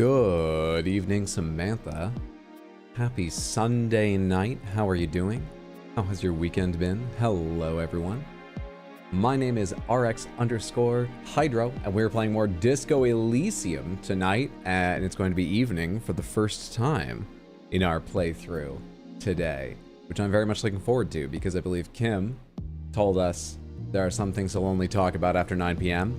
Good evening, Samantha. Happy Sunday night. How are you doing? How has your weekend been? Hello, everyone. My name is RX_Hydro, and we're playing more Disco Elysium tonight, and it's going to be evening for the first time in our playthrough today, which I'm very much looking forward to, because I believe Kim told us there are some things he'll only talk about after 9 p.m.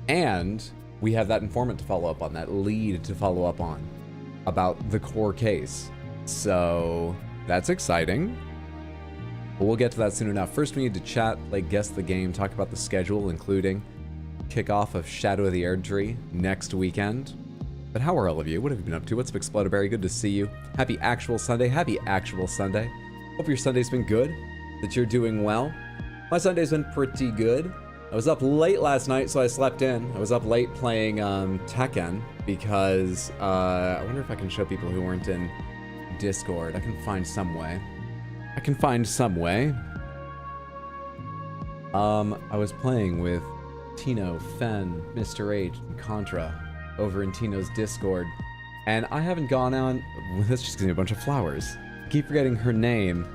And we have that informant to follow up on, that lead to follow up on, about the core case. So that's exciting. But we'll get to that soon enough. First, we need to chat, play Guess the Game, talk about the schedule, including kickoff of Shadow of the Erdtree next weekend. But how are all of you? What have you been up to? What's up, Explodaberry? Good to see you. Happy actual Sunday. Happy actual Sunday. Hope your Sunday's been good, that you're doing well. My Sunday's been pretty good. I was up late last night, so I slept in. I was up late playing Tekken because I wonder if I can show people who weren't in Discord. I can find some way. I was playing with Tino, Fen, Mr. H, and Contra over in Tino's Discord, and I haven't gone on. That's just gonna be a bunch of flowers. I keep forgetting her name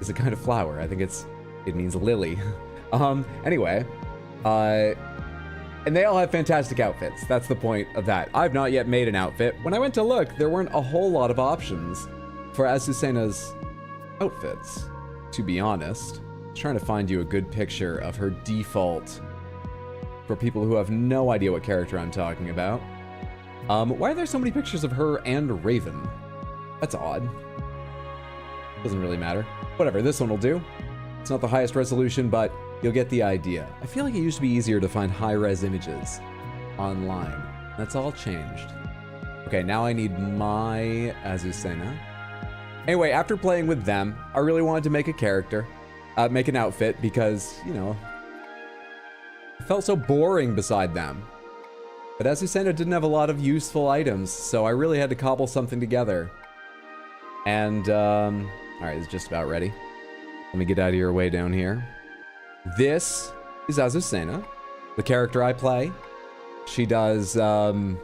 is a kind of flower. I think it means lily. Anyway, and they all have fantastic outfits. That's the point of that. I've not yet made an outfit. When I went to look, there weren't a whole lot of options for Azucena's outfits, to be honest. I was trying to find you a good picture of her default for people who have no idea what character I'm talking about. Why are there so many pictures of her and Raven? That's odd. Doesn't really matter. Whatever, this one will do. It's not the highest resolution, but you'll get the idea. I feel like it used to be easier to find high-res images online. That's all changed. Okay, now I need my Azucena. Anyway, after playing with them, I really wanted to make a character, make an outfit, because, you know, it felt so boring beside them. But Azucena didn't have a lot of useful items, so I really had to cobble something together. And, alright, it's just about ready. Let me get out of your way down here. This is Azucena, the character I play. She does MMA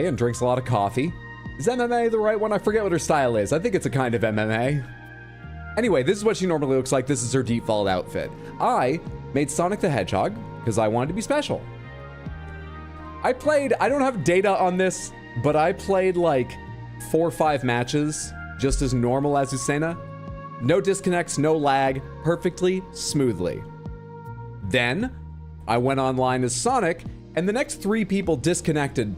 and drinks a lot of coffee. Is MMA the right one? I forget what her style is. I think it's a kind of MMA. Anyway, this is what she normally looks like. This is her default outfit. I made Sonic the Hedgehog because I wanted to be special. I don't have data on this, but I played like 4 or 5 matches just as normal Azucena. No disconnects, no lag, perfectly smoothly. Then, I went online as Sonic, and the next 3 people disconnected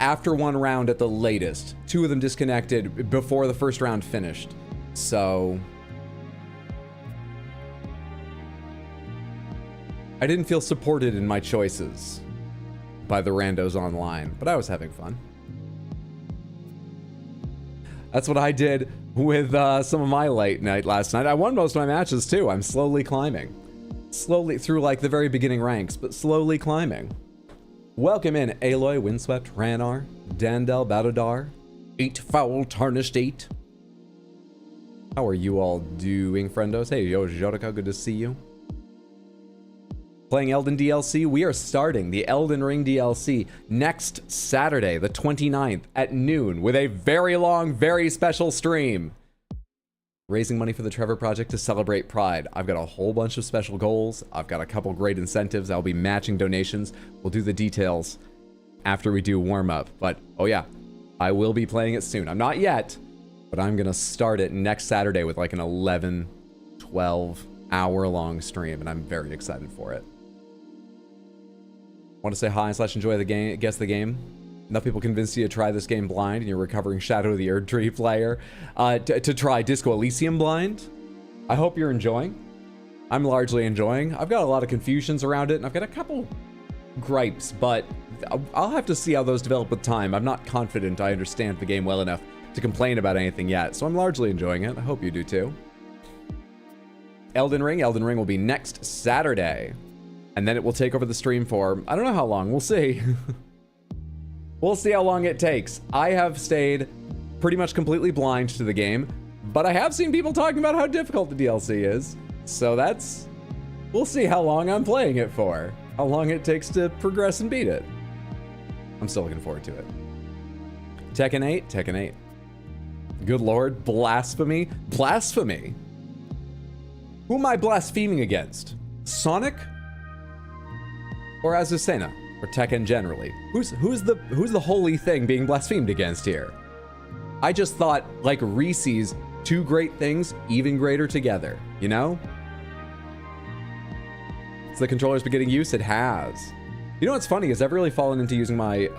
after 1 round at the latest. 2 of them disconnected before the first round finished. So I didn't feel supported in my choices by the randos online, but I was having fun. That's what I did with some of my late night last night. I won most of my matches too. I'm slowly climbing. Slowly through like the very beginning ranks, but slowly climbing. Welcome in Aloy, Windswept, Ranar, Dandel, Badodar, 8 Foul Tarnished 8. How are you all doing, friendos? Hey, yo, Jodaka, good to see you. Playing Elden DLC, we are starting the Elden Ring DLC next Saturday, the 29th at noon with a very long, very special stream. Raising money for the Trevor Project to celebrate Pride. I've got a whole bunch of special goals. I've got a couple great incentives. I'll be matching donations. We'll do the details after we do warm-up. But, oh yeah, I will be playing it soon. I'm not yet, but I'm gonna start it next Saturday with like an 11, 12 hour-long stream, and I'm very excited for it. Want to say hi / enjoy the game, guess the game? Enough people convinced you to try this game blind, and you're recovering Shadow of the Erdtree player to try Disco Elysium blind. I hope you're enjoying. I'm largely enjoying. I've got a lot of confusions around it, and I've got a couple gripes, but I'll have to see how those develop with time. I'm not confident I understand the game well enough to complain about anything yet, so I'm largely enjoying it. I hope you do too. Elden Ring will be next Saturday. And then it will take over the stream for, I don't know how long, we'll see. We'll see how long it takes. I have stayed pretty much completely blind to the game, but I have seen people talking about how difficult the DLC is. So we'll see how long I'm playing it for. How long it takes to progress and beat it. I'm still looking forward to it. Tekken 8? Tekken 8. Good lord, blasphemy? Blasphemy? Who am I blaspheming against? Sonic? Or Azucena? Or Tekken generally? Who's the holy thing being blasphemed against here? I just thought, like Reese's, two great things, even greater together, you know? So the controller's been getting used? It has. You know what's funny is I've really fallen into using my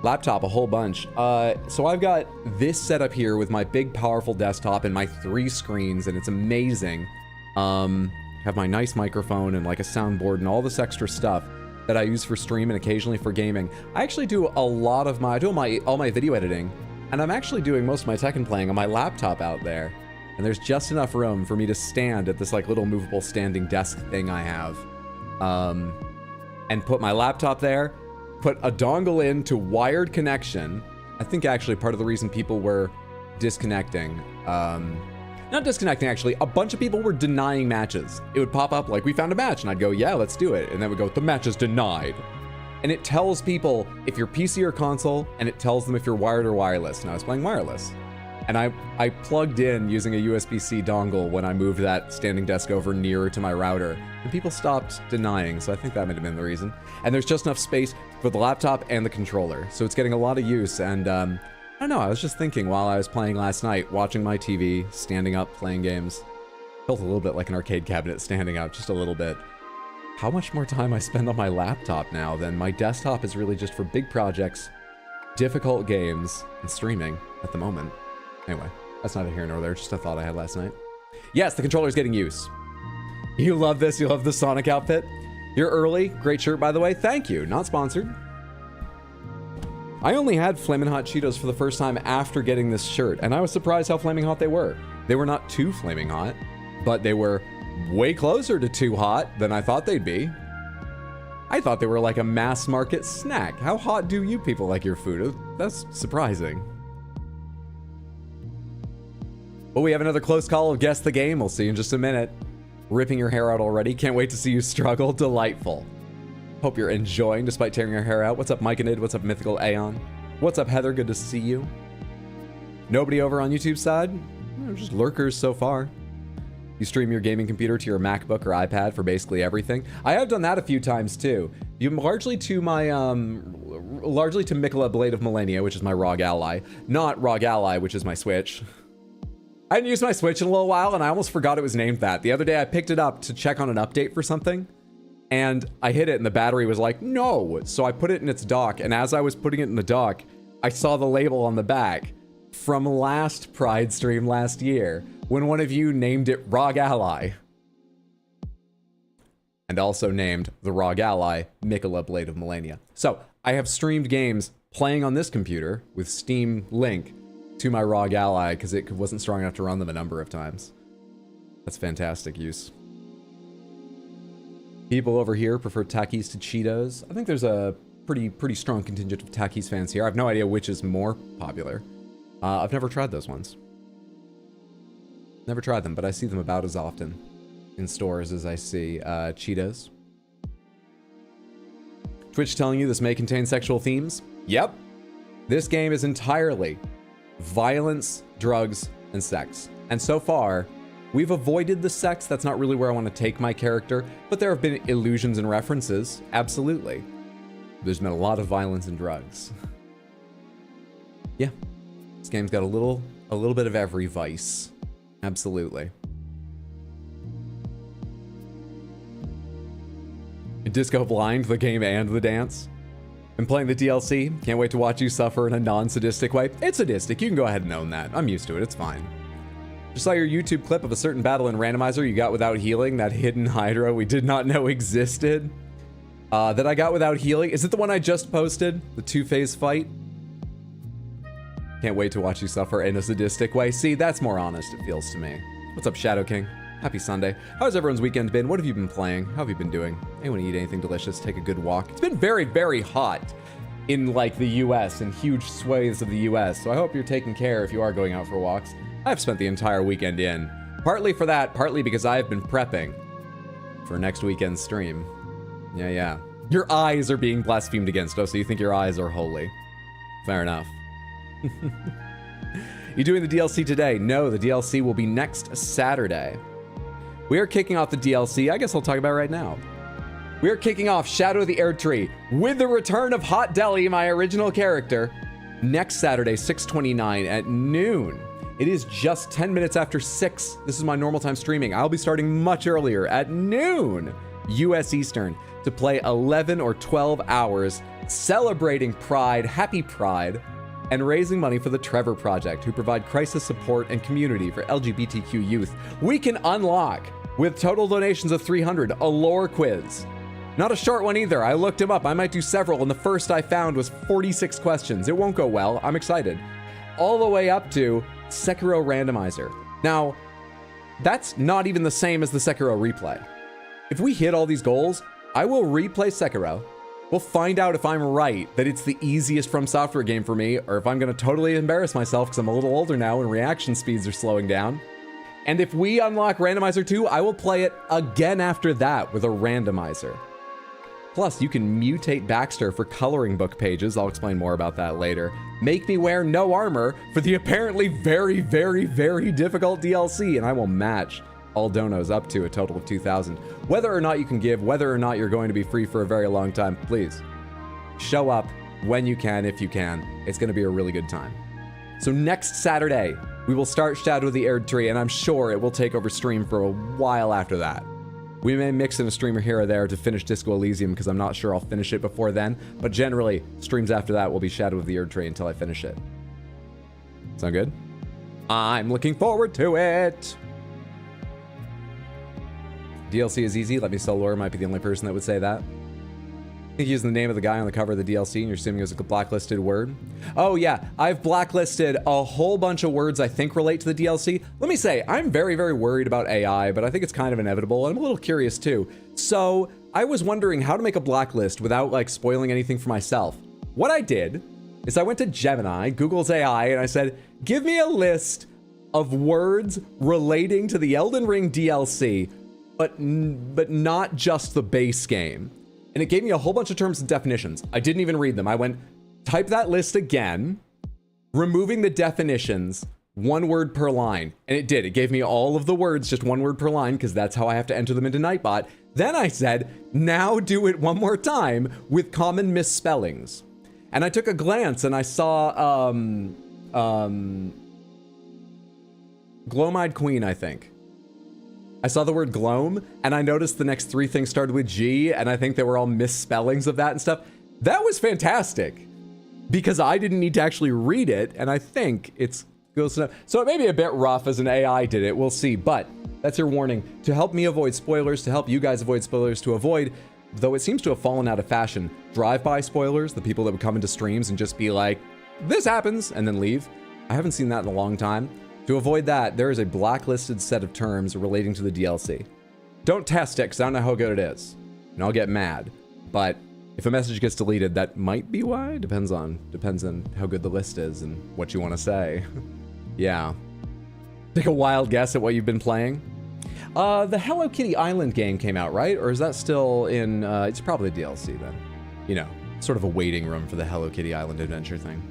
laptop a whole bunch. So I've got this setup here with my big powerful desktop and my 3 screens, and it's amazing. Have my nice microphone and like a soundboard and all this extra stuff that I use for stream and occasionally for gaming. I actually do a lot of all my video editing, and I'm actually doing most of my Tekken playing on my laptop out there. And there's just enough room for me to stand at this like little movable standing desk thing I have. And put my laptop there, put a dongle in to wired connection. I think actually part of the reason people were disconnecting, not disconnecting actually, a bunch of people were denying matches. It would pop up like, we found a match, and I'd go, yeah, let's do it. And then it would go, the match is denied. And it tells people if you're PC or console, and it tells them if you're wired or wireless. And I was playing wireless. And I plugged in using a USB-C dongle when I moved that standing desk over nearer to my router, and people stopped denying, so I think that might have been the reason. And there's just enough space for the laptop and the controller, so it's getting a lot of use. And I don't know, I was just thinking while I was playing last night, watching my TV, standing up, playing games, felt a little bit like an arcade cabinet standing out, just a little bit. How much more time I spend on my laptop now than my desktop is really just for big projects, difficult games, and streaming at the moment. Anyway, that's neither here nor there, just a thought I had last night. Yes, the controller's getting use. You love this, you love the Sonic outfit. You're early, great shirt by the way, thank you, not sponsored. I only had Flamin' Hot Cheetos for the first time after getting this shirt, and I was surprised how flaming hot they were. They were not too flaming hot, but they were way closer to too hot than I thought they'd be. I thought they were like a mass market snack. How hot do you people like your food? That's surprising. Well, we have another close call of Guess the Game. We'll see you in just a minute. Ripping your hair out already. Can't wait to see you struggle. Delightful. Hope you're enjoying despite tearing your hair out. What's up, Myconid? What's up, Mythical Aeon? What's up, Heather? Good to see you. Nobody over on YouTube side? Just lurkers so far. You stream your gaming computer to your MacBook or iPad for basically everything. I have done that a few times too. Largely to my largely to Michelob Blade of Millennia, which is my ROG Ally. Not ROG Ally, which is my Switch. I hadn't used my Switch in a little while, and I almost forgot it was named that. The other day, I picked it up to check on an update for something, and I hit it, and the battery was like, no! So I put it in its dock, and as I was putting it in the dock, I saw the label on the back from last Pride stream last year, when one of you named it ROG Ally. And also named the ROG Ally Michelob Blade of Millennia. So, I have streamed games playing on this computer with Steam Link to my ROG Ally because it wasn't strong enough to run them a number of times. That's fantastic use. People over here prefer Takis to Cheetos. I think there's a pretty strong contingent of Takis fans here. I have no idea which is more popular. I've never tried those ones. Never tried them, but I see them about as often in stores as I see Cheetos. Twitch telling you this may contain sexual themes? Yep. This game is entirely violence, drugs, and sex. And so far, we've avoided the sex. That's not really where I want to take my character, but there have been illusions and references. Absolutely. There's been a lot of violence and drugs. Yeah. This game's got a little bit of every vice. Absolutely. Disco Blind, the game and the dance. Been playing the DLC. Can't wait to watch you suffer in a non-sadistic way. It's sadistic. You can go ahead and own that. I'm used to it. It's fine. Just saw your YouTube clip of a certain battle in randomizer you got without healing. That hidden Hydra we did not know existed. That I got without healing. Is it the one I just posted? The 2-phase fight? Can't wait to watch you suffer in a sadistic way. See, that's more honest, it feels to me. What's up, Shadow King? Happy Sunday. How's everyone's weekend been? What have you been playing? How have you been doing? Anyone eat anything delicious? Take a good walk? It's been very, very hot in like the US and huge swathes of the US. So I hope you're taking care if you are going out for walks. I've spent the entire weekend in. Partly for that, partly because I've been prepping for next weekend's stream. Yeah. Your eyes are being blasphemed against. Oh, so you think your eyes are holy. Fair enough. You doing the DLC today? No, the DLC will be next Saturday. We are kicking off the DLC. I guess I'll talk about it right now. We are kicking off Shadow of the Erdtree with the return of Hot Deli, my original character, next Saturday, 6/29 at noon. It is just 10 minutes after 6. This is my normal time streaming. I'll be starting much earlier at noon, US Eastern, to play 11 or 12 hours celebrating Pride, happy Pride, and raising money for the Trevor Project, who provide crisis support and community for LGBTQ youth. We can unlock, with total donations of 300, a lore quiz. Not a short one either. I looked him up. I might do several, and the first I found was 46 questions. It won't go well. I'm excited. All the way up to Sekiro Randomizer. Now, that's not even the same as the Sekiro replay. If we hit all these goals, I will replay Sekiro. We'll find out if I'm right, that it's the easiest From Software game for me, or if I'm going to totally embarrass myself because I'm a little older now and reaction speeds are slowing down. And if we unlock Randomizer 2, I will play it again after that with a randomizer. Plus, you can mutate Baxter for coloring book pages. I'll explain more about that later. Make me wear no armor for the apparently very, very, very difficult DLC, and I will match all donos up to a total of 2,000. Whether or not you can give, whether or not you're going to be free for a very long time, please show up when you can, if you can. It's going to be a really good time. So next Saturday, we will start Shadow of the Erdtree, and I'm sure it will take over stream for a while after that. We may mix in a streamer here or there to finish Disco Elysium, because I'm not sure I'll finish it before then, but generally, streams after that will be Shadow of the Erdtree until I finish it. Sound good? I'm looking forward to it! DLC is easy. Let me sell lore. Might be the only person that would say that. I think using the name of the guy on the cover of the DLC, and you're assuming it was a blacklisted word. Oh yeah, I've blacklisted a whole bunch of words I think relate to the DLC. Let me say, I'm very, very worried about AI, but I think it's kind of inevitable, and I'm a little curious too. So I was wondering how to make a blacklist without like spoiling anything for myself. What I did is I went to Gemini, Google's AI, and I said, give me a list of words relating to the Elden Ring DLC, but not just the base game. And it gave me a whole bunch of terms and definitions. I didn't even read them. I went, type that list again, removing the definitions, 1 word per line. And it did. It gave me all of the words, just 1 word per line, because that's how I have to enter them into Nightbot. Then I said, now do it one more time with common misspellings. And I took a glance and I saw, Gloam-Eyed Queen, I think. I saw the word gloam, and I noticed the next 3 things started with G, and I think they were all misspellings of that and stuff. That was fantastic, because I didn't need to actually read it, and I think it's close enough. So it may be a bit rough as an AI did it, we'll see, but that's your warning. To help me avoid spoilers, to help you guys avoid spoilers, to avoid, though it seems to have fallen out of fashion, drive-by spoilers, the people that would come into streams and just be like, this happens, and then leave. I haven't seen that in a long time. To avoid that, there is a blacklisted set of terms relating to the DLC. Don't test it, because I don't know how good it is. And I'll get mad. But if a message gets deleted, that might be why. Depends on how good the list is and what you want to say. Yeah. Take a wild guess at what you've been playing. The Hello Kitty Island game came out, right? Or is that still in, it's probably DLC then. You know, sort of a waiting room for the Hello Kitty Island adventure thing.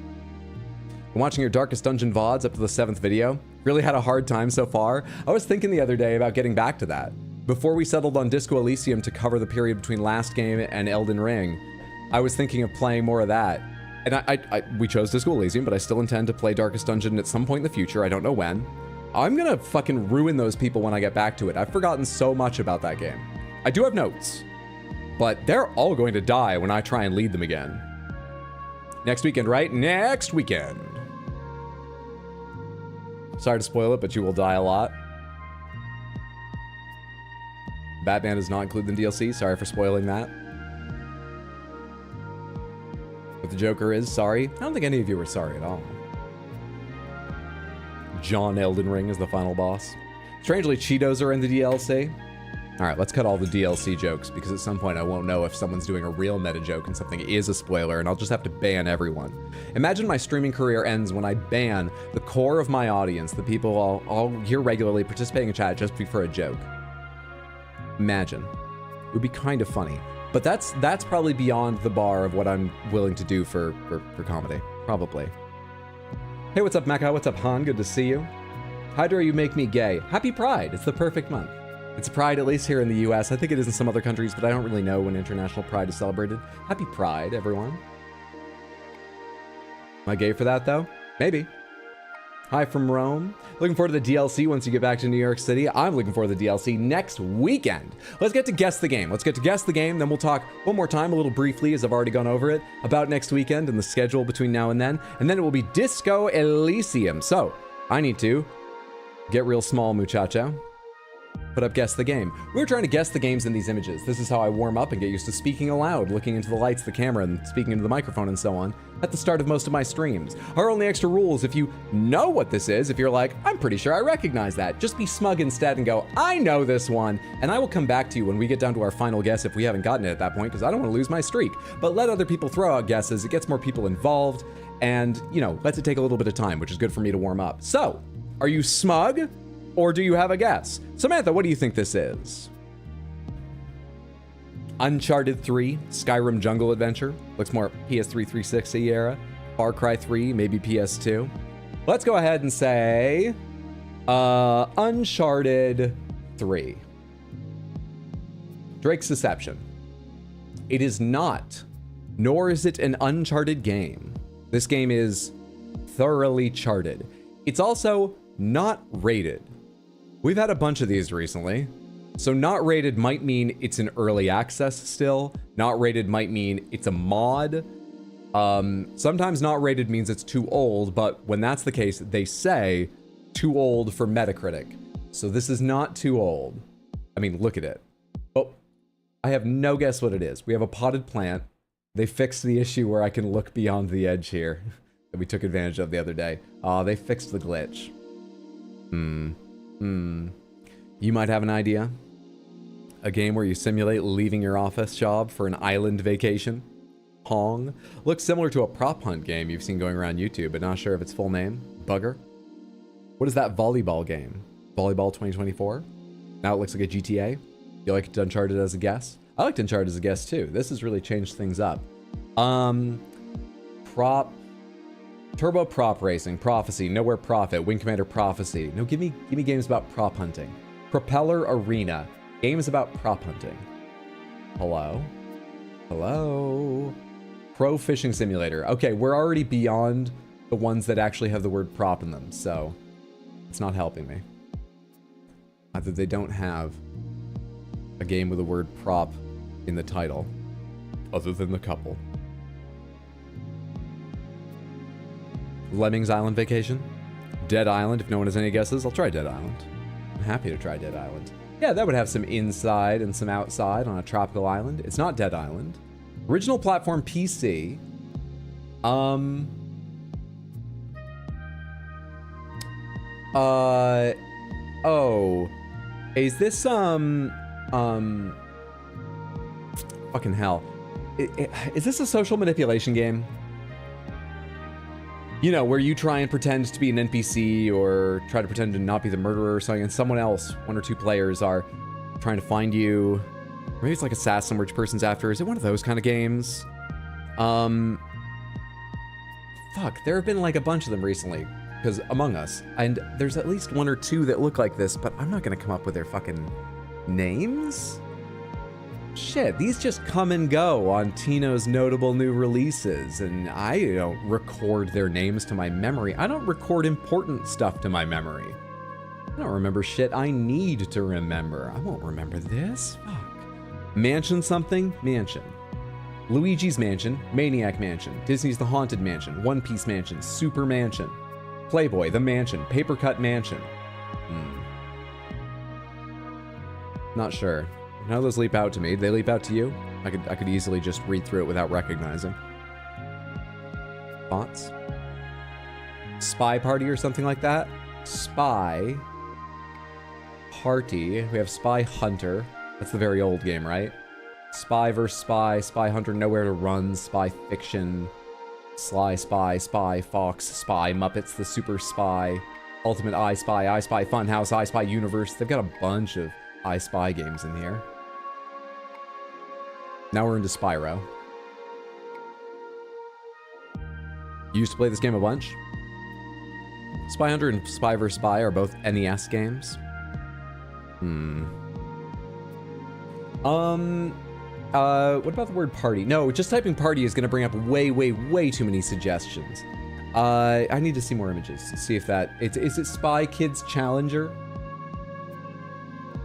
I'm watching your Darkest Dungeon VODs up to the 7th video. Really had a hard time so far. I was thinking the other day about getting back to that. Before we settled on Disco Elysium to cover the period between last game and Elden Ring, I was thinking of playing more of that. And we chose Disco Elysium, but I still intend to play Darkest Dungeon at some point in the future. I don't know when. I'm gonna fucking ruin those people when I get back to it. I've forgotten so much about that game. I do have notes, but they're all going to die when I try and lead them again. Next weekend, right? Next weekend. Sorry to spoil it, but you will die a lot. Batman is not included in DLC. Sorry for spoiling that. But the Joker is, sorry. I don't think any of you were sorry at all. John Elden Ring is the final boss. Strangely, Cheetos are in the DLC. Alright, let's cut all the DLC jokes, because at some point I won't know if someone's doing a real meta joke and something is a spoiler, and I'll just have to ban everyone. Imagine my streaming career ends when I ban the core of my audience, the people I'll hear regularly participating in chat just for a joke. Imagine. It would be kind of funny. But that's probably beyond the bar of what I'm willing to do for comedy. Probably. Hey, what's up, Mecca? What's up, Han? Good to see you. Hydra, you make me gay. Happy Pride. It's the perfect month. It's Pride, at least here in the US. I think it is in some other countries, but I don't really know when International Pride is celebrated. Happy Pride, everyone. Am I gay for that, though? Maybe. Hi from Rome. Looking forward to the DLC once you get back to New York City. I'm looking forward to the DLC next weekend. Let's get to Guess the Game. Let's get to Guess the Game, then we'll talk one more time, a little briefly, as I've already gone over it, about next weekend and the schedule between now and then it will be Disco Elysium. So, I need to get real small, muchacho. Put up Guess the Game. We're trying to guess the games in these images. This is how I warm up and get used to speaking aloud, looking into the lights, the camera, and speaking into the microphone and so on at the start of most of my streams. Our only extra rule is if you know what this is, if you're like, I'm pretty sure I recognize that, just be smug instead and go, I know this one, and I will come back to you when we get down to our final guess if we haven't gotten it at that point, because I don't want to lose my streak. But let other people throw out guesses. It gets more people involved and, you know, lets it take a little bit of time, which is good for me to warm up. So, are you smug? Or do you have a guess? Samantha, what do you think this is? Uncharted 3, Skyrim Jungle Adventure. Looks more PS3 360 era. Far Cry 3, maybe PS2. Let's go ahead and say Uncharted 3. Drake's Deception. It is not, nor is it an Uncharted game. This game is thoroughly charted. It's also not rated. We've had a bunch of these recently. So not rated might mean it's an early access still. Not rated might mean it's a mod. Sometimes not rated means it's too old, but when that's the case, they say too old for Metacritic. So this is not too old. I mean, look at it. Oh, I have no guess what it is. We have a potted plant. They fixed the issue where I can look beyond the edge here that we took advantage of the other day. They fixed the glitch. You might have an idea. A game where you simulate leaving your office job for an island vacation. Hong. Looks similar to a prop hunt game you've seen going around YouTube, but not sure of its full name. Bugger. What is that volleyball game? Volleyball 2024? Now it looks like a GTA. You liked Uncharted as a guess? I liked Uncharted as a guess too. This has really changed things up. Turbo Prop Racing, Prophecy, Nowhere Profit, Wing Commander Prophecy. No, give me games about prop hunting. Propeller Arena, games about prop hunting. Hello? Hello? Pro Fishing Simulator. Okay, we're already beyond the ones that actually have the word prop in them, so it's not helping me. Either they don't have a game with the word prop in the title, other than the couple. Lemmings Island Vacation. Dead Island, if no one has any guesses, I'll try Dead Island. I'm happy to try Dead Island. Yeah, that would have some inside and some outside on a tropical island. It's not Dead Island. Original platform PC. Oh. Is this, fucking hell. Is this a social manipulation game? You know, where you try and pretend to be an NPC or try to pretend to not be the murderer or something, and someone else, one or two players, are trying to find you. Or maybe it's like Assassin, which person's after. Is it one of those kind of games? Fuck, there have been like a bunch of them recently, because Among Us, and there's at least one or two that look like this, but I'm not gonna come up with their fucking names? Shit, these just come and go on Tino's notable new releases, and I don't record their names to my memory. I don't record important stuff to my memory. I don't remember shit I need to remember. I won't remember this. Fuck. Mansion something? Mansion. Luigi's Mansion, Maniac Mansion, Disney's The Haunted Mansion, One Piece Mansion, Super Mansion, Playboy, The Mansion, Paper Cut Mansion. Not sure. None of those leap out to me. Did they leap out to you? I could easily just read through it without recognizing. Thoughts? Spy Party or something like that? Spy Party. We have Spy Hunter. That's the very old game, right? Spy vs. Spy, Spy Hunter, Nowhere to Run, Spy Fiction, Sly Spy, Spy Fox, Spy Muppets, The Super Spy, Ultimate I Spy Funhouse, I Spy Universe. They've got a bunch of I Spy games in here. Now we're into Spyro. You used to play this game a bunch? Spy Hunter and Spy vs. Spy are both NES games. What about the word party? No, just typing party is gonna bring up way too many suggestions. I need to see more images to see if that, is it Spy Kids Challenger?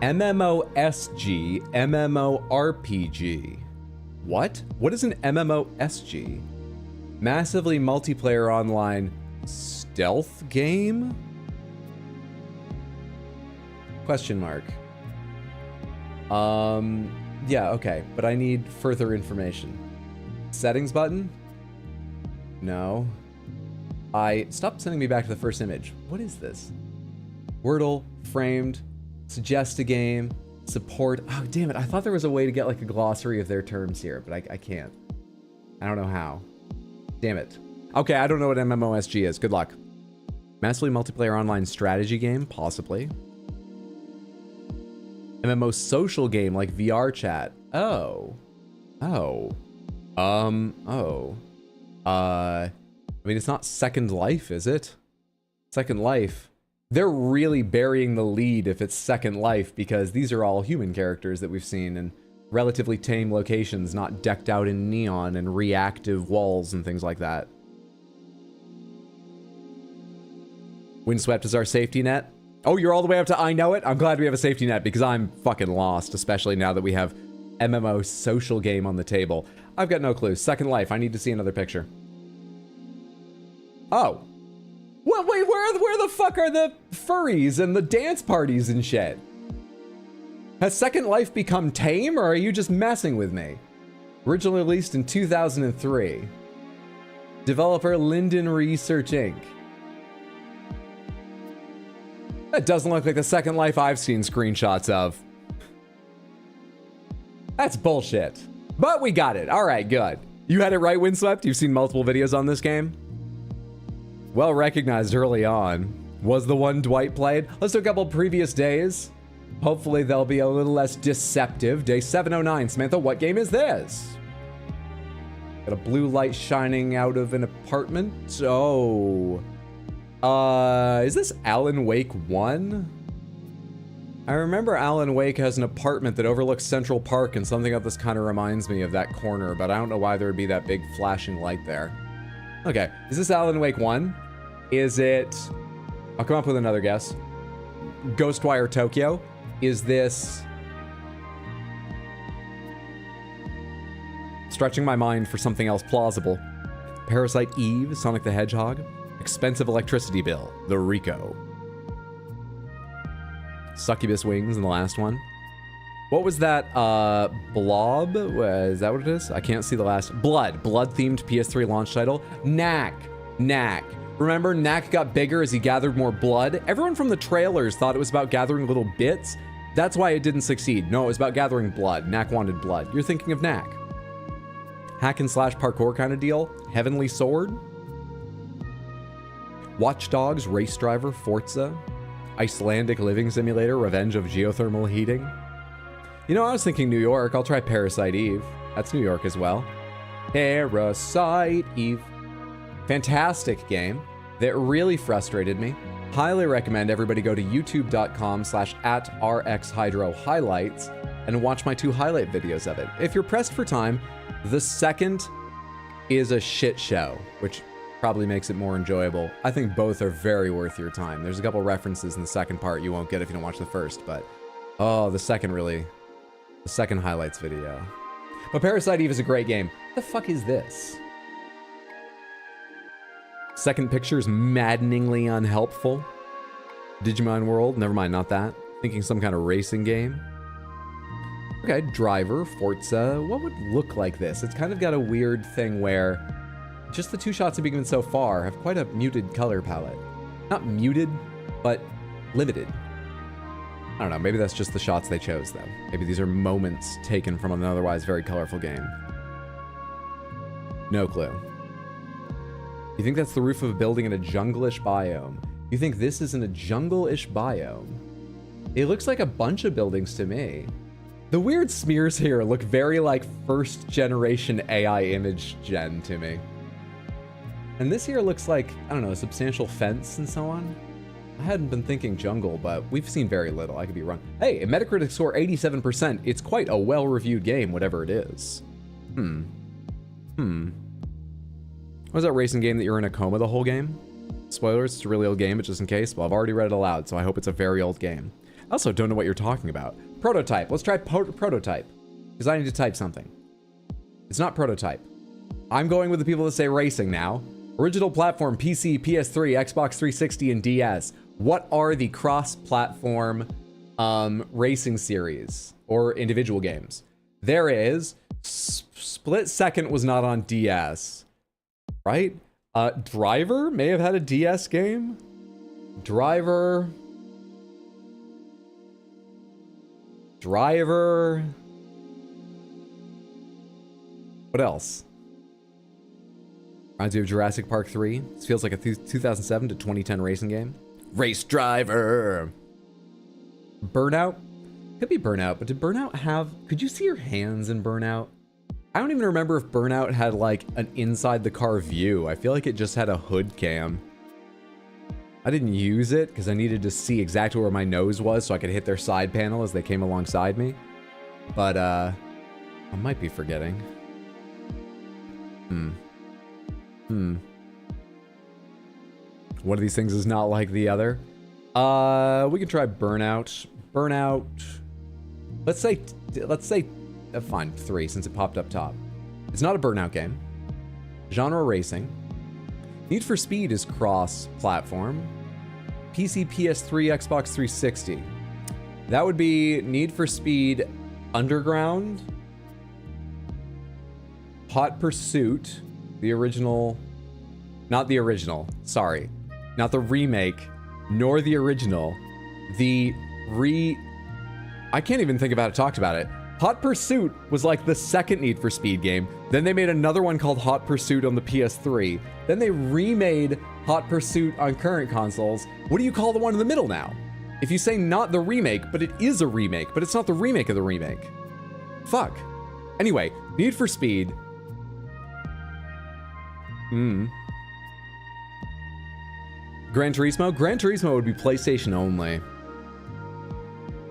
MMOSG, MMORPG. What? What is an MMOSG? Massively multiplayer online stealth game? Question mark. Yeah, okay, but I need further information. Settings button? No. Stop sending me back to the first image. What is this? Wordle, framed, suggest a game, support. Oh, damn it. I thought there was a way to get like a glossary of their terms here, but I can't. I don't know how. Damn it. Okay, I don't know what MMOSG is. Good luck. Massively multiplayer online strategy game? Possibly. MMO social game like VR chat. Oh. I mean, it's not Second Life, is it? Second Life. They're really burying the lead if it's Second Life, because these are all human characters that we've seen in relatively tame locations, not decked out in neon and reactive walls and things like that. Windswept is our safety net. Oh, you're all the way up to I know it? I'm glad we have a safety net because I'm fucking lost, especially now that we have MMO social game on the table. I've got no clue. Second Life. I need to see another picture. Oh. Well, wait, where the fuck are the furries and the dance parties and shit? Has Second Life become tame, or are you just messing with me? Originally released in 2003. Developer Linden Research Inc. That doesn't look like the Second Life I've seen screenshots of. That's bullshit. But we got it. All right, good. You had it right, Windswept. You've seen multiple videos on this game. Well recognized early on. Was the one Dwight played? Let's do a couple previous days. Hopefully they'll be a little less deceptive. Day 709. Samantha, what game is this? Got a blue light shining out of an apartment. Oh. Is this Alan Wake 1? I remember Alan Wake has an apartment that overlooks Central Park, and something of this kind of reminds me of that corner, but I don't know why there would be that big flashing light there. Okay, is this Alan Wake 1? Is it... I'll come up with another guess. Ghostwire Tokyo? Is this... Stretching my mind for something else plausible. Parasite Eve, Sonic the Hedgehog? Expensive electricity bill, the Rico. Succubus Wings in the last one. What was that, Blob? Is that what it is? I can't see the last. Blood-themed PS3 launch title. Knack. Remember, Knack got bigger as he gathered more blood? Everyone from the trailers thought it was about gathering little bits. That's why it didn't succeed. No, it was about gathering blood. Knack wanted blood. You're thinking of Knack. Hack and slash parkour kind of deal. Heavenly Sword. Watch Dogs, Race Driver, Forza. Icelandic Living Simulator, Revenge of Geothermal Heating. You know, I was thinking New York. I'll try Parasite Eve. That's New York as well. Parasite Eve. Fantastic game that really frustrated me. Highly recommend everybody go to youtube.com/@rxhydrohighlights and watch my 2 highlight videos of it. If you're pressed for time, the second is a shit show, which probably makes it more enjoyable. I think both are very worth your time. There's a couple references in the second part you won't get if you don't watch the first, but oh, the second highlights video. But Parasite Eve is a great game. What the fuck is this? Second picture's maddeningly unhelpful. Digimon World, never mind, not that. Thinking some kind of racing game. Okay, Driver, Forza. What would look like this? It's kind of got a weird thing where just the 2 shots we've given so far have quite a muted color palette. Not muted, but limited. I don't know, maybe that's just the shots they chose, though. Maybe these are moments taken from an otherwise very colorful game. No clue. You think that's the roof of a building in a jungle-ish biome? You think this is in a jungle-ish biome? It looks like a bunch of buildings to me. The weird smears here look very like first generation AI image gen to me. And this here looks like, I don't know, a substantial fence and so on. I hadn't been thinking jungle, but we've seen very little. I could be wrong. Hey, a Metacritic score 87%. It's quite a well-reviewed game, whatever it is. What was that racing game that you're in a coma the whole game? Spoilers, it's a really old game, but just in case. Well, I've already read it aloud, so I hope it's a very old game. I also don't know what you're talking about. Prototype. Let's try prototype. Because I need to type something. It's not prototype. I'm going with the people that say racing now. Original platform, PC, PS3, Xbox 360, and DS. What are the cross-platform racing series or individual games? There is. Split Second was not on DS, right? Driver may have had a DS game. Driver. What else? Reminds me of Jurassic Park 3. This feels like a 2007 to 2010 racing game. Race Driver. Burnout? Could be Burnout, but did Burnout have... Could you see your hands in Burnout? I don't even remember if Burnout had like an inside the car view. I feel like it just had a hood cam. I didn't use it because I needed to see exactly where my nose was so I could hit their side panel as they came alongside me. But I might be forgetting. One of these things is not like the other. We can try Burnout. Burnout. Let's say fine, 3 since it popped up top. It's not a Burnout game. Genre racing. Need for Speed is cross-platform. PC, PS3, Xbox 360. That would be Need for Speed Underground. Hot Pursuit. The original... Not the original. Sorry. Not the remake. Nor the original. The I can't even think about it, talked about it. Hot Pursuit was like the second Need for Speed game. Then they made another one called Hot Pursuit on the PS3. Then they remade Hot Pursuit on current consoles. What do you call the one in the middle now? If you say not the remake, but it is a remake, but it's not the remake of the remake. Fuck. Anyway, Need for Speed. Gran Turismo? Gran Turismo would be PlayStation only.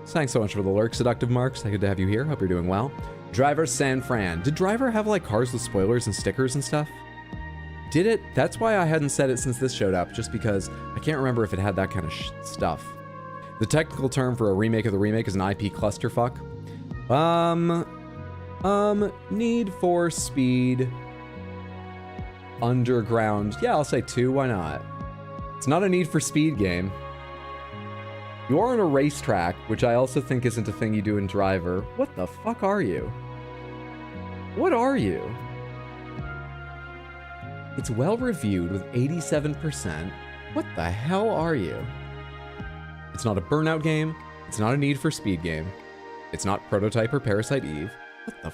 Thanks so much for the lurk, Seductive Marks. Good to have you here. Hope you're doing well. Driver San Fran. Did Driver have like cars with spoilers and stickers and stuff? Did it? That's why I hadn't said it since this showed up, just because I can't remember if it had that kind of stuff. The technical term for a remake of the remake is an IP clusterfuck. Need for Speed Underground. Yeah, I'll say 2. Why not? It's not a Need for Speed game. You are on a racetrack, which I also think isn't a thing you do in Driver. What the fuck are you? What are you? It's well reviewed with 87%. What the hell are you? It's not a Burnout game. It's not a Need for Speed game. It's not Prototype or Parasite Eve. What the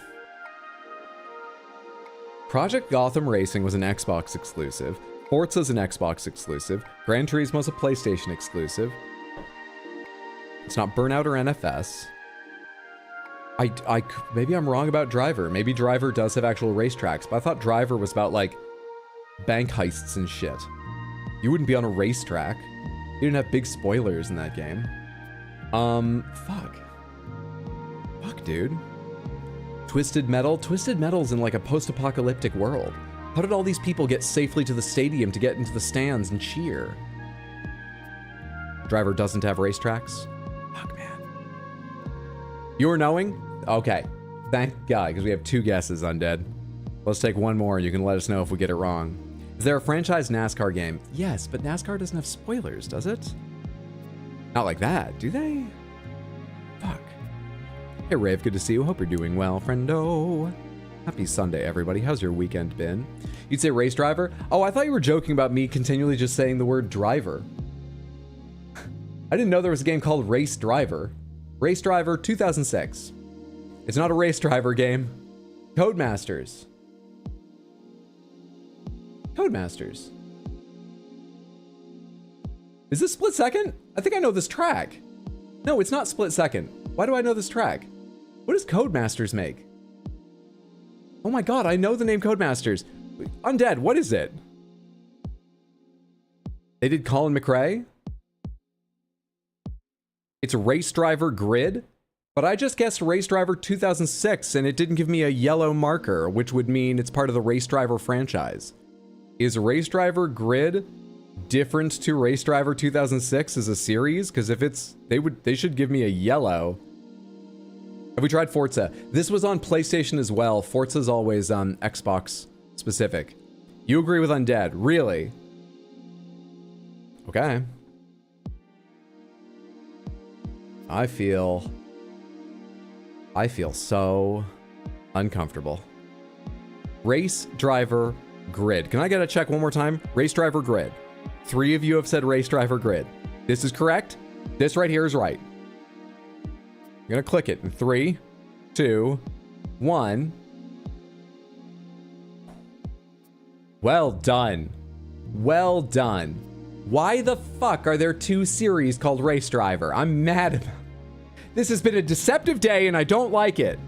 Project Gotham Racing was an Xbox exclusive. Forza's an Xbox exclusive. Gran Turismo's a PlayStation exclusive. It's not Burnout or NFS. Maybe I'm wrong about Driver. Maybe Driver does have actual racetracks, but I thought Driver was about, like, bank heists and shit. You wouldn't be on a racetrack. You didn't have big spoilers in that game. Fuck. Fuck, dude. Twisted Metal? Twisted Metal's in, like, a post-apocalyptic world. How did all these people get safely to the stadium to get into the stands and cheer? Driver doesn't have racetracks? Fuck, man. You're knowing? Okay. Thank God, because we have 2 guesses, Undead. Let's take one more, and you can let us know if we get it wrong. Is there a franchise NASCAR game? Yes, but NASCAR doesn't have spoilers, does it? Not like that, do they? Fuck. Hey, Rave, good to see you. Hope you're doing well, friendo. Happy Sunday, everybody. How's your weekend been? You'd say race driver? Oh, I thought you were joking about me continually just saying the word driver. I didn't know there was a game called Race Driver. Race Driver 2006. It's not a Race Driver game. Codemasters. Codemasters. Is this Split Second? I think I know this track. No, it's not Split Second. Why do I know this track? What does Codemasters make? Oh my god, I know the name Codemasters. Undead, what is it? They did Colin McRae? It's Race Driver Grid? But I just guessed Race Driver 2006 and it didn't give me a yellow marker, which would mean it's part of the Race Driver franchise. Is Race Driver Grid different to Race Driver 2006 as a series? Because if it's, they should give me a yellow. Have we tried Forza? This was on PlayStation as well. Forza's always Xbox specific. You agree with Undead? Really? Okay. I feel so uncomfortable. Race Driver Grid. Can I get a check one more time? Race Driver Grid. 3 of you have said Race Driver Grid. This is correct. This right here is right. I'm gonna click it in 3, 2, 1. Well done. Well done. Why the fuck are there 2 series called Race Driver? I'm mad about it. This has been a deceptive day and I don't like it.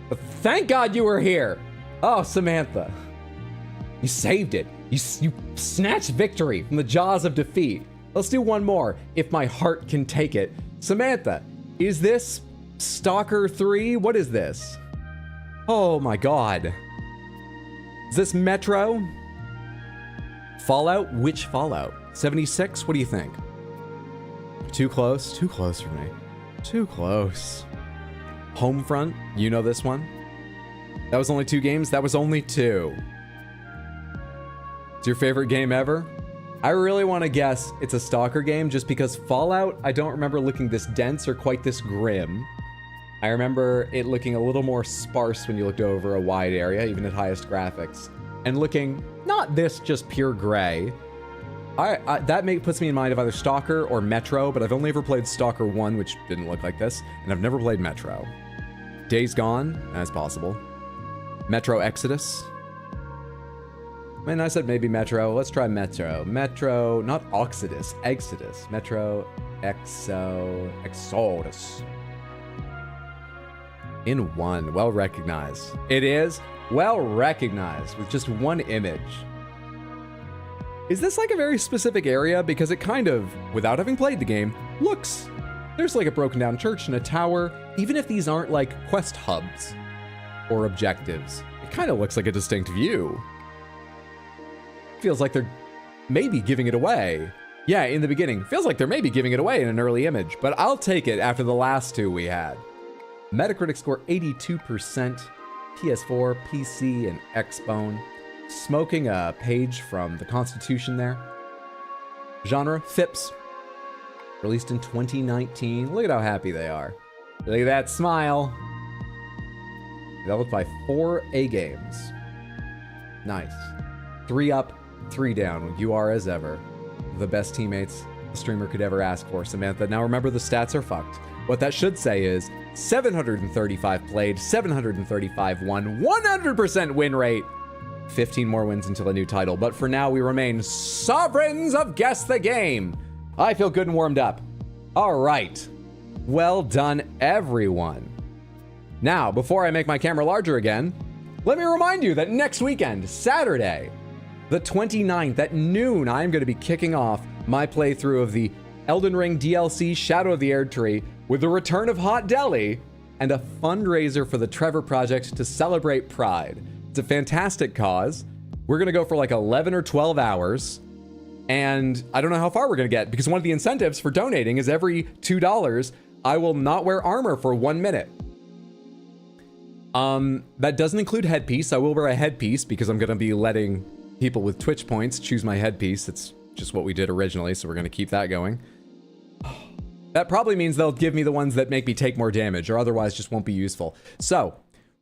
But thank God you were here. Oh, Samantha. You saved it. You snatched victory from the jaws of defeat. Let's do one more, if my heart can take it. Samantha, is this Stalker 3? What is this? Oh my God. Is this Metro? Fallout? Which Fallout? 76? What do you think? Too close? Too close for me. Too close. Homefront? You know this one? That was only 2 games? That was only 2. It's your favorite game ever? I really want to guess it's a Stalker game just because Fallout, I don't remember looking this dense or quite this grim. I remember it looking a little more sparse when you looked over a wide area, even at highest graphics. And looking, not this just pure gray. That puts me in mind of either Stalker or Metro, but I've only ever played Stalker 1, which didn't look like this, and I've never played Metro. Days Gone, as possible. Metro Exodus. I mean, I said maybe Metro. Let's try Metro. Metro, not Oxidus, Exodus. Metro Exodus. In 1, well recognized. It is well recognized with just 1 image. Is this like a very specific area? Because it kind of, without having played the game, looks. There's like a broken down church and a tower. Even if these aren't like quest hubs or objectives, it kind of looks like a distinct view. Feels like they're maybe giving it away. Yeah, in the beginning. Feels like they're maybe giving it away in an early image, but I'll take it after the last 2 we had. Metacritic score 82%, PS4, PC, and Xbone. Smoking a page from the Constitution there. Genre, Phipps. Released in 2019. Look at how happy they are. Look at that smile. Developed by 4A Games. Nice. 3 up, 3 down. You are, as ever, the best teammates the streamer could ever ask for, Samantha. Now remember, the stats are fucked. What that should say is 735 played, 735 won, 100% win rate. 15 more wins until a new title. But for now, we remain sovereigns of Guess the Game. I feel good and warmed up. All right. Well done, everyone. Now, before I make my camera larger again, let me remind you that next weekend, Saturday, the 29th at noon, I'm going to be kicking off my playthrough of the Elden Ring DLC Shadow of the Erdtree with the return of Hot Deli and a fundraiser for the Trevor Project to celebrate Pride. It's a fantastic cause. We're going to go for like 11 or 12 hours. And I don't know how far we're going to get because one of the incentives for donating is every $2, I will not wear armor for 1 minute. That doesn't include headpiece. I will wear a headpiece because I'm going to be letting people with Twitch points choose my headpiece. It's just what we did originally, so we're going to keep that going. That probably means they'll give me the ones that make me take more damage or otherwise just won't be useful. So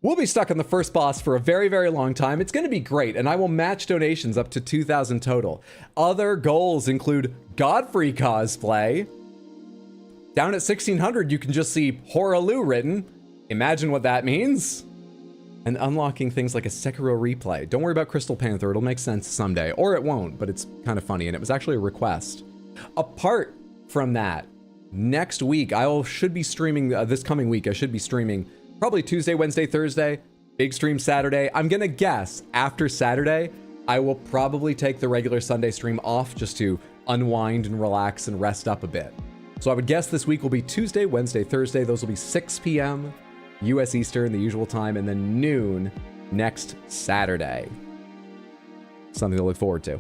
we'll be stuck on the first boss for a very, very long time. It's going to be great, and I will match donations up to 2,000 total. Other goals include Godfrey cosplay. Down at 1,600, you can just see Horalu written. Imagine what that means. And unlocking things like a Sekiro replay. Don't worry about Crystal Panther, it'll make sense someday. Or it won't, but it's kind of funny, and it was actually a request. Apart from that, next week, should be streaming, this coming week, I should be streaming Probably Tuesday, Wednesday, Thursday, big stream Saturday. I'm gonna guess after Saturday, I will probably take the regular Sunday stream off just to unwind and relax and rest up a bit. So I would guess this week will be Tuesday, Wednesday, Thursday. Those will be 6 p.m. US Eastern, the usual time, and then noon next Saturday. Something to look forward to.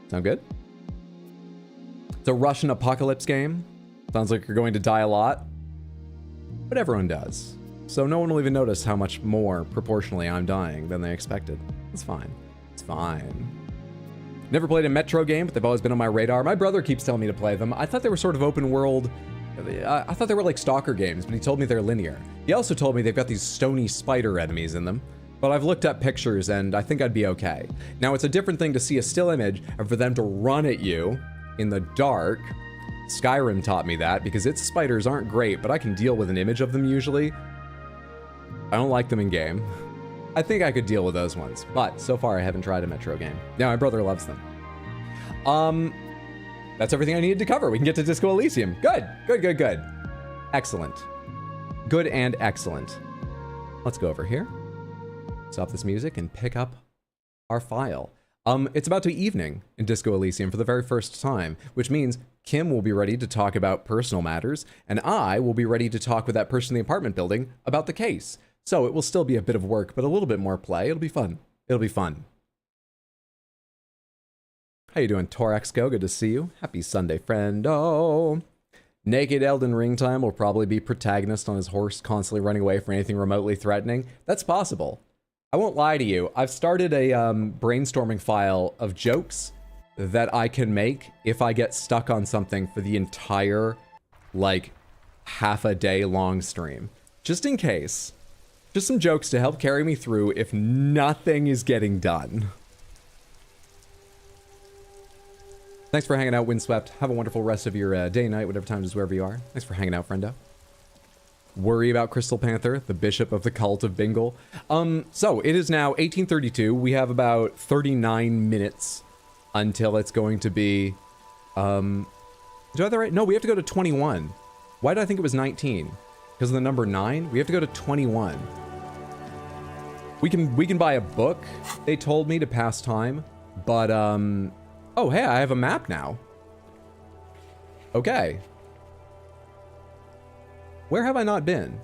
Sound good? It's a Russian apocalypse game. Sounds like you're going to die a lot. But everyone does. So no one will even notice how much more proportionally I'm dying than they expected. It's fine. It's fine. Never played a Metro game, but they've always been on my radar. My brother keeps telling me to play them. I thought they were sort of open world. I thought they were like stalker games, but he told me they're linear. He also told me they've got these stony spider enemies in them. But I've looked at pictures and I think I'd be okay. Now it's a different thing to see a still image and for them to run at you in the dark. Skyrim taught me that because its spiders aren't great, but I can deal with an image of them usually. I don't like them in game. I think I could deal with those ones, but so far I haven't tried a Metro game. Yeah, my brother loves them. That's everything I needed to cover. We can get to Disco Elysium. Good, good, good, good. Excellent. Good and excellent. Let's go over here. Stop this music and pick up our file. It's about to be evening in Disco Elysium for the very first time, which means Kim will be ready to talk about personal matters, and I will be ready to talk with that person in the apartment building about the case. So it will still be a bit of work, but a little bit more play. It'll be fun. It'll be fun. How you doing, Torexco? Good to see you. Happy Sunday, friendo. Naked Elden Ring time will probably be protagonist on his horse constantly running away from anything remotely threatening. That's possible. I won't lie to you. I've started a brainstorming file of jokes that I can make if I get stuck on something for the entire, like, half a day long stream. Just in case. Just some jokes to help carry me through if nothing is getting done. Thanks for hanging out, Windswept. Have a wonderful rest of your day, night, whatever time it is, wherever you are. Thanks for hanging out, friendo. Worry about Crystal Panther, the bishop of the cult of Bingle. So it is now 1832. We have about 39 minutes until it's going to be, do I have that right? No, we have to go to 21. Why did I think it was 19? Because of the number 9? We have to go to 21. We can buy a book, they told me, to pass time, but, oh, hey, I have a map now. Okay. Where have I not been?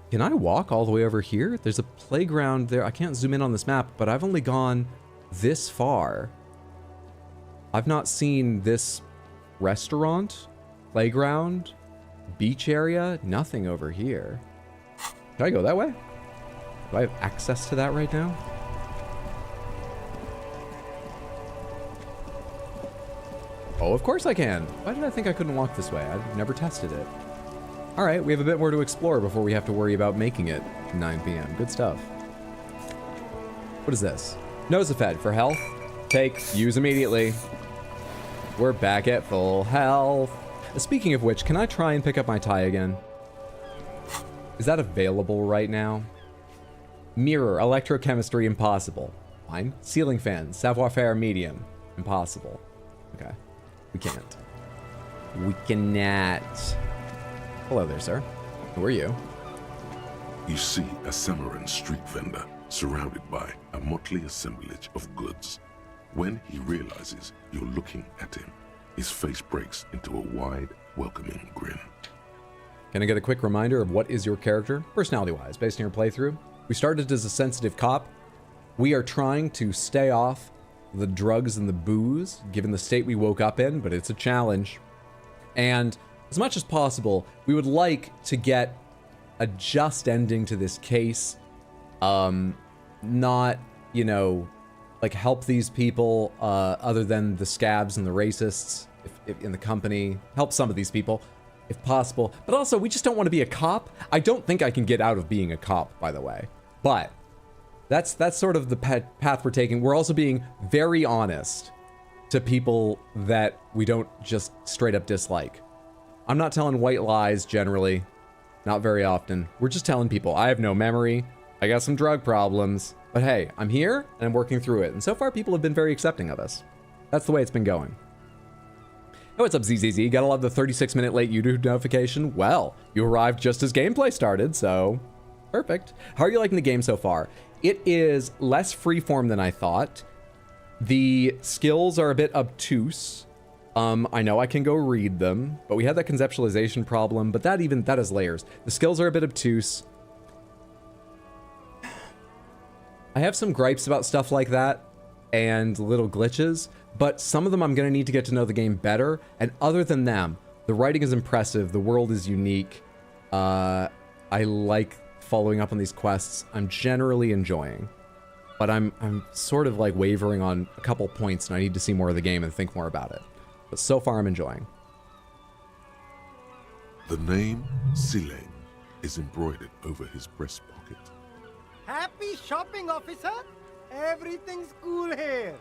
Can I walk all the way over here? There's a playground there. I can't zoom in on this map, but I've only gone this far. I've not seen this restaurant, playground, beach area, nothing over here. Can I go that way? Do I have access to that right now? Oh, of course I can. Why did I think I couldn't walk this way? I've never tested it. All right, we have a bit more to explore before we have to worry about making it 9 p.m. Good stuff. What is this? Nosafed for health. Take, use immediately. We're back at full health. Speaking of which, can I try and pick up my tie again? Is that available right now? Mirror, electrochemistry, impossible. Fine. Ceiling fan, savoir-faire, medium. Impossible. Okay. We can't. We cannot. Hello there, sir. Who are you? You see a Cimarron street vendor surrounded by a motley assemblage of goods. When he realizes you're looking at him, his face breaks into a wide, welcoming grin. Can I get a quick reminder of what is your character, personality-wise, based on your playthrough? We started as a sensitive cop. We are trying to stay off the drugs and the booze, given the state we woke up in, but it's a challenge. And as much as possible, we would like to get a just ending to this case. Not, you know, like help these people other than the scabs and the racists if in the company. Help some of these people, if possible. But also, we just don't want to be a cop. I don't think I can get out of being a cop, by the way. But that's sort of the path we're taking. We're also being very honest to people that we don't just straight up dislike. I'm not telling white lies generally, not very often. We're just telling people, I have no memory, I got some drug problems, but hey, I'm here and I'm working through it. And so far people have been very accepting of us. That's the way it's been going. Hey, what's up, ZZZ? Gotta love the 36-minute late YouTube notification. Well, you arrived just as gameplay started, so perfect. How are you liking the game so far? It is less freeform than I thought. The skills are a bit obtuse. I know I can go read them, but we had that conceptualization problem, but that has layers. The skills are a bit obtuse. I have some gripes about stuff like that and little glitches, but some of them I'm going to need to get to know the game better. And other than them, the writing is impressive. The world is unique. I like following up on these quests. I'm generally enjoying, but I'm sort of like wavering on a couple points, and I need to see more of the game and think more about it. But so far I'm enjoying. The name Sileng is embroidered over his breast pocket. Happy shopping, officer! Everything's cool here.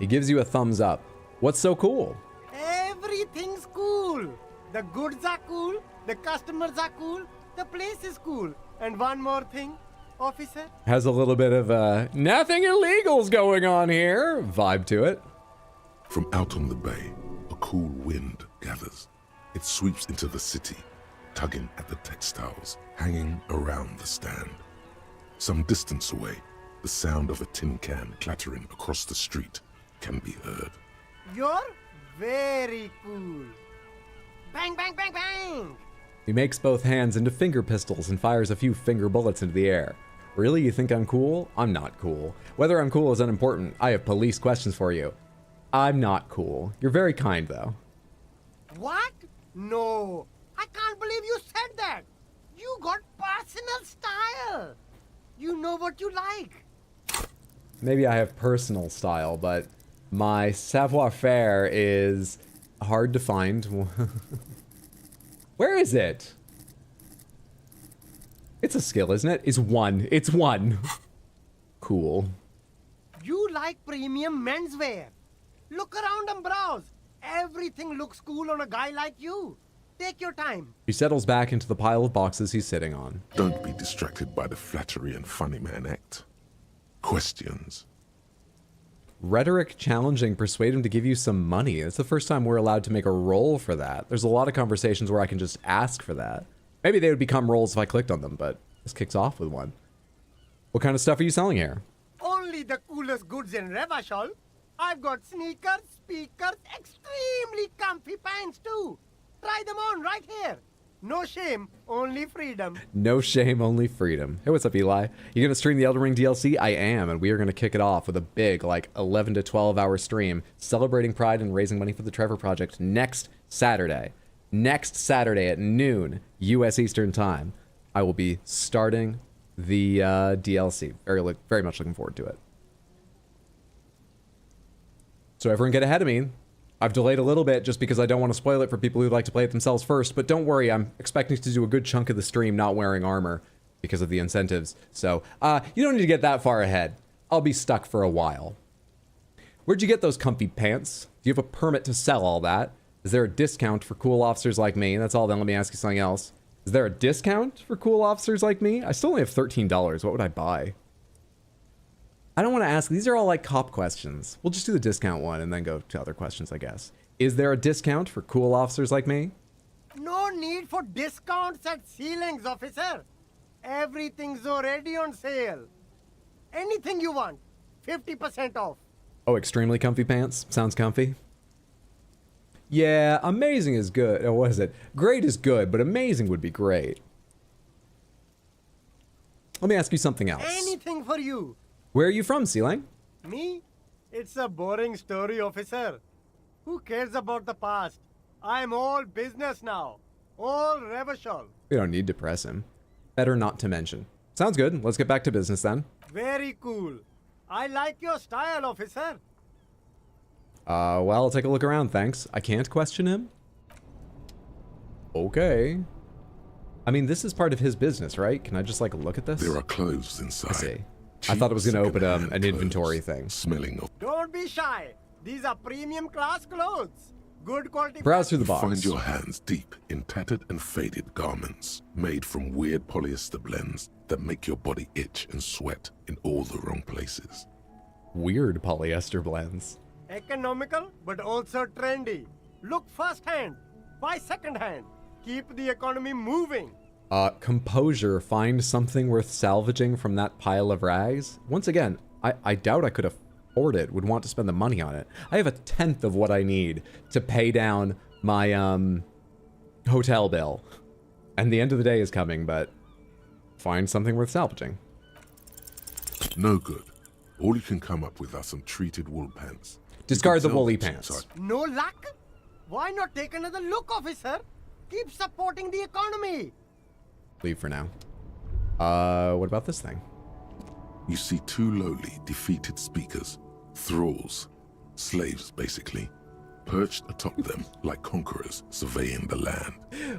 He gives you a thumbs up. What's so cool? Everything's cool. The goods are cool, the customers are cool, the place is cool. And one more thing, officer. Has a little bit of a nothing illegal's going on here vibe to it. From out on the bay, a cool wind gathers. It sweeps into the city, tugging at the textiles hanging around the stand. Some distance away, the sound of a tin can clattering across the street can be heard. You're very cool. Bang, bang, bang, bang! He makes both hands into finger pistols and fires a few finger bullets into the air. Really? You think I'm cool? I'm not cool. Whether I'm cool is unimportant. I have police questions for you. I'm not cool. You're very kind, though. What? No. I can't believe you said that. You got personal style. You know what you like. Maybe I have personal style, but my savoir-faire is hard to find. Where is it? It's a skill, isn't it? It's one. It's one. Cool. You like premium menswear. Look around and browse. Everything looks cool on a guy like you. Take your time. He settles back into the pile of boxes he's sitting on. Don't be distracted by the flattery and funny man act. Questions. Rhetoric challenging, persuade him to give you some money. It's the first time we're allowed to make a roll for that. There's a lot of conversations where I can just ask for that. Maybe they would become rolls if I clicked on them, but this kicks off with one. What kind of stuff are you selling here? Only the coolest goods in Revachol. I've got sneakers, speakers, extremely comfy pants too. Try them on right here. No shame, only freedom. No shame, only freedom. Hey, what's up, Eli? You gonna stream the Elden Ring DLC? I am, and we are gonna kick it off with a big, like, 11 to 12 hour stream celebrating Pride and raising money for the Trevor Project next Saturday. Next Saturday at noon, U.S. Eastern Time. I will be starting the DLC. Very much looking forward to it. So everyone get ahead of me. I've delayed a little bit just because I don't want to spoil it for people who'd like to play it themselves first, but don't worry, I'm expecting to do a good chunk of the stream not wearing armor because of the incentives. So, you don't need to get that far ahead. I'll be stuck for a while. Where'd you get those comfy pants? Do you have a permit to sell all that? Is there a discount for cool officers like me? That's all, then let me ask you something else. Is there a discount for cool officers like me? I still only have $13. What would I buy? I don't want to ask. These are all like cop questions. We'll just do the discount one and then go to other questions, I guess. Is there a discount for cool officers like me? No need for discounts at ceilings, officer. Everything's already on sale. Anything you want, 50% off. Oh, extremely comfy pants? Sounds comfy. Yeah, amazing is good. Oh, what is it? Great is good, but amazing would be great. Let me ask you something else. Anything for you. Where are you from, Sealang? Me? It's a boring story, officer. Who cares about the past? I'm all business now. All Revachol. We don't need to press him. Better not to mention. Sounds good. Let's get back to business then. Very cool. I like your style, officer. Well, I'll take a look around, thanks. I can't question him? Okay. I mean, this is part of his business, right? Can I just, like, look at this? There are clothes inside. I see. I thought it was going to open an inventory thing. Smelling of. Don't be shy. These are premium class clothes. Good quality. Browse through the box. Find your hands deep in tattered and faded garments made from weird polyester blends that make your body itch and sweat in all the wrong places. Weird polyester blends. Economical, but also trendy. Look first hand, buy second hand. Keep the economy moving. Composure, find something worth salvaging from that pile of rags. Once again, I doubt I could afford it, would want to spend the money on it. I have a tenth of what I need to pay down my, hotel bill. And the end of the day is coming, but find something worth salvaging. No good. All you can come up with are some treated wool pants. Discard the woolly pants. No luck? Why not take another look, officer? Keep supporting the economy. Leave for now. What about this thing? You see two lowly, defeated speakers, thralls, slaves basically, perched atop them like conquerors surveying the land.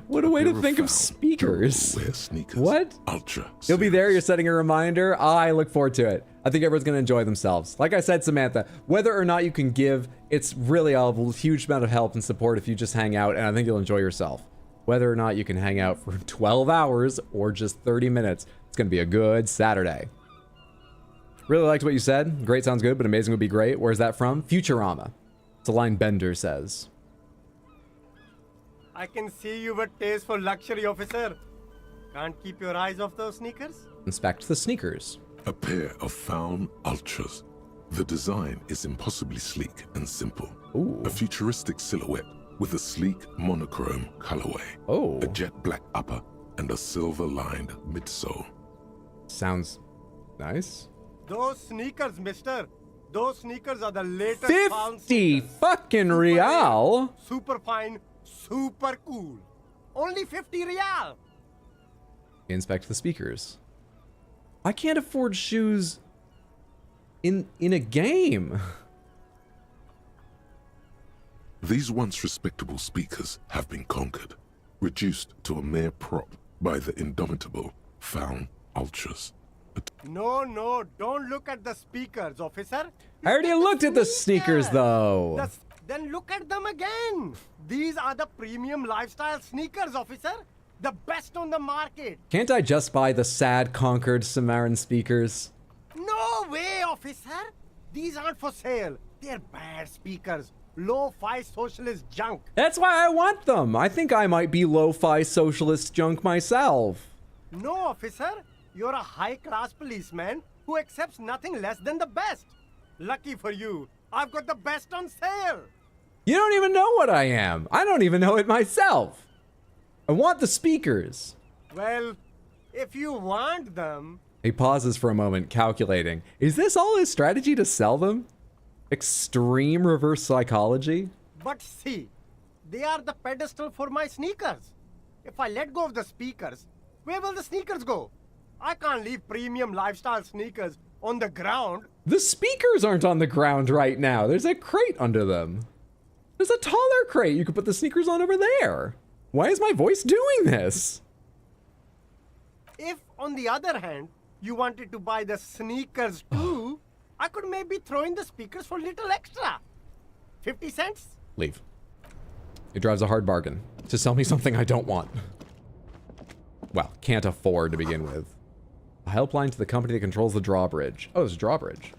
What a way to think of speakers. Wear sneakers. What? Ultra. You'll be there, you're setting a reminder. I look forward to it. I think everyone's gonna enjoy themselves. Like I said, Samantha, whether or not you can give, it's really a huge amount of help and support if you just hang out, and I think you'll enjoy yourself. Whether or not you can hang out for 12 hours or just 30 minutes, it's gonna be a good Saturday. Really liked what you said. Great sounds good, but amazing would be great. Where's that from? Futurama. It's a line Bender says. I can see you with taste for luxury, officer. Can't keep your eyes off those sneakers? Inspect the sneakers. A pair of Faun Ultras. The design is impossibly sleek and simple. Ooh. A futuristic silhouette with a sleek monochrome colorway. Oh. A jet black upper and a silver-lined midsole. Sounds nice. Those sneakers, mister. Those sneakers are the latest Faun 50 sneakers. fucking Super real. rare, super fine, super cool. Only 50 real. Inspect the speakers. I can't afford shoes in a game. These once respectable speakers have been conquered, reduced to a mere prop by the indomitable Faun Ultras. No, don't look at the speakers, officer. I already looked at the sneakers, though. Then look at them again. These are the premium lifestyle sneakers, officer. The best on the market. Can't I just buy the sad, conquered Samaran speakers? No way, officer. These aren't for sale. They're bad speakers. Lo-fi socialist junk. That's why I want them. I think I might be lo-fi socialist junk myself. No, officer. You're a high-class policeman who accepts nothing less than the best. Lucky for you, I've got the best on sale. You don't even know what I am. I don't even know it myself. I want the speakers. Well, if you want them... He pauses for a moment, calculating. Is this all his strategy to sell them? Extreme reverse psychology? But see, they are the pedestal for my sneakers. If I let go of the speakers, where will the sneakers go? I can't leave premium lifestyle sneakers on the ground. The speakers aren't on the ground right now. There's a crate under them. There's a taller crate. You could put the sneakers on over there. Why is my voice doing this? If, on the other hand, you wanted to buy the sneakers too, I could maybe throw in the speakers for a little extra. 50 cents? Leave. It drives a hard bargain to sell me something I don't want. Well, can't afford to begin with. A helpline to the company that controls the drawbridge. Oh, there's a drawbridge.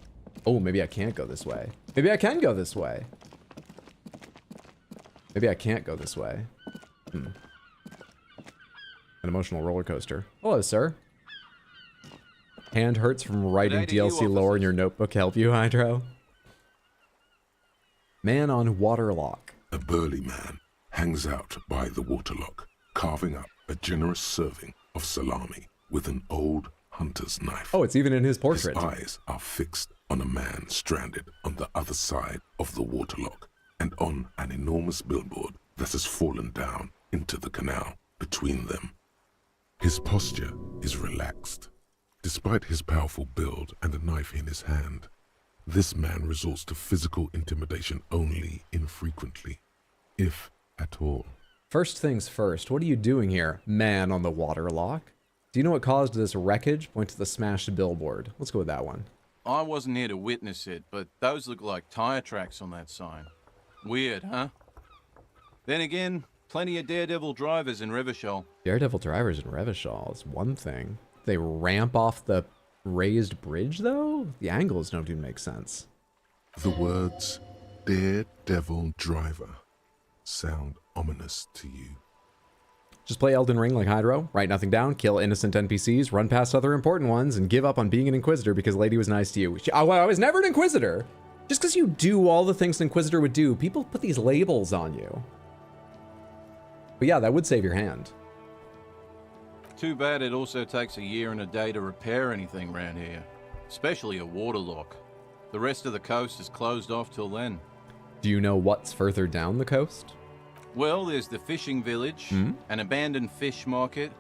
Oh, maybe I can't go this way. Maybe I can go this way. Maybe I can't go this way. An emotional roller coaster. Hello, sir. Hand hurts from writing DLC lore in your notebook. Help you, Hydro? Man on waterlock. A burly man hangs out by the waterlock, carving up a generous serving of salami with an old hunter's knife. Oh, it's even in his portrait. His eyes are fixed on a man stranded on the other side of the waterlock and on an enormous billboard that has fallen down into the canal between them. His posture is relaxed. Despite his powerful build and a knife in his hand, this man resorts to physical intimidation only infrequently, if at all. First things first, what are you doing here, man on the waterlock? Do you know what caused this wreckage? Point to the smashed billboard. Let's go with that one. I wasn't here to witness it, but those look like tire tracks on that sign. Weird, huh? Then again, plenty of daredevil drivers in Revachol. Daredevil drivers in Revachol is one thing. They ramp off the raised bridge, though? The angles don't even make sense. The words, daredevil driver, sound ominous to you? Just play Elden Ring like Hydro, write nothing down, kill innocent NPCs, run past other important ones, and give up on being an Inquisitor because Lady was nice to you. I was never an Inquisitor! Just because you do all the things an Inquisitor would do, people put these labels on you. But yeah, that would save your hand. Too bad it also takes a year and a day to repair anything around here. Especially a waterlock. The rest of the coast is closed off till then. Do you know what's further down the coast? Well, there's the fishing village, an abandoned fish market,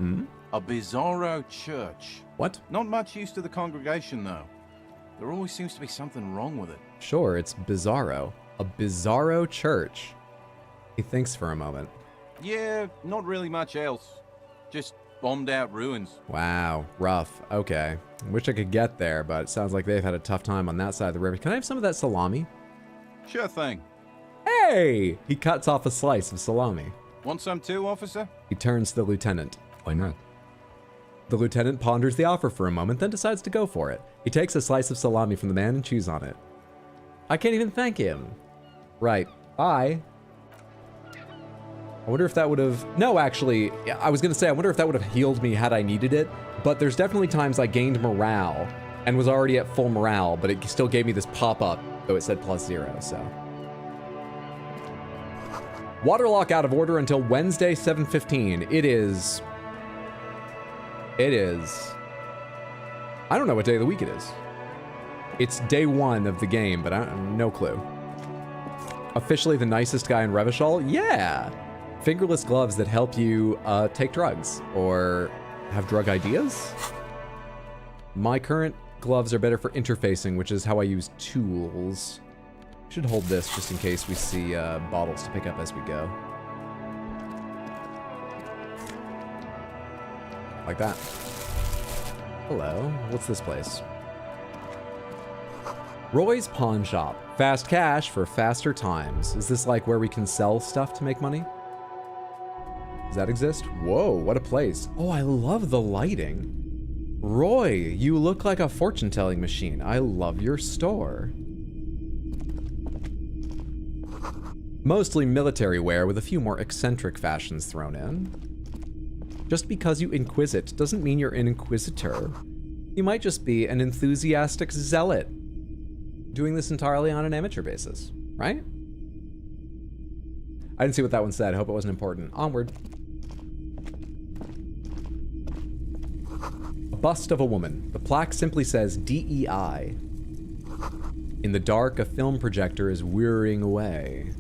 a bizarro church. What? Not much use to the congregation, though. There always seems to be something wrong with it. Sure, it's bizarro. A bizarro church. He thinks for a moment. Yeah, not really much else. Just bombed out ruins. Wow, rough. Okay. Wish I could get there, but it sounds like they've had a tough time on that side of the river. Can I have some of that salami? Sure thing. Hey! He cuts off a slice of salami. Want some too, officer? He turns to the lieutenant. Why not? The lieutenant ponders the offer for a moment, then decides to go for it. He takes a slice of salami from the man and chews on it. I can't even thank him. Right. Bye. I wonder if that would have... No, actually, I was going to say, I wonder if that would have healed me had I needed it, but there's definitely times I gained morale and was already at full morale, but it still gave me this pop-up, though it said +0, so... Waterlock out of order until Wednesday, 7:15. It is... I don't know what day of the week it is. It's day 1 of the game, but no clue. Officially the nicest guy in Revachol? Yeah! Fingerless gloves that help you take drugs or have drug ideas. My current gloves are better for interfacing, which is how I use tools. Should hold this just in case we see bottles to pick up as we go. Like that. Hello, what's this place? Roy's Pawn Shop. Fast cash for faster times. Is this like where we can sell stuff to make money? Does that exist? Whoa, what a place. Oh, I love the lighting. Roy, you look like a fortune-telling machine. I love your store. Mostly military wear with a few more eccentric fashions thrown in. Just because you inquisit doesn't mean you're an inquisitor. You might just be an enthusiastic zealot. Doing this entirely on an amateur basis, right? I didn't see what that one said. I hope it wasn't important. Onward. A bust of a woman. The plaque simply says DEI. In the dark, a film projector is whirring away.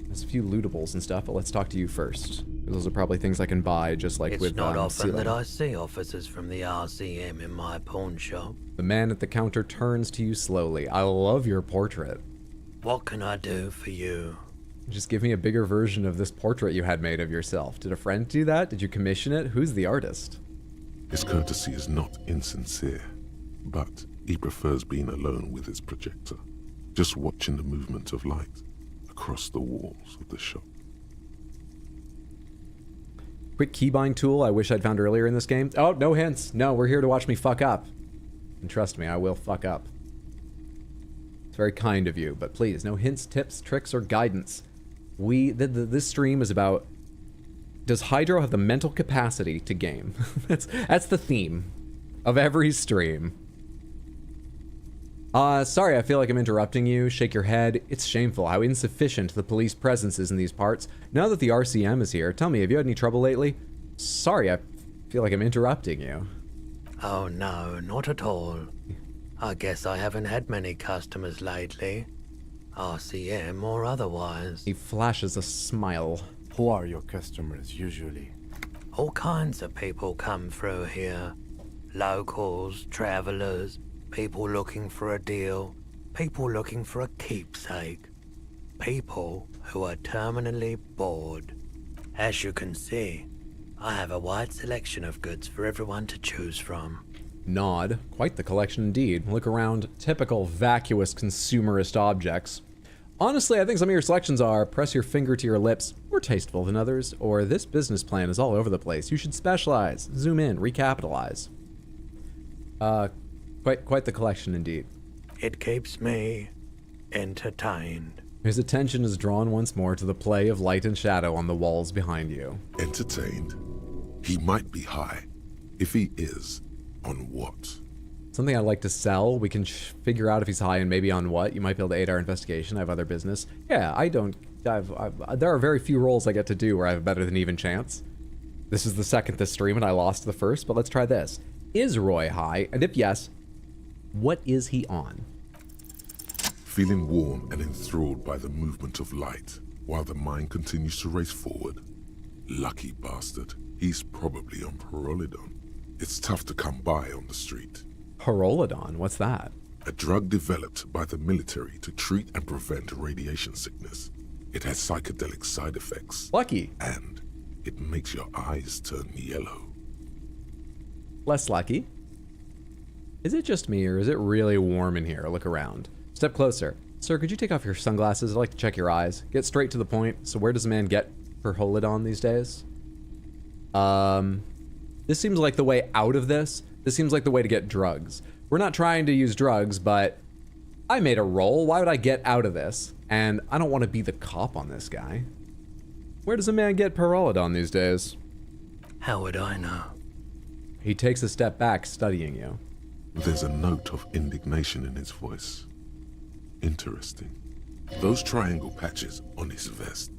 There's a few lootables and stuff, but let's talk to you first. Those are probably things I can buy, just like it's with not often ceiling. that I see officers from the RCM in my pawn shop. The man at the counter turns to you slowly. I love your portrait. What can I do for you? Just give me a bigger version of this portrait you had made of yourself. Did a friend do that? Did you commission it? Who's the artist? His courtesy is not insincere, but he prefers being alone with his projector, just watching the movement of light across the walls of the shop. Quick keybind tool I wish I'd found earlier in this game. Oh, no hints. No, we're here to watch me fuck up. And trust me, I will fuck up. It's very kind of you, but please, no hints, tips, tricks, or guidance. This stream is about, does Hydro have the mental capacity to game? That's the theme of every stream. Sorry, I feel like I'm interrupting you. Shake your head. It's shameful how insufficient the police presence is in these parts. Now that the RCM is here, tell me, have you had any trouble lately? Sorry, I feel like I'm interrupting you. Oh no, not at all. I guess I haven't had many customers lately. RCM or otherwise. He flashes a smile. Who are your customers usually? All kinds of people come through here. Locals, travelers, people looking for a deal, people looking for a keepsake, people who are terminally bored. As you can see, I have a wide selection of goods for everyone to choose from. Nod. Quite the collection indeed. Look around. Typical vacuous consumerist objects. Honestly, I think some of your selections are press your finger to your lips, more tasteful than others, or this business plan is all over the place. You should specialize, zoom in, recapitalize. Quite the collection indeed. It keeps me entertained. His attention is drawn once more to the play of light and shadow on the walls behind you. Entertained? He might be high. If he is, on what? Something I'd like to sell. We can figure out if he's high and maybe on what. You might be able to aid our investigation. I have other business. Yeah, I don't... there are very few roles I get to do where I have a better than even chance. This is the second this stream and I lost the first, but let's try this. Is Roy high? And if yes, what is he on? Feeling warm and enthralled by the movement of light, while the mind continues to race forward. Lucky bastard. He's probably on Pyrrolidon. It's tough to come by on the street. Pyrrolidon? What's that? A drug developed by the military to treat and prevent radiation sickness. It has psychedelic side effects. Lucky. And it makes your eyes turn yellow. Less lucky. Is it just me or is it really warm in here? Look around. Step closer. Sir, could you take off your sunglasses? I'd like to check your eyes. Get straight to the point. So where does a man get Pyrrolidon these days? This seems like the way out of this. This seems like the way to get drugs. We're not trying to use drugs, but I made a roll. Why would I get out of this? And I don't want to be the cop on this guy. Where does a man get Pyrrolidon these days? How would I know? He takes a step back, studying you. There's a note of indignation in his voice. Interesting. Those triangle patches on his vest,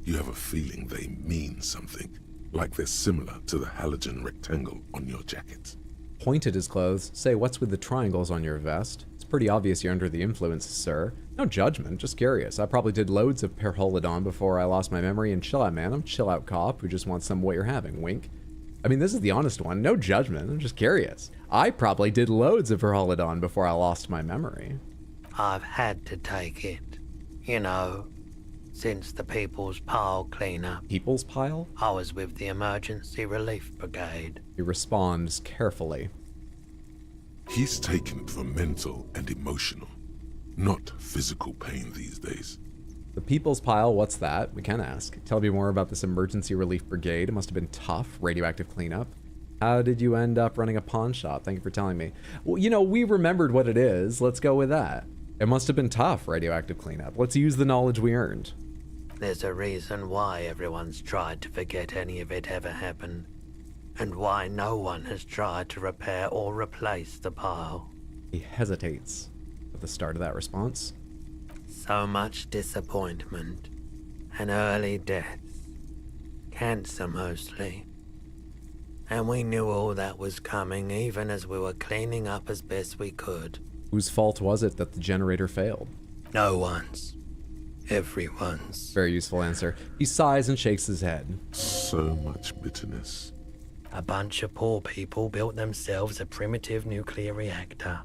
you have a feeling they mean something, like they're similar to the halogen rectangle on your jacket. Point at his clothes. Say, what's with the triangles on your vest? It's pretty obvious you're under the influence, sir. No judgment, just curious. I probably did loads of Pyrrolidon before I lost my memory, and chill out, man. I'm a chill out cop who just wants some of what you're having. Wink. I mean, this is the honest one. No judgment. I'm just curious. I probably did loads of Pyrrolidon before I lost my memory. I've had to take it. You know, since the People's Pile cleanup. People's Pile? I was with the Emergency Relief Brigade. He responds carefully. He's taken it for mental and emotional, not physical pain these days. The People's Pile, what's that? We can ask. Tell me more about this Emergency Relief Brigade. It must have been tough, radioactive cleanup. How did you end up running a pawn shop? Thank you for telling me. Well, you know, we remembered what it is. Let's go with that. It must have been tough, radioactive cleanup. Let's use the knowledge we earned. There's a reason why everyone's tried to forget any of it ever happened, and why no one has tried to repair or replace the pile. He hesitates at the start of that response. So much disappointment, and early deaths. Cancer mostly. And we knew all that was coming even as we were cleaning up as best we could. Whose fault was it that the generator failed? No one's. Everyone's. Very useful answer. He sighs and shakes his head. So much bitterness. A bunch of poor people built themselves a primitive nuclear reactor,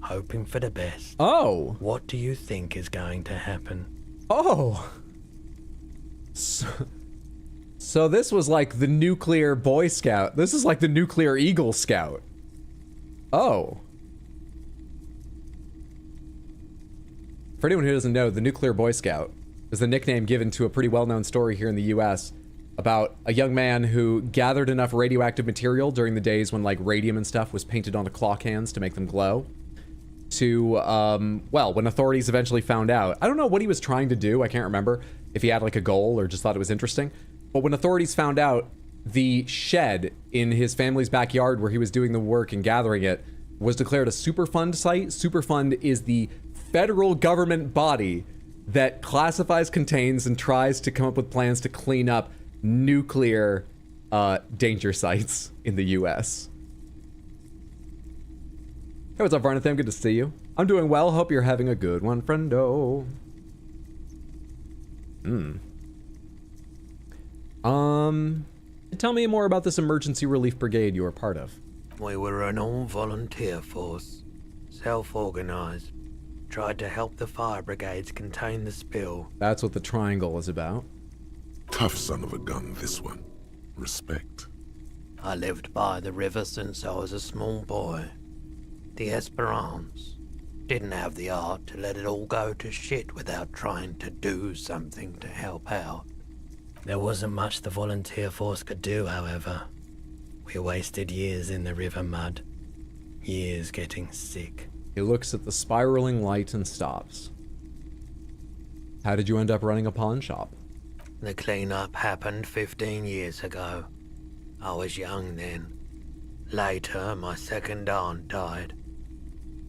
hoping for the best. Oh! What do you think is going to happen? Oh! So this was like the nuclear Boy Scout. This is like the nuclear Eagle Scout. Oh. For anyone who doesn't know, the Nuclear Boy Scout is the nickname given to a pretty well-known story here in the US about a young man who gathered enough radioactive material during the days when like radium and stuff was painted onto clock hands to make them glow to, well, when authorities eventually found out. I don't know what he was trying to do. I can't remember if he had like a goal or just thought it was interesting. But when authorities found out, the shed in his family's backyard where he was doing the work and gathering it was declared a Superfund site. Superfund is the federal government body that classifies, contains, and tries to come up with plans to clean up nuclear danger sites in the US. Hey, what's up, Varnathan? Good to see you. I'm doing well. Hope you're having a good one, friendo. Tell me more about this emergency relief brigade you were part of. We were an all-volunteer force, self-organized. Tried to help the fire brigades contain the spill. That's what the triangle is about. Tough son of a gun, this one. Respect. I lived by the river since I was a small boy. The Esperance. Didn't have the art to let it all go to shit without trying to do something to help out. There wasn't much the volunteer force could do, however. We wasted years in the river mud. Years getting sick. He looks at the spiraling light and stops. How did you end up running a pawn shop? The cleanup happened 15 years ago. I was young then. Later, my second aunt died.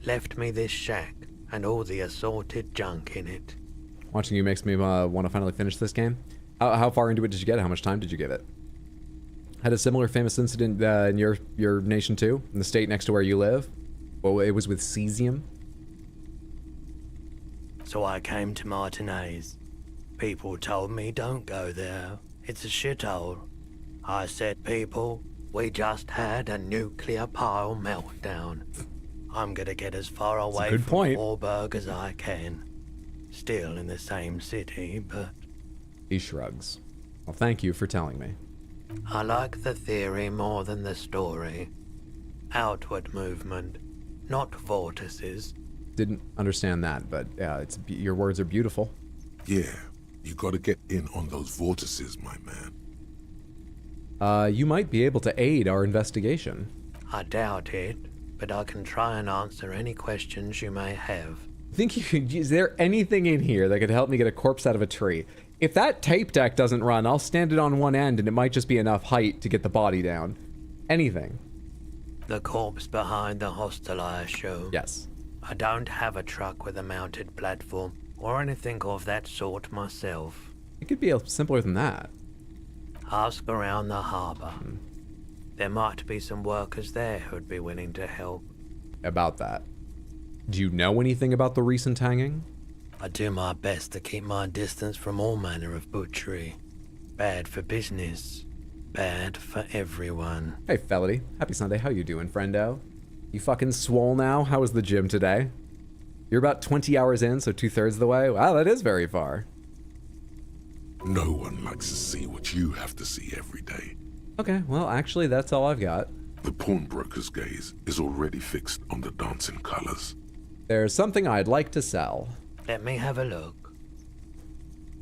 Left me this shack and all the assorted junk in it. Watching you makes me want to finally finish this game. How far into it did you get? How much time did you give it? Had a similar famous incident in your nation too? In the state next to where you live? Well, it was with Elysium. So I came to Martinez. People told me don't go there. It's a shithole. I said, people, we just had a nuclear pile meltdown. I'm gonna get as far away from Warburg as I can. Still in the same city, but... He shrugs. Well, thank you for telling me. I like the theory more than the story. Outward movement, not vortices. Didn't understand that, but yeah, your words are beautiful. Yeah, you gotta get in on those vortices, my man. You might be able to aid our investigation. I doubt it, but I can try and answer any questions you may have. Think you could, is there anything in here that could help me get a corpse out of a tree? If that tape deck doesn't run, I'll stand it on one end and it might just be enough height to get the body down. Anything. The corpse behind the hostel, I assume. Yes. I don't have a truck with a mounted platform or anything of that sort myself. It could be simpler than that. Ask around the harbor. There might be some workers there who'd be willing to help. About that. Do you know anything about the recent hanging? I do my best to keep my distance from all manner of butchery. Bad for business. Bad for everyone. Hey, Felody. Happy Sunday. How you doing, friendo? You fucking swole now? How was the gym today? You're about 20 hours in, so 2/3 of the way? Wow, that is very far. No one likes to see what you have to see every day. Okay, well, actually, that's all I've got. The pawnbroker's gaze is already fixed on the dancing colors. There's something I'd like to sell. Let me have a look.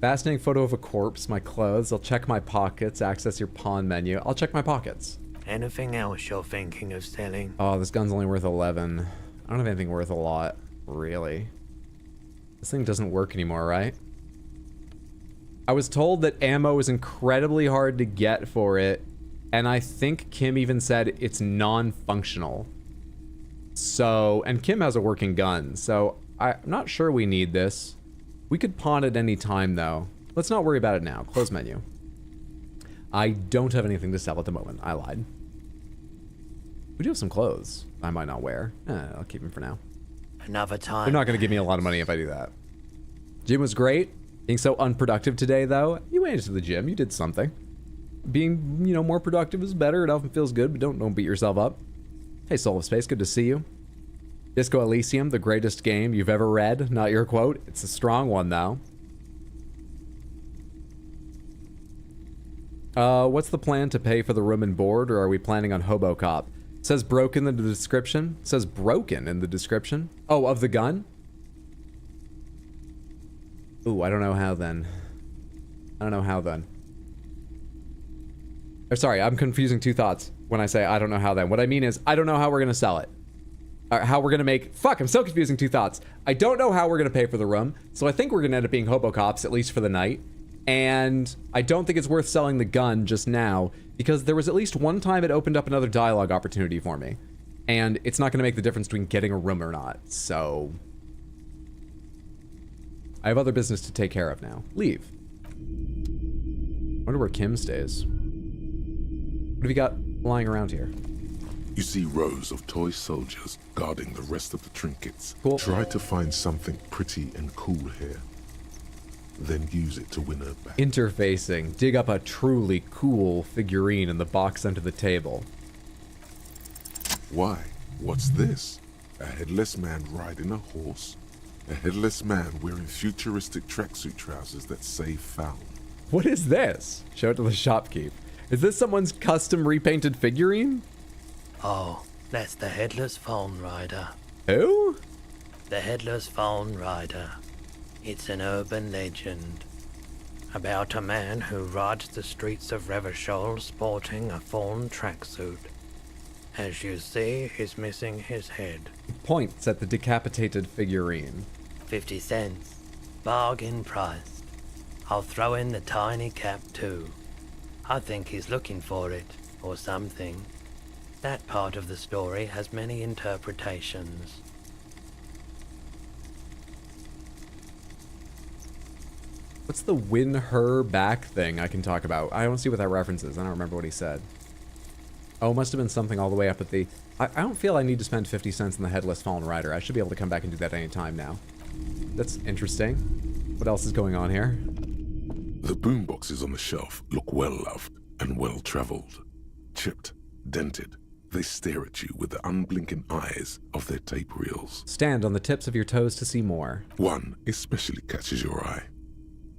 Fascinating photo of a corpse, my clothes. I'll check my pockets, access your pawn menu. I'll check my pockets. Anything else you're thinking of selling? Oh, this gun's only worth 11. I don't have anything worth a lot, really. This thing doesn't work anymore, right? I was told that ammo is incredibly hard to get for it, and I think Kim even said it's non-functional. So, and Kim has a working gun, so I'm not sure we need this. We could pawn it any time, though. Let's not worry about it now. Close menu. I don't have anything to sell at the moment. I lied. We do have some clothes I might not wear. I'll keep them for now. Another time. They're not going to give me a lot of money if I do that. Gym was great. Being so unproductive today, though, you went into the gym. You did something. Being, you know, more productive is better. It often feels good, but don't beat yourself up. Hey, Soul of Space, good to see you. Disco Elysium, the greatest game you've ever read. Not your quote. It's a strong one, though. What's the plan to pay for the room and board, or are we planning on Hobo Cop? It says broken in the description. It says broken in the description. Oh, of the gun? Ooh, I don't know how then. I don't know how then. Or sorry, I'm confusing two thoughts when I say I don't know how then. What I mean is, I don't know how we're gonna sell it. Or how we're gonna make... Fuck, I'm so confusing two thoughts. I don't know how we're gonna pay for the room, so I think we're gonna end up being Hobo Cops, at least for the night. And I don't think it's worth selling the gun just now, because there was at least one time it opened up another dialogue opportunity for me. And it's not gonna make the difference between getting a room or not, so... I have other business to take care of now. Leave. Wonder where Kim stays. What have you got lying around here? You see rows of toy soldiers guarding the rest of the trinkets. Cool. Try to find something pretty and cool here. Then use it to win her back. Interfacing. Dig up a truly cool figurine in the box under the table. Why? What's this? A headless man riding a horse? A headless man wearing futuristic tracksuit trousers that say foul. What is this? Show it to the shopkeep. Is this someone's custom repainted figurine? Oh, that's the Headless Phone Rider. Who? The Headless Phone Rider. It's an urban legend about a man who rides the streets of Revachol sporting a fawn tracksuit. As you see, he's missing his head. Points at the decapitated figurine. 50 cents. Bargain priced. I'll throw in the tiny cap too. I think he's looking for it, or something. That part of the story has many interpretations. What's the win her back thing I can talk about? I don't see what that reference is. I don't remember what he said. Oh, it must have been something all the way up at the... I don't feel I need to spend 50 cents on the Headless Fallen Rider. I should be able to come back and do that any time now. That's interesting. What else is going on here? The boomboxes on the shelf look well-loved and well-traveled. Chipped, dented, they stare at you with the unblinking eyes of their tape reels. Stand on the tips of your toes to see more. One especially catches your eye.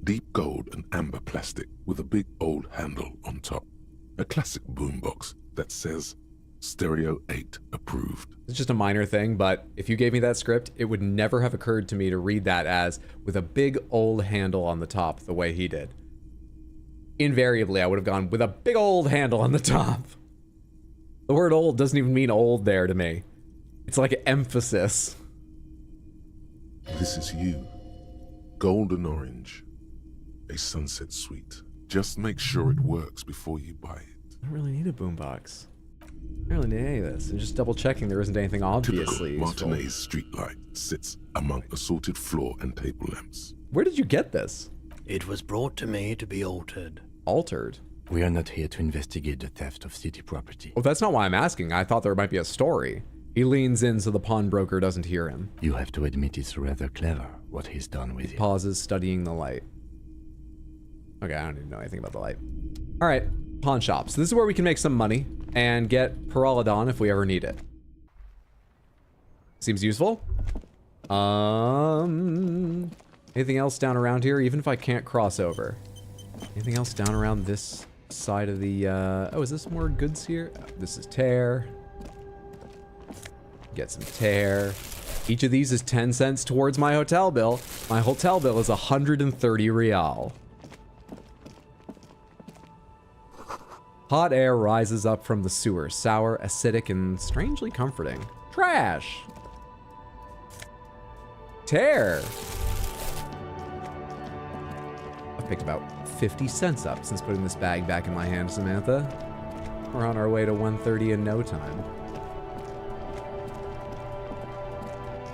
Deep gold and amber plastic with a big old handle on top. A classic boombox that says Stereo 8 approved. It's just a minor thing, but if you gave me that script, it would never have occurred to me to read that as with a big old handle on the top the way he did. Invariably, I would have gone with a big old handle on the top. The word old doesn't even mean old there to me. It's like an emphasis. This is you. Golden orange. A sunset suite. Just make sure it works before you buy it. I don't really need a boombox. I don't really need any of this. I'm just double checking there isn't anything obviously Typical useful. Martinez streetlight sits among assorted floor and table lamps. Where did you get this? It was brought to me to be altered. Altered? We are not here to investigate the theft of city property. Well, that's not why I'm asking. I thought there might be a story. He leans in so the pawnbroker doesn't hear him. You have to admit it's rather clever what he's done with it. Pauses, studying the light. Okay, I don't even know anything about the light. All right, pawn shop. So this is where we can make some money and get Peralodon if we ever need it. Seems useful. Anything else down around here? Even if I can't cross over. Anything else down around this side of the, oh, is this more goods here? This is tear. Get some tear. Each of these is 10 cents towards my hotel bill. My hotel bill is 130 real. Hot air rises up from the sewer, sour, acidic, and strangely comforting. Trash! Tear! I've picked about 50 cents up since putting this bag back in my hand, Samantha. We're on our way to 130 in no time.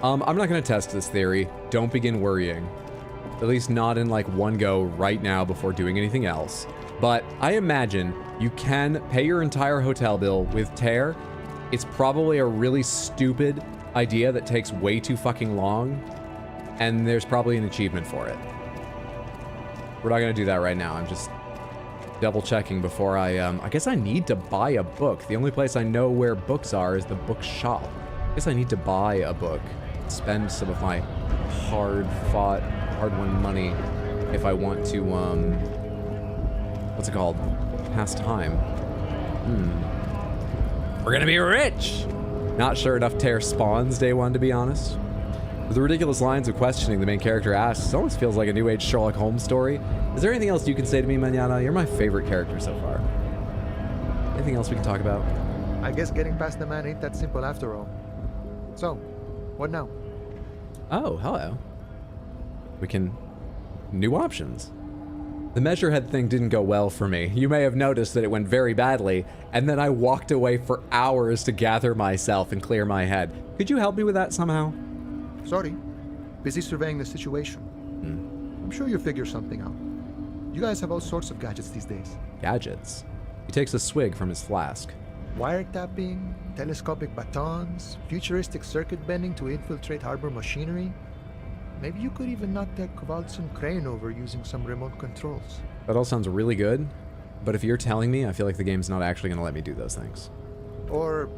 I'm not gonna test this theory. Don't begin worrying. At least not in like one go right now before doing anything else. But I imagine you can pay your entire hotel bill with tear. It's probably a really stupid idea that takes way too fucking long, and there's probably an achievement for it. We're not gonna do that right now. I'm just double checking before I guess I need to buy a book. The only place I know where books are is the bookshop. I guess I need to buy a book, spend some of my hard-fought, hard-won money if I want to, what's it called? Pass time. We're gonna be rich! Not sure enough tear spawns day one, to be honest. With the ridiculous lines of questioning the main character asks, it almost feels like a new age Sherlock Holmes story. Is there anything else you can say to me, Manana? You're my favorite character so far. Anything else we can talk about? I guess getting past the man ain't that simple after all. So, what now? Oh, hello. We can... New options. The measure head thing didn't go well for me. You may have noticed that it went very badly, and then I walked away for hours to gather myself and clear my head. Could you help me with that somehow? Sorry. Busy surveying the situation. I'm sure you'll figure something out. You guys have all sorts of gadgets these days. Gadgets. He takes a swig from his flask. Wiretapping, telescopic batons, futuristic circuit bending to infiltrate harbor machinery. Maybe you could even knock that Kowalson crane over using some remote controls. That all sounds really good, but if you're telling me, I feel like the game's not actually going to let me do those things. Or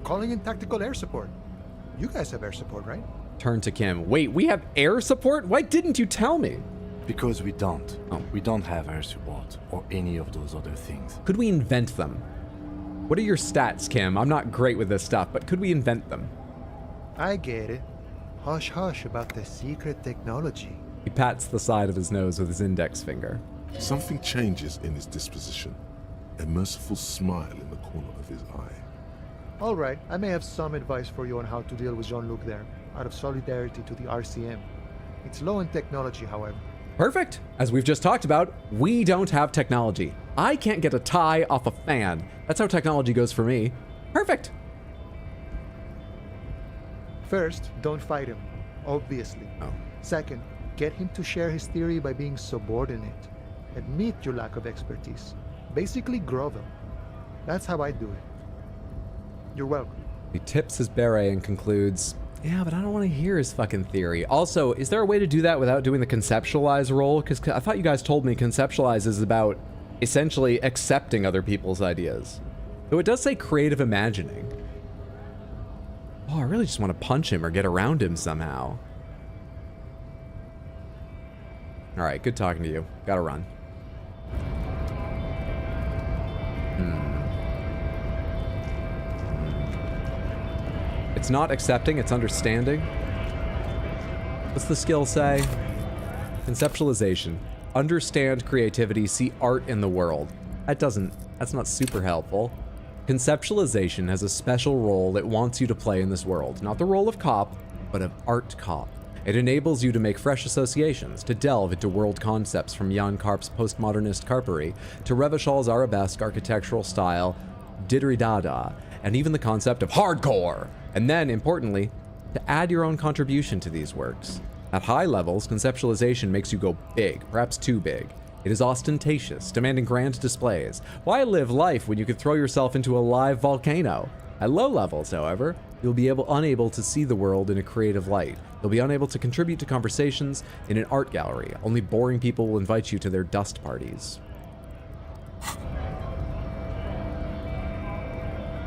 calling in tactical air support. You guys have air support, right? Turn to Kim. Wait, we have air support? Why didn't you tell me? Because we don't. Oh. We don't have air support or any of those other things. Could we invent them? What are your stats, Kim? I'm not great with this stuff, but could we invent them? I get it. Hush hush about the secret technology. He pats the side of his nose with his index finger. Something changes in his disposition. A merciful smile in the corner of his eye. All right, I may have some advice for you on how to deal with Jean-Luc there, out of solidarity to the RCM. It's low in technology, however. Perfect. As we've just talked about, we don't have technology. I can't get a tie off a fan. That's how technology goes for me. Perfect. First, don't fight him, obviously. Oh. Second, get him to share his theory by being subordinate. Admit your lack of expertise. Basically grovel. That's how I do it. You're welcome. He tips his beret and concludes, yeah, but I don't want to hear his fucking theory. Also, is there a way to do that without doing the conceptualize role? Because I thought you guys told me conceptualize is about essentially accepting other people's ideas. Though it does say creative imagining. Oh, I really just want to punch him or get around him somehow. All right, good talking to you. Gotta run. It's not accepting, it's understanding. What's the skill say? Conceptualization. Understand creativity, see art in the world. That's not super helpful. Conceptualization has a special role it wants you to play in this world. Not the role of cop, but of art cop. It enables you to make fresh associations, to delve into world concepts from Jan Karp's postmodernist carpery to Revachol's arabesque architectural style, didgeridoo, and even the concept of hardcore. And then, importantly, to add your own contribution to these works. At high levels, conceptualization makes you go big, perhaps too big. It is ostentatious, demanding grand displays. Why live life when you could throw yourself into a live volcano? At low levels, however, you'll be unable to see the world in a creative light. You'll be unable to contribute to conversations in an art gallery. Only boring people will invite you to their dust parties.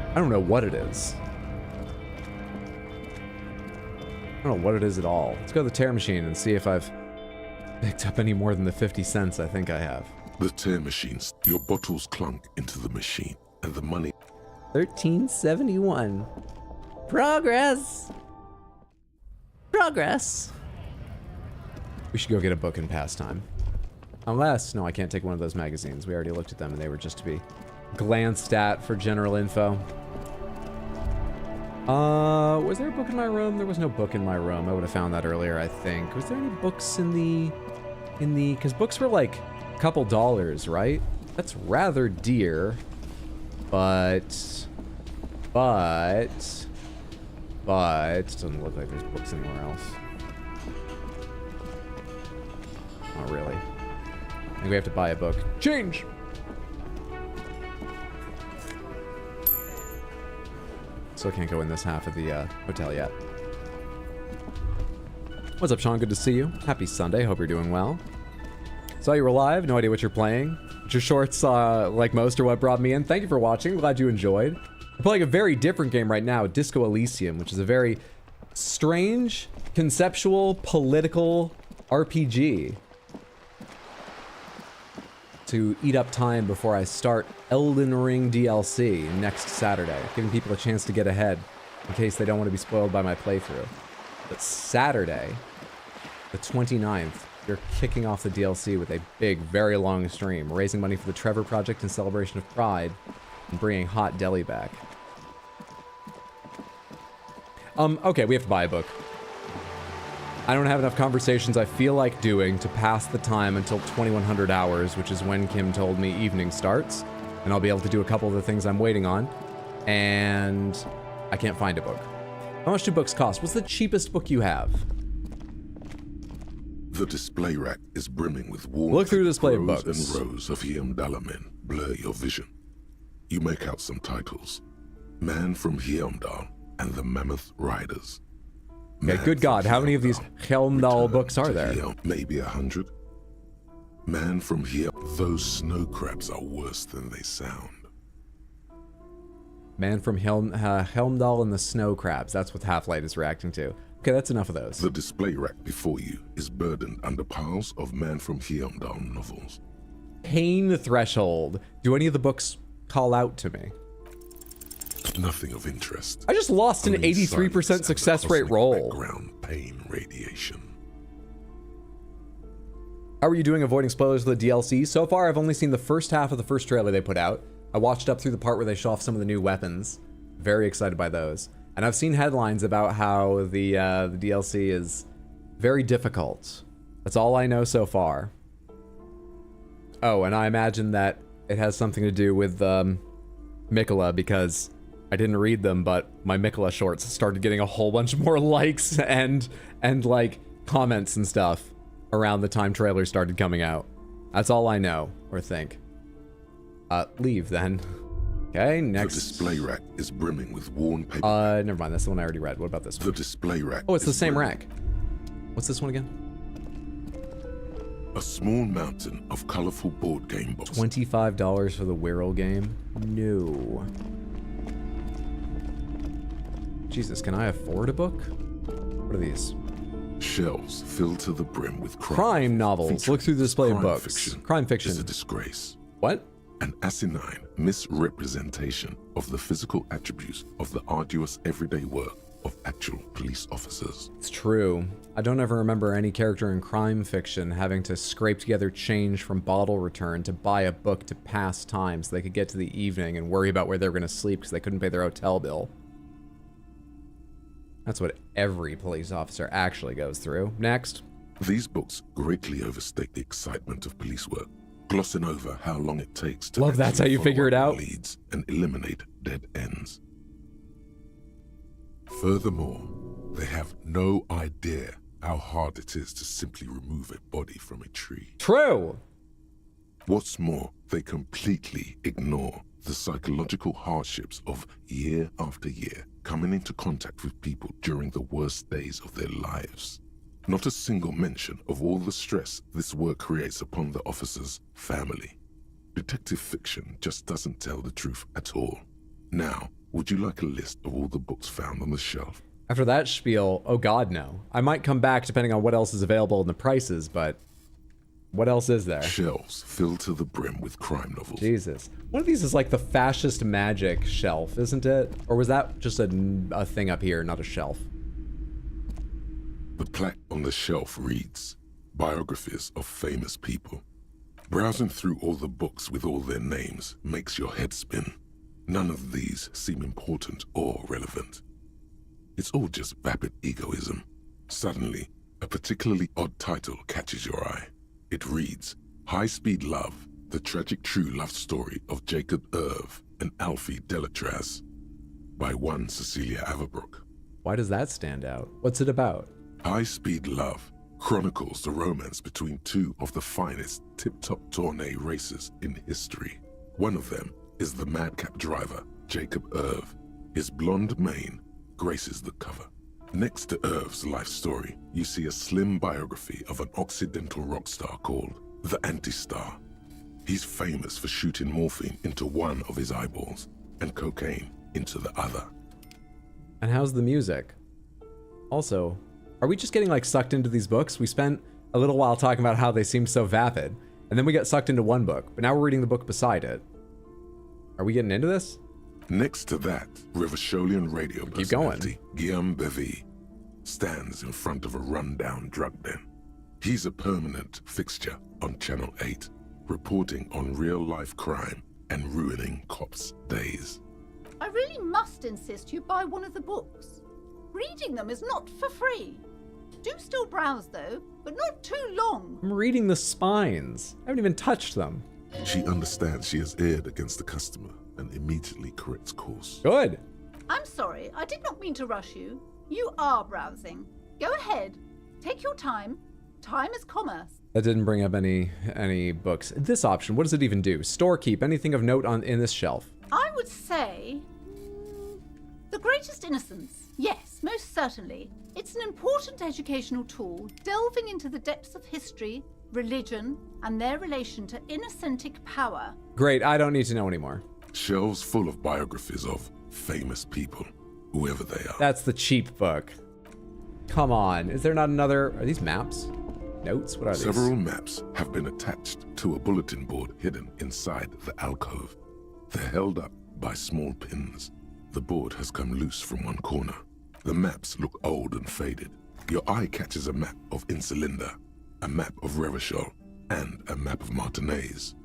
I don't know what it is. I don't know what it is at all. Let's go to the tear machine and see if I've picked up any more than the 50 cents I think I have. The tear machines, your bottles clunk into the machine, and the money. 1371. Progress! Progress! We should go get a book and pastime. Unless, no, I can't take one of those magazines. We already looked at them and they were just to be glanced at for general info. Was there a book in my room? There was no book in my room. I would have found that earlier, I think. Was there any books in the, because books were like a couple dollars, right? That's rather dear, but, it doesn't look like there's books anywhere else. Not really. I think we have to buy a book. Change! Still can't go in this half of the hotel yet. What's up, Sean? Good to see you. Happy Sunday. Hope you're doing well. Saw you were live. No idea what you're playing. But your shorts, like most, are what brought me in. Thank you for watching. Glad you enjoyed. I'm playing a very different game right now, Disco Elysium, which is a very strange, conceptual, political RPG. To eat up time before I start Elden Ring DLC next Saturday, giving people a chance to get ahead in case they don't want to be spoiled by my playthrough. But Saturday, the 29th, you're kicking off the DLC with a big, very long stream, raising money for the Trevor Project in celebration of Pride, and bringing Hot Deli back. Okay, we have to buy a book. I don't have enough conversations I feel like doing to pass the time until 2100 hours, which is when Kim told me evening starts, and I'll be able to do a couple of the things I'm waiting on, and I can't find a book. How much do books cost? What's the cheapest book you have? The display rack is brimming with warm. Look through the display of rows books. and rows of Heimdallarmen blur your vision. You make out some titles. Man from Heimdall and the Mammoth Riders. Okay, good God, how many of these Heimdall books are there? Maybe 100. Man from here. Those snow crabs are worse than they sound. Man from Heimdall and the Snow Crabs. That's what Half-Light is reacting to. Okay, that's enough of those. The display rack before you is burdened under piles of Man from Heimdall novels. Pain Threshold. Do any of the books call out to me? Nothing of interest. I just lost an Only 83% silence and success the rate cosmic roll. Background pain radiation. How are you doing avoiding spoilers for the DLC? So far, I've only seen the first half of the first trailer they put out. I watched up through the part where they show off some of the new weapons. Very excited by those. And I've seen headlines about how the DLC is Very difficult. That's all I know so far. Oh, and I imagine that it has something to do with Mikola, because I didn't read them, but my Mikola shorts started getting a whole bunch more likes and like comments and stuff around the time trailers started coming out. That's all I know or think. Leave then. Okay, next. The display rack is brimming with worn paper. Never mind. That's the one I already read. What about this one? The display rack. Oh, it's the is same brimming. rack. What's this one again? A small mountain of colorful board game boxes. $25 for the Wirral game? No. Jesus, can I afford a book? What are these? Shelves filled to the brim with Crime novels. featuring Look through the display of crime books. Fiction Crime fiction. is a disgrace. What? An asinine misrepresentation of the physical attributes of the arduous everyday work of actual police officers. It's true. I don't ever remember any character in crime fiction having to scrape together change from bottle return to buy a book to pass time so they could get to the evening and worry about where they were going to sleep because they couldn't pay their hotel bill. That's what every police officer actually goes through. Next. These books greatly overstate the excitement of police work, glossing over how long it takes to Love that's actually how you follow figure it up out. leads and eliminate dead ends. Furthermore, they have no idea how hard it is to simply remove a body from a tree. True. What's more, they completely ignore the psychological hardships of year after year coming into contact with people during the worst days of their lives. Not a single mention of all the stress this work creates upon the officer's family. Detective fiction just doesn't tell the truth at all. Now, would you like a list of all the books found on the shelf? After that spiel, oh god no. I might come back depending on what else is available and the prices, but what else is there? Shelves filled to the brim with crime novels. Jesus. One of these is like the fascist magic shelf, isn't it? Or was that just a thing up here, not a shelf? The plaque on the shelf reads, Biographies of Famous People. Browsing through all the books with all their names makes your head spin. None of these seem important or relevant. It's all just vapid egoism. Suddenly, a particularly odd title catches your eye. It reads, High Speed Love, the tragic true love story of Jacob Irv and Alfie Delatraz, by one Cecilia Averbrook. Why does that stand out? What's it about? High Speed Love chronicles the romance between two of the finest tip-top tourney racers in history. One of them is the madcap driver, Jacob Irv. His blonde mane graces the cover. Next to Irv's life story, you see a slim biography of an Occidental rock star called the Anti-Star. He's famous for shooting morphine into one of his eyeballs and cocaine into the other. And how's the music? Also, are we just getting like sucked into these books? We spent a little while talking about how they seem so vapid, and then we get sucked into one book, but now we're reading the book beside it. Are we getting into this? Next to that, Rivasholian radio Keep going. personality Guillaume Bevy stands in front of a rundown drug den. He's a permanent fixture on Channel 8, reporting on real-life crime and ruining cops' days. I really must insist you buy one of the books. Reading them is not for free. Do still browse though, but not too long. I'm reading the spines. I haven't even touched them. She understands she has erred against the customer and immediately corrects course. Good. I'm sorry, I did not mean to rush you. You are browsing. Go ahead. Take your time. Time is commerce. That didn't bring up any books. This option, what does it even do? Store keep, anything of note in this shelf? I would say... The Greatest Innocence. Yes, most certainly. It's an important educational tool, delving into the depths of history, religion, and their relation to innocentic power. Great, I don't need to know anymore. Shelves full of biographies of famous people, whoever they are. That's the cheap book. Come on, is there not another... Are these maps? Notes? What are these? Several maps have been attached to a bulletin board hidden inside the alcove. They're held up by small pins. The board has come loose from one corner. The maps look old and faded. Your eye catches a map of Insulinda, a map of Revachol, and a map of Martinez.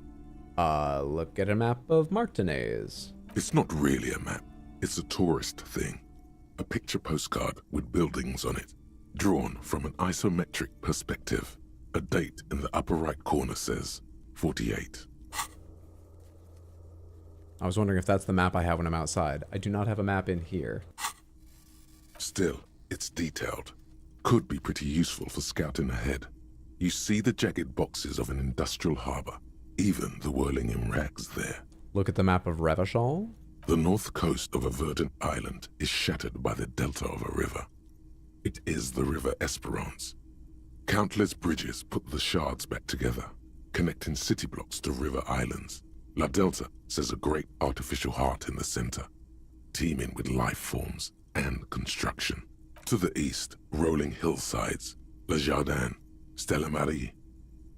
Look at a map of Martinez. It's not really a map. It's a tourist thing. A picture postcard with buildings on it. drawn from an isometric perspective. A date in the upper right corner says 48. I was wondering if that's the map I have when I'm outside. I do not have a map in here. Still, it's detailed. Could be pretty useful for scouting ahead. You see the jagged boxes of an industrial harbor, even the whirling in rags there. Look at the map of Revachol. The north coast of a verdant island is shattered by the delta of a river. It is the River Esperance. Countless bridges put the shards back together, connecting city blocks to river islands. La Delta says a great artificial heart in the center, teeming with life forms and construction. To the east, rolling hillsides, Le Jardin, Stella Marie,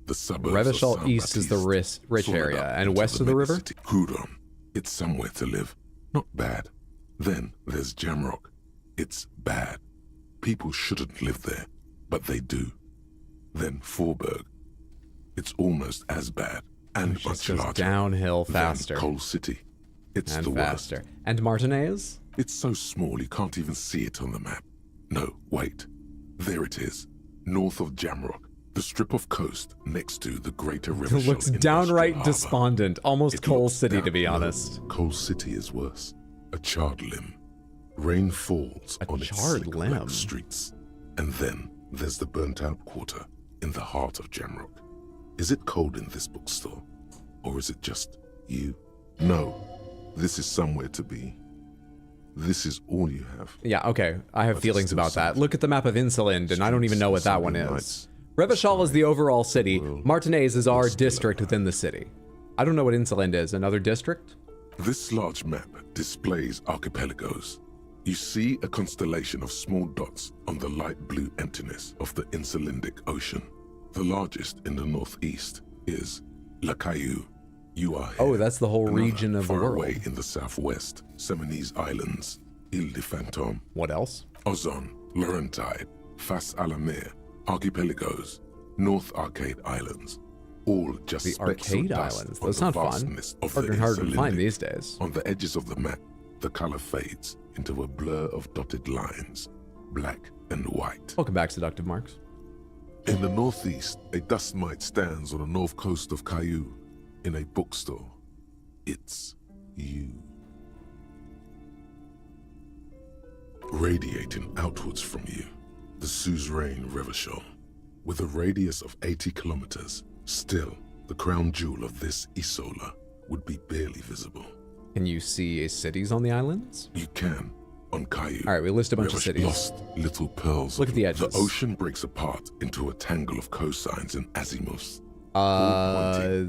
the suburbs Revachol of east is the rich area, and west of the river? Coudon. It's somewhere to live. Not bad. Then there's Jamrock. It's bad. People shouldn't live there, but they do. Then Forburg. It's almost as bad, and It much goes larger. downhill faster. Then Coal City. It's And the faster. worst. And Martinez? It's so small you can't even see it on the map. No, wait. There it is. North of Jamrock. The strip of coast next to the greater river. It looks downright despondent. Almost Coal City, to be honest. Coal City is worse. A charred limb. Rain falls A on its charred slick limb? black streets. And then there's the burnt-out quarter in the heart of Jamrock. Is it cold in this bookstore? Or is it just you? No. This is somewhere to be. This is all you have. Yeah, okay. I have But it's feelings still about that. something. Look at the map of Insolinde, and I don't even know what that one Sunday is. nights. Revachol is the overall city. World Martinez is our is still district alive. within the city. I don't know what Insolinde is. Another district? This large map displays archipelagos. You see a constellation of small dots on the light blue emptiness of the Insulindic Ocean. The largest in the northeast is La Caillou. You are here. Oh, that's the whole Another region of the far world. away in the southwest, Seminese Islands, Ile de Fantôme, What else? Ozon, Laurentide, Fas à la Mer, Archipelagos, North Arcade Islands. All just The specks of Arcade dust Islands. on Those the sound fun. vastness of Harder the and harder to find Insulindic. these days. On the edges of the map, the color fades into a blur of dotted lines, black and white. Welcome back, Seductive Marks. In the northeast, a dust mite stands on the north coast of Caillou in a bookstore. It's you. Radiating outwards from you, the suzerain Revachol, with a radius of 80 kilometers, still the crown jewel of this Isola would be barely visible. Can you see cities on the islands? You can, on Caillou. All right, we list a bunch of Revesh cities. lost little pearls. Look of at the you. edges. The ocean breaks apart into a tangle of cosines and azimuths.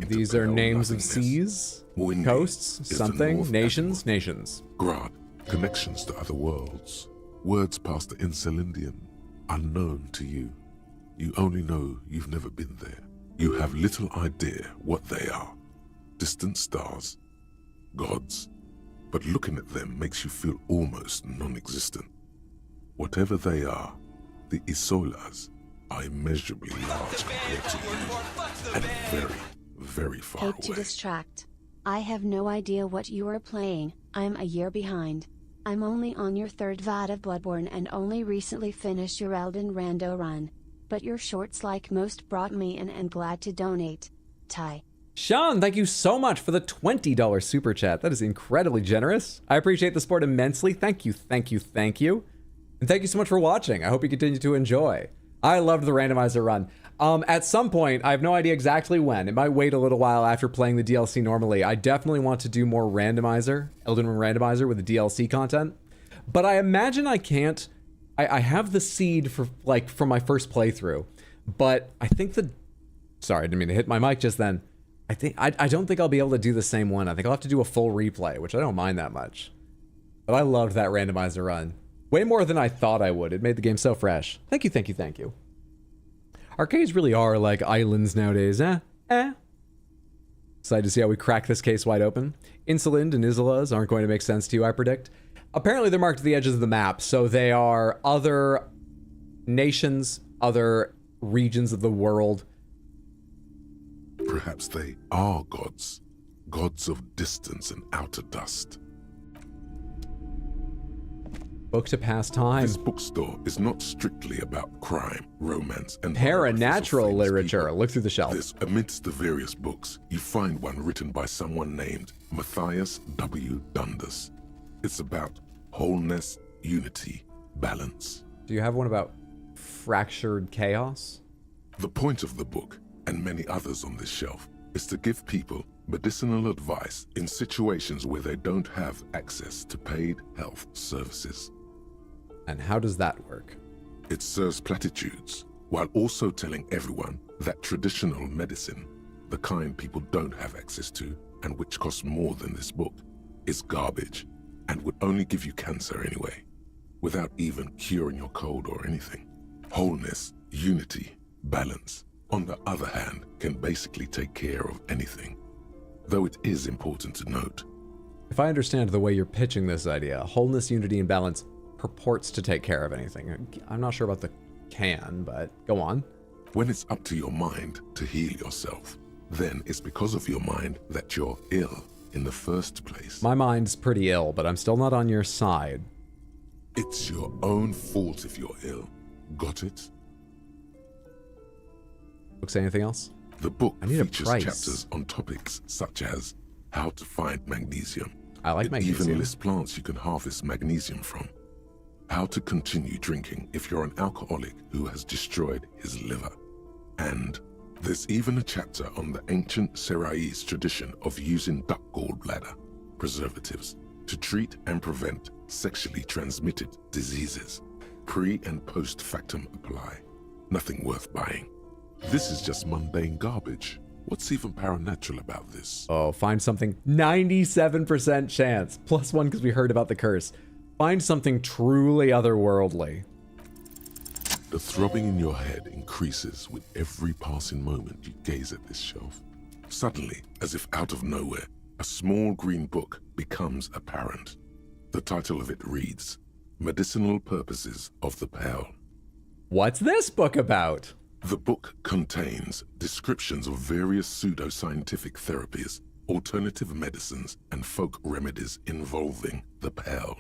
These are names of seas, Windy coasts, is the something, North nations, Azimuth. nations. Grad, connections to other worlds. Words past the Insulindian, unknown to you. You only know you've never been there. You have little idea what they are. Distant stars, gods. But looking at them makes you feel almost non-existent. Whatever they are, the Isolas are immeasurably large compared to you, and very, very far Hate to away. distract. I have no idea what you are playing. I'm a year behind. I'm only on your third VOD of Bloodborne and only recently finished your Elden Rando run. But your shorts like most brought me in and glad to donate. Ty. Sean, thank you so much for the $20 super chat. That is incredibly generous. I appreciate the support immensely. Thank you, thank you, thank you. And thank you so much for watching. I hope you continue to enjoy. I loved the randomizer run. At some point, I have no idea exactly when. It might wait a little while after playing the DLC normally. I definitely want to do more randomizer, Elden Ring randomizer with the DLC content. But I imagine I can't. I have the seed for from my first playthrough, but I think sorry, I didn't mean to hit my mic just then. I don't think I'll be able to do the same one. I think I'll have to do a full replay, which I don't mind that much. But I loved that randomizer run. Way more than I thought I would. It made the game so fresh. Thank you, thank you, thank you. Arcades really are like islands nowadays, Excited to see how we crack this case wide open. Insolinde and Isolas aren't going to make sense to you, I predict. Apparently they're marked to the edges of the map, so they are other nations, other regions of the world. Perhaps they are gods. Gods of distance and outer dust. Book to pass time. This bookstore is not strictly about crime, romance, and Paranatural literature. Look through the shelf. This, amidst the various books, you find one written by someone named Matthias W. Dundas. It's about wholeness, unity, balance. Do you have one about fractured chaos? The point of the book, and many others on this shelf, is to give people medicinal advice in situations where they don't have access to paid health services. And how does that work? It serves platitudes, while also telling everyone that traditional medicine, the kind people don't have access to, and which costs more than this book, is garbage, and would only give you cancer anyway, without even curing your cold or anything. Wholeness, unity, balance, on the other hand, can basically take care of anything. Though it is important to note, if I understand the way you're pitching this idea, wholeness, unity, and balance purports to take care of anything. I'm not sure about the can, but go on. when it's up to your mind to heal yourself, then it's because of your mind that you're ill in the first place. My mind's pretty ill, but I'm still not on your side. It's your own fault if you're ill. Got it? Book say anything else? The book I need a features price. chapters on topics such as how to find magnesium. I like It magnesium. even lists plants you can harvest magnesium from. How to continue drinking if you're an alcoholic who has destroyed his liver. And there's even a chapter on the ancient Seraïs tradition of using duck gallbladder preservatives to treat and prevent sexually transmitted diseases. Pre and post factum apply. Nothing worth buying. This is just mundane garbage. What's even paranatural about this? Oh, find something. 97% chance. +1 because we heard about the curse. Find something truly otherworldly. The throbbing in your head increases with every passing moment you gaze at this shelf. Suddenly, as if out of nowhere, a small green book becomes apparent. The title of it reads, Medicinal Purposes of the Pale. What's this book about? The book contains descriptions of various pseudoscientific therapies, alternative medicines, and folk remedies involving the pale,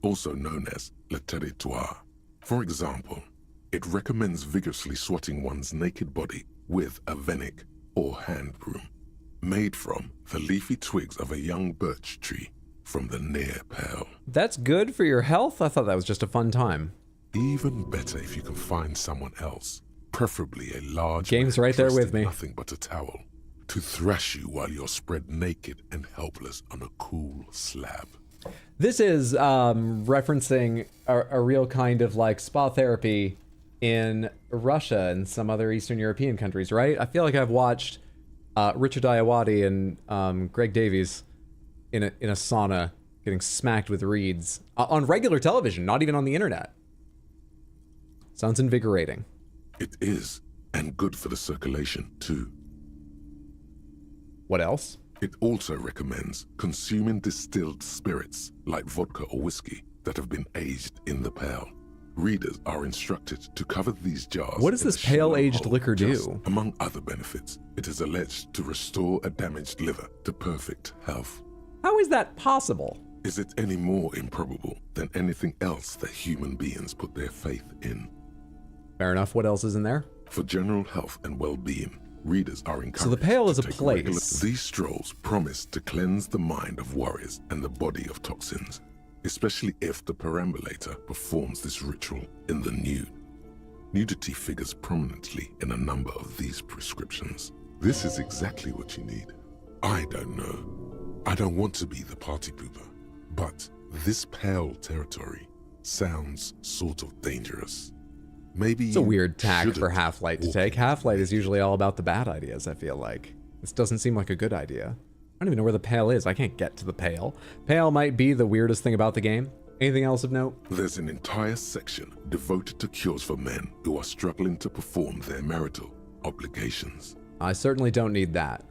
also known as le territoire. For example, it recommends vigorously swatting one's naked body with a venik or hand broom, made from the leafy twigs of a young birch tree from the near pale. That's good for your health? I thought that was just a fun time. Even better if you can find someone else, preferably a large Game's man right there dressed with in me. nothing but a towel, to thrash you while you're spread naked and helpless on a cool slab. This is referencing a real kind of like spa therapy in Russia and some other Eastern European countries, right? I feel like I've watched Richard Iowati and Greg Davies in a sauna getting smacked with reeds on regular television, not even on the internet. Sounds invigorating. It is, and good for the circulation too. What else? It also recommends consuming distilled spirits like vodka or whiskey that have been aged in the pale. Readers are instructed to cover these jars. What does in this a shallow pale-aged hole. liquor do? Just, among other benefits, it is alleged to restore a damaged liver to perfect health. How is that possible? Is it any more improbable than anything else that human beings put their faith in? Fair enough. What else is in there? For general health and well-being, readers are encouraged So the pale is to a take place. regular- These strolls promise to cleanse the mind of worries and the body of toxins, especially if the perambulator performs this ritual in the nude. Nudity figures prominently in a number of these prescriptions. This is exactly what you need. I don't know. I don't want to be the party pooper, but this pale territory sounds sort of dangerous. Maybe It's a you weird tack for shouldn't Half-Light to walk take. into Half-Light it. is usually all about the bad ideas, I feel like. This doesn't seem like a good idea. I don't even know where the pale is. I can't get to the pale. Pale might be the weirdest thing about the game. Anything else of note? There's an entire section devoted to cures for men who are struggling to perform their marital obligations. I certainly don't need that.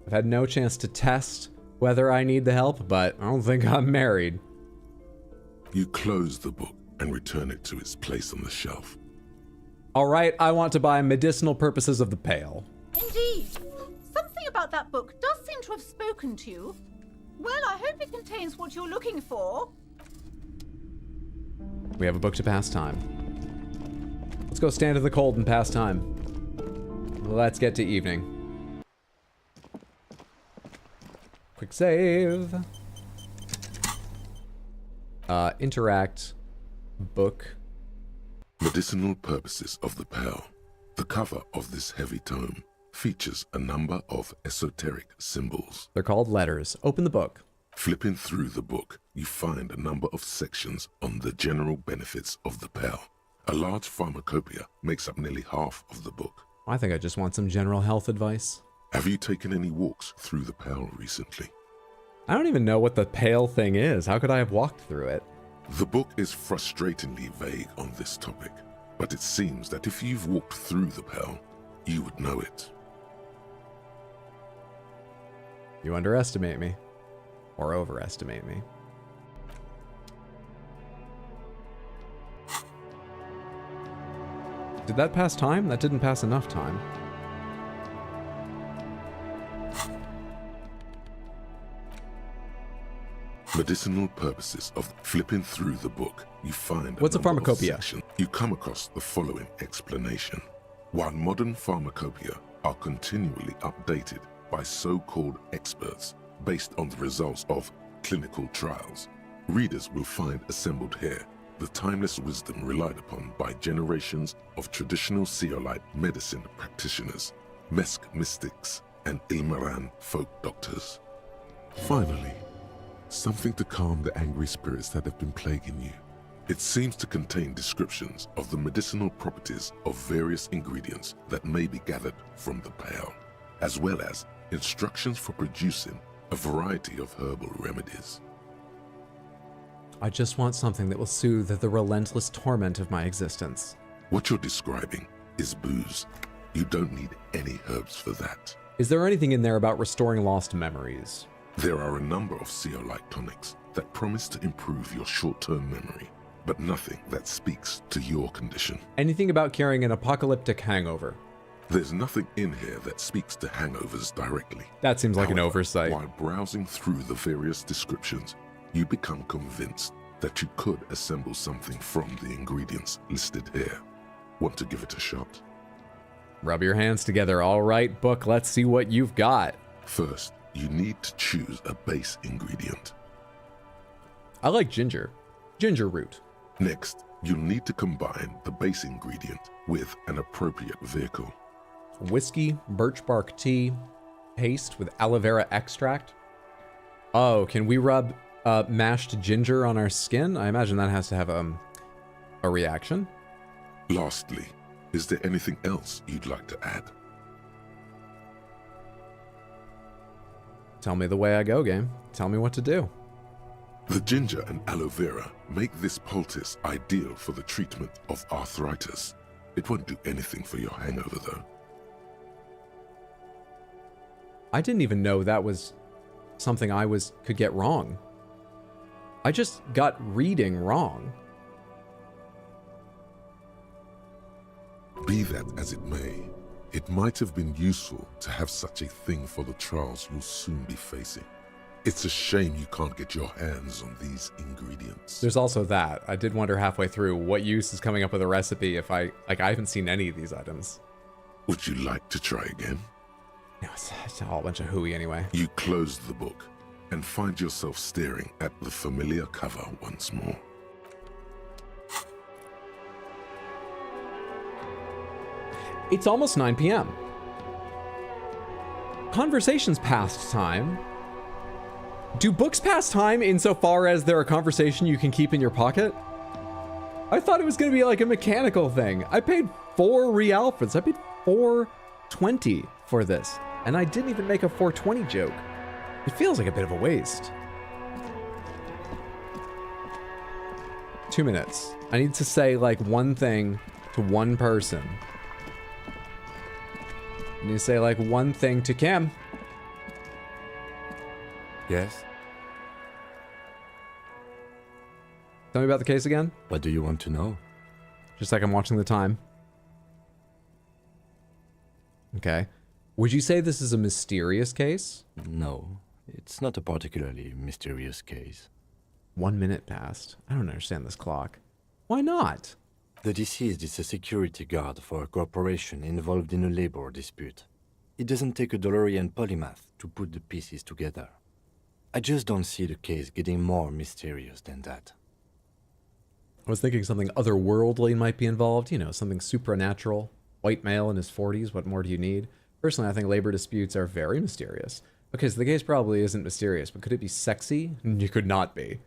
I've had no chance to test whether I need the help, but I don't think I'm married. You close the book and return it to its place on the shelf. All right, I want to buy medicinal purposes of the pale. Indeed. Something about that book does seem to have spoken to you. Well, I hope it contains what you're looking for. We have a book to pass time. Let's go stand in the cold and pass time. Let's get to evening. Quick save. Interact. Book. Medicinal purposes of the Pearl. The cover of this heavy tome features a number of esoteric symbols. They're called letters. Open the book. Flipping through the book, you find a number of sections on the general benefits of the Pearl. A large pharmacopoeia makes up nearly half of the book. I think I just want some general health advice. Have you taken any walks through the Pearl recently? I don't even know what the pale thing is. How could I have walked through it? The book is frustratingly vague on this topic, but it seems that if you've walked through the Pearl, you would know it. You underestimate me. Or overestimate me. Did that pass time? That didn't pass enough time. Medicinal purposes of flipping through the book, you find What's a number of pharmacopoeia? sections. You come across the following explanation. While modern pharmacopoeia are continually updated by so-called experts based on the results of clinical trials, readers will find assembled here the timeless wisdom relied upon by generations of traditional Seolite medicine practitioners, Mesk mystics, and Ilmaran folk doctors. Finally, something to calm the angry spirits that have been plaguing you. It seems to contain descriptions of the medicinal properties of various ingredients that may be gathered from the Pearl, as well as instructions for producing a variety of herbal remedies. I just want something that will soothe the relentless torment of my existence. What you're describing is booze. You don't need any herbs for that. Is there anything in there about restoring lost memories? There are a number of Seolite tonics that promise to improve your short-term memory, but nothing that speaks to your condition. Anything about curing an apocalyptic hangover? There's nothing in here that speaks to hangovers directly. That seems like an However, oversight. While browsing through the various descriptions, you become convinced that you could assemble something from the ingredients listed here. Want to give it a shot? Rub your hands together. All right, book, let's see what you've got. First, you need to choose a base ingredient. I like ginger. Ginger root. Next, you'll need to combine the base ingredient with an appropriate vehicle. Whiskey, birch bark tea, paste with aloe vera extract. Oh, can we rub mashed ginger on our skin? I imagine that has to have a reaction. Lastly, is there anything else you'd like to add? Tell me the way I go, game. Tell me what to do. The ginger and aloe vera make this poultice ideal for the treatment of arthritis. It won't do anything for your hangover, though. I didn't even know that was something I could get wrong. I just got reading wrong. Be that as it may, it might have been useful to have such a thing for the trials you'll soon be facing. It's a shame you can't get your hands on these ingredients. There's also that. I did wonder halfway through what use is coming up with a recipe if I haven't seen any of these items. Would you like to try again? No, it's a whole bunch of hooey anyway. You close the book and find yourself staring at the familiar cover once more. It's almost 9 p.m. Conversations past time. Do books pass time insofar as they're a conversation you can keep in your pocket? I thought it was going to be like a mechanical thing. I paid 4 Realfits. I paid $4.20 for this. And I didn't even make a $4.20 joke. It feels like a bit of a waste. 2 minutes. I need to say like one thing to one person. I need to say like one thing to Cam. Yes? Tell me about the case again. What do you want to know? Just like I'm watching the time. Okay. Would you say this is a mysterious case? No, it's not a particularly mysterious case. 1 minute passed. I don't understand this clock. Why not? The deceased is a security guard for a corporation involved in a labor dispute. It doesn't take a DeLorean polymath to put the pieces together. I just don't see the case getting more mysterious than that. I was thinking something otherworldly might be involved, you know, something supernatural. White male in his 40s, what more do you need? Personally, I think labor disputes are very mysterious. Okay, so the case probably isn't mysterious, but could it be sexy? You could not be.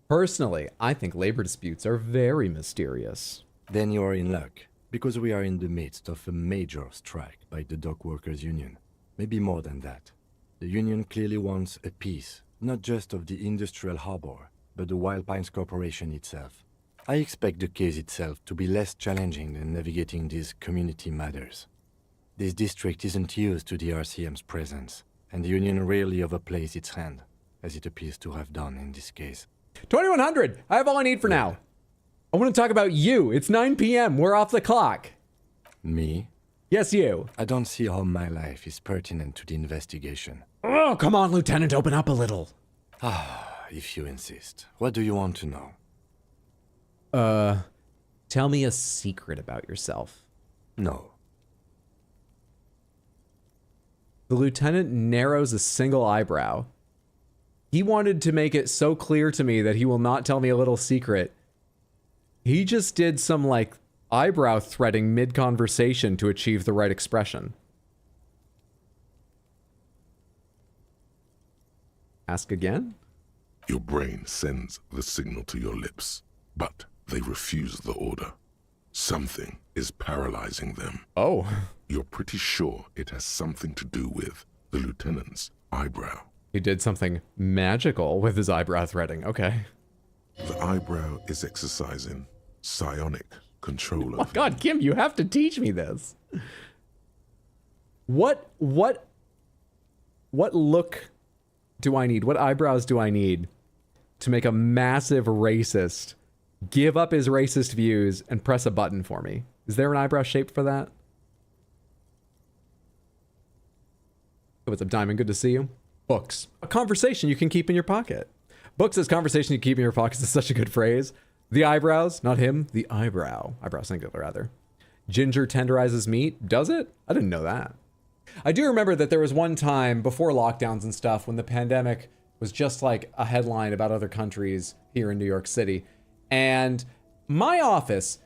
Personally, I think labor disputes are very mysterious. Then you are in luck, because we are in the midst of a major strike by the dock workers union. Maybe more than that. The union clearly wants a piece, not just of the industrial harbor, but the Wild Pines Corporation itself. I expect the case itself to be less challenging than navigating these community matters. This district isn't used to the RCM's presence, and the union rarely overplays its hand, as it appears to have done in this case. 2100! I have all I need for now. I want to talk about you. It's 9 p.m. We're off the clock. Me? Yes, you. I don't see how my life is pertinent to the investigation. Oh, come on, Lieutenant, open up a little. If you insist. What do you want to know? Tell me a secret about yourself. No. The lieutenant narrows a single eyebrow. He wanted to make it so clear to me that he will not tell me a little secret. He just did some, like, eyebrow threading mid-conversation to achieve the right expression. Ask again? Your brain sends the signal to your lips, but they refuse the order. Something is paralyzing them. Oh. You're pretty sure it has something to do with the lieutenant's eyebrow. He did something magical with his eyebrow threading. Okay. The eyebrow is exercising psionic control Oh my over God, Kim, you have to teach me this. What look do I need? What eyebrows do I need to make a massive racist give up his racist views and press a button for me? Is there an eyebrow shape for that? What's up, Diamond? Good to see you. Books. A conversation you can keep in your pocket. Books as conversation you keep in your pockets is such a good phrase. The eyebrows, not him, the eyebrow. Eyebrow singular, rather. Ginger tenderizes meat. Does it? I didn't know that. I do remember that there was one time before lockdowns and stuff when the pandemic was just like a headline about other countries here in New York City. And my office,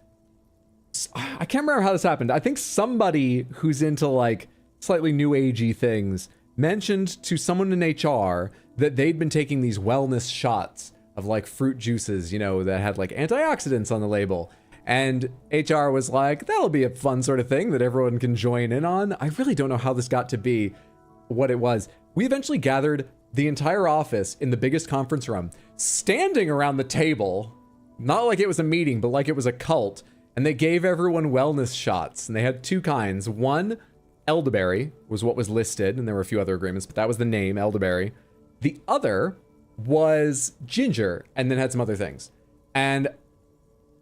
I can't remember how this happened. I think somebody who's into like slightly new agey things mentioned to someone in HR that they'd been taking these wellness shots of like fruit juices, you know, that had like antioxidants on the label. And HR was like, that'll be a fun sort of thing that everyone can join in on. I really don't know how this got to be what it was. We eventually gathered the entire office in the biggest conference room, standing around the table, not like it was a meeting, but like it was a cult. And they gave everyone wellness shots. And they had two kinds. One, elderberry was what was listed, and there were a few other agreements, but that was the name, elderberry. The other was ginger, and then had some other things. And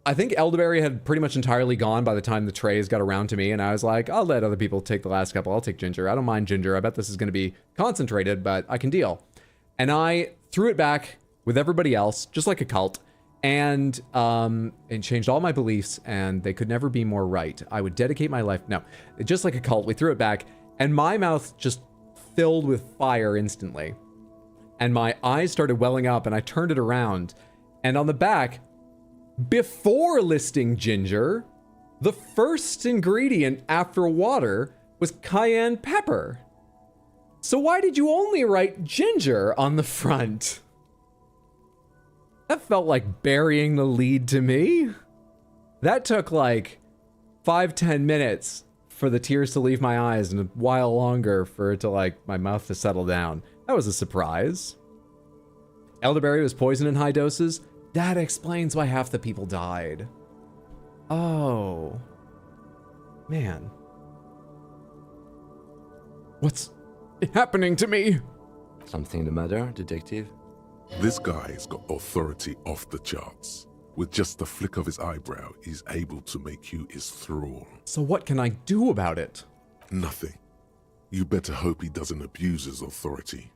I think elderberry had pretty much entirely gone by the time the trays got around to me, and I was like, I'll let other people take the last couple. I'll take ginger. I don't mind ginger. I bet this is going to be concentrated, but I can deal. And I threw it back with everybody else, just like a cult, and changed all my beliefs, and they could never be more right. I would dedicate my life. No, just like a cult, we threw it back, and my mouth just filled with fire instantly. And my eyes started welling up, and I turned it around, and on the back, before listing ginger, the first ingredient after water was cayenne pepper. So why did you only write ginger on the front? That felt like burying the lead to me. That took like 5-10 minutes for the tears to leave my eyes and a while longer for it to like my mouth to settle down. That was a surprise. Elderberry was poisoned in high doses. That explains why half the people died. Oh. Man. What's happening to me? Something the matter, detective? This guy's got authority off the charts. With just the flick of his eyebrow, he's able to make you his thrall. So what can I do about it? Nothing. You better hope he doesn't abuse his authority.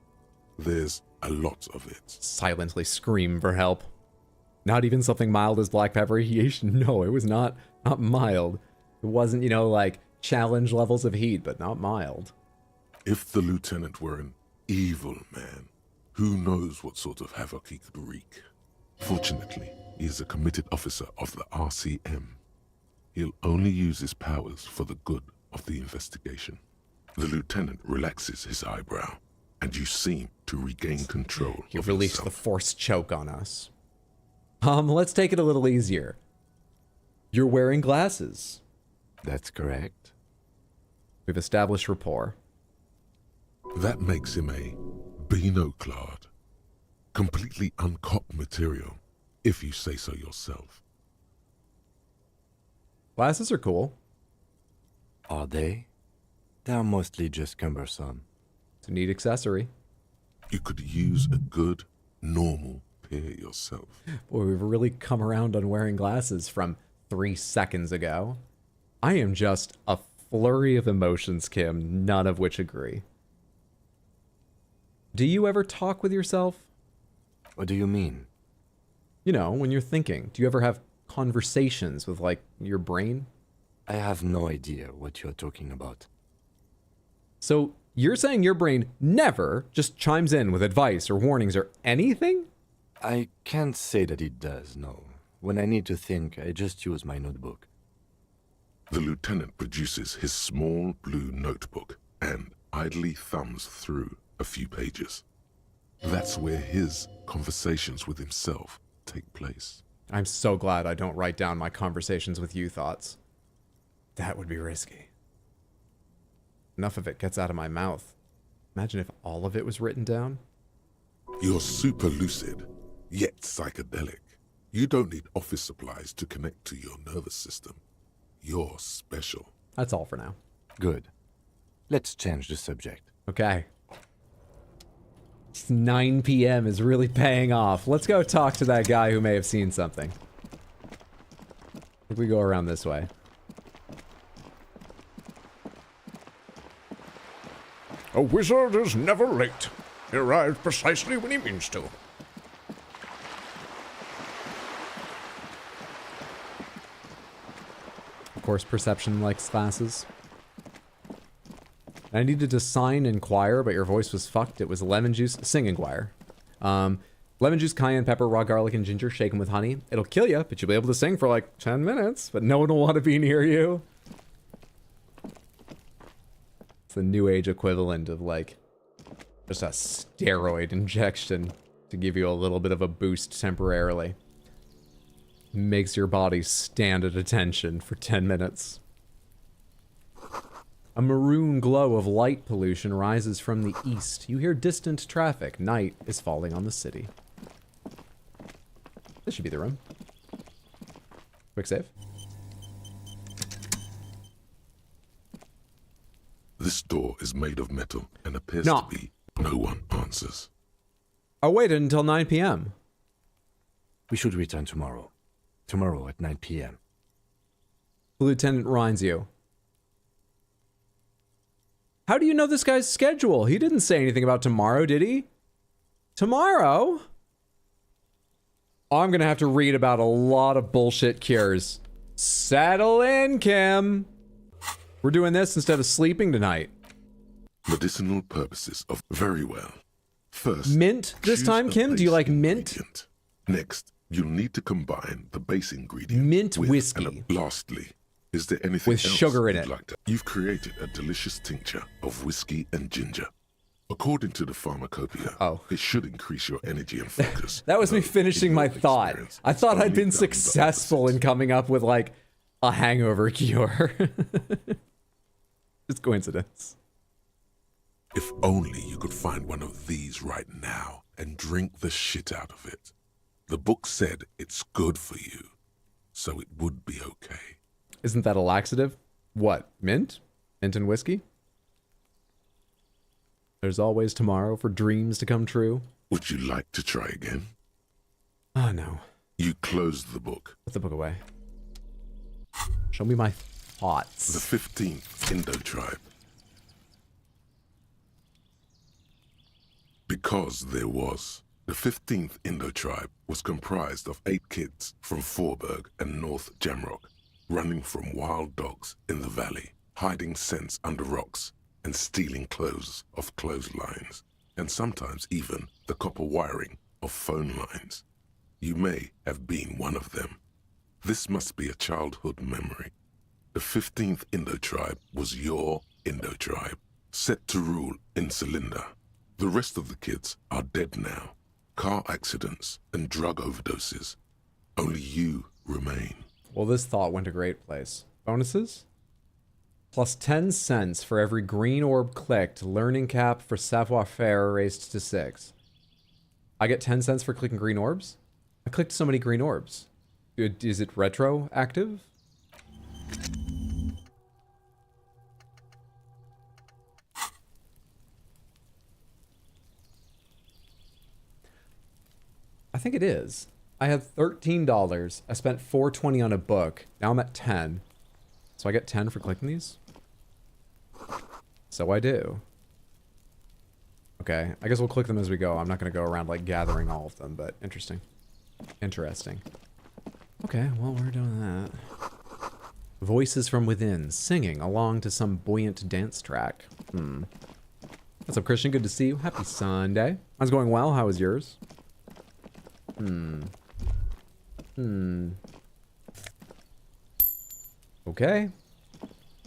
There's a lot of it. Silently scream for help. Not even something mild as black pepper. No, it was not mild. It wasn't, you know, like challenge levels of heat, but not mild. If the lieutenant were an evil man, who knows what sort of havoc he could wreak. Fortunately, he is a committed officer of the RCM. He'll only use his powers for the good of the investigation. The lieutenant relaxes his eyebrow, and you seem to regain control He of released yourself. the forced choke on us. Let's take it a little easier. You're wearing glasses. That's correct. We've established rapport. That makes him a binoclard. Completely uncopped material, if you say so yourself. Glasses are cool. Are they? They are mostly just cumbersome. It's a neat accessory. You could use a good, normal pair yourself. Boy, we've really come around on wearing glasses from 3 seconds ago. I am just a flurry of emotions, Kim, none of which agree. Do you ever talk with yourself? What do you mean? You know, when you're thinking. Do you ever have conversations with, like, your brain? I have no idea what you're talking about. So, you're saying your brain never just chimes in with advice or warnings or anything? I can't say that it does, no. When I need to think, I just use my notebook. The lieutenant produces his small blue notebook and idly thumbs through a few pages. That's where his conversations with himself take place. I'm so glad I don't write down my conversations with you thoughts. That would be risky. Enough of it gets out of my mouth. Imagine if all of it was written down. You're super lucid, yet psychedelic. You don't need office supplies to connect to your nervous system. You're special. That's all for now. Good. Let's change the subject. Okay. It's 9 p.m. is really paying off. Let's go talk to that guy who may have seen something. I think we go around this way. A wizard is never late. He arrives precisely when he means to. Of course, perception likes glasses. I needed to sign inquire, but your voice was fucked. It was lemon juice. Sing inquire. Lemon juice, cayenne pepper, raw garlic, and ginger shaken with honey. It'll kill you, but you'll be able to sing for like 10 minutes, but no one will want to be near you. It's the new age equivalent of like just a steroid injection to give you a little bit of a boost temporarily. Makes your body stand at attention for 10 minutes. A maroon glow of light pollution rises from the east. You hear distant traffic. Night is falling on the city. This should be the room. Quick save. This door is made of metal and appears No. to be. No one answers. I waited until 9 p.m. We should return tomorrow. Tomorrow at 9 p.m. The lieutenant reminds you. How do you know this guy's schedule? He didn't say anything about tomorrow, did he? Tomorrow? I'm gonna have to read about a lot of bullshit cures. Settle in, Kim. We're doing this instead of sleeping tonight. Medicinal purposes of very well. First, Mint this choose time, a Kim? Do you base like mint? ingredient. Next, you'll need to combine the base ingredient Mint with whiskey. Lastly, is there anything With else sugar in you'd it. like to? You've created a delicious tincture of whiskey and ginger. According to the pharmacopoeia, it should increase your energy and focus. That was me though finishing in my your thought. experience, I thought it's I'd only been done the successful in coming up with like a hangover cure. It's coincidence. If only you could find one of these right now and drink the shit out of it. The book said it's good for you, so it would be okay. Isn't that a laxative? What? Mint? Mint and whiskey? There's always tomorrow for dreams to come true. Would you like to try again? Oh, no. You closed the book. Put the book away. Show me my thoughts. The 15th Indo tribe. Because there was The 15th Indo-tribe was comprised of 8 kids from Forberg and North Jamrock, running from wild dogs in the valley, hiding scents under rocks, and stealing clothes off clotheslines, and sometimes even the copper wiring of phone lines. You may have been one of them. This must be a childhood memory. The 15th Indo-tribe was your Indo-tribe, set to rule in Celinda. The rest of the kids are dead now. Car accidents and drug overdoses. Only you remain. Well, this thought went a great place. Bonuses? Plus 10 cents for every green orb clicked. Learning cap for savoir-faire raised to 6. I get 10 cents for clicking green orbs? I clicked so many green orbs. Is it retroactive? I think it is. I had $13. I spent $4.20 on a book. Now I'm at 10. So I get 10 for clicking these? So I do. Okay, I guess we'll click them as we go. I'm not going to go around like gathering all of them, but interesting. Interesting. Okay, well, we're doing that. Voices from within, singing along to some buoyant dance track. What's up, Christian? Good to see you. Happy Sunday. Mine's going well. How was yours? Okay.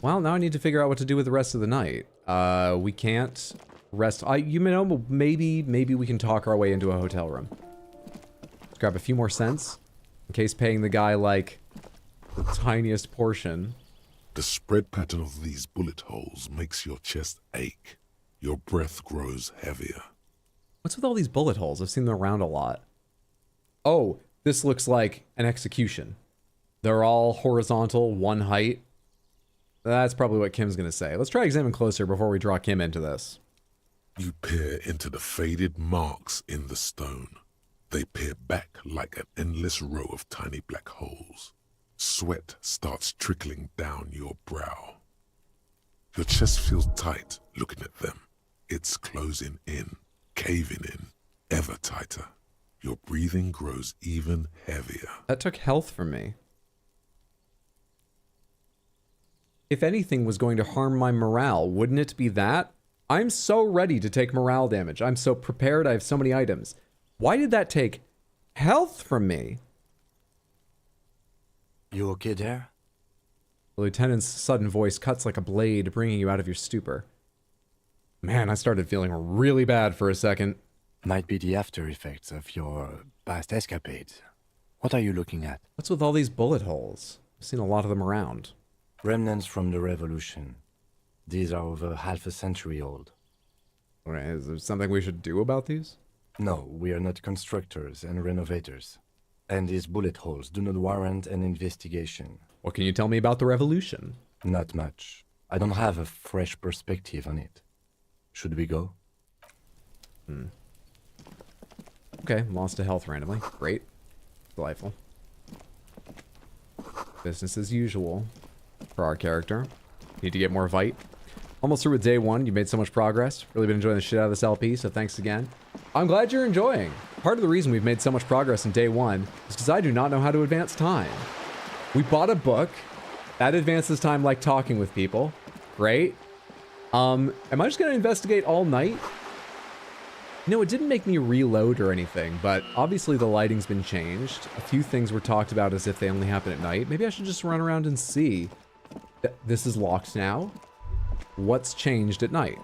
Well, now I need to figure out what to do with the rest of the night. We can't rest. You know, maybe we can talk our way into a hotel room. Let's grab a few more cents in case paying the guy like the tiniest portion. The spread pattern of these bullet holes makes your chest ache. Your breath grows heavier. What's with all these bullet holes? I've seen them around a lot. Oh, this looks like an execution. They're all horizontal, one height. That's probably what Kim's gonna say. Let's try examine closer before we draw Kim into this. You peer into the faded marks in the stone. They peer back like an endless row of tiny black holes. Sweat starts trickling down your brow. Your chest feels tight looking at them. It's closing in, caving in, ever tighter. Your breathing grows even heavier. That took health from me. If anything was going to harm my morale, wouldn't it be that? I'm so ready to take morale damage. I'm so prepared. I have so many items. Why did that take health from me? You okay there? The lieutenant's sudden voice cuts like a blade, bringing you out of your stupor. Man, I started feeling really bad for a second. Might be the after effects of your past escapades. What are you looking at? What's with all these bullet holes? I've seen a lot of them around. Remnants from the revolution. These are over half a century old. Alright, is there something we should do about these? No, we are not constructors and renovators. And these bullet holes do not warrant an investigation. What can you tell me about the revolution? Not much. I don't have a fresh perspective on it. Should we go? Okay, lost to health randomly. Great. Delightful. Business as usual for our character. Need to get more Vite. Almost through with day 1. You made so much progress. Really been enjoying the shit out of this LP, so thanks again. I'm glad you're enjoying. Part of the reason we've made so much progress in day 1 is because I do not know how to advance time. We bought a book. That advances time like talking with people. Great. Am I just going to investigate all night? No, it didn't make me reload or anything, but obviously the lighting's been changed. A few things were talked about as if they only happen at night. Maybe I should just run around and see. This is locked now. What's changed at night?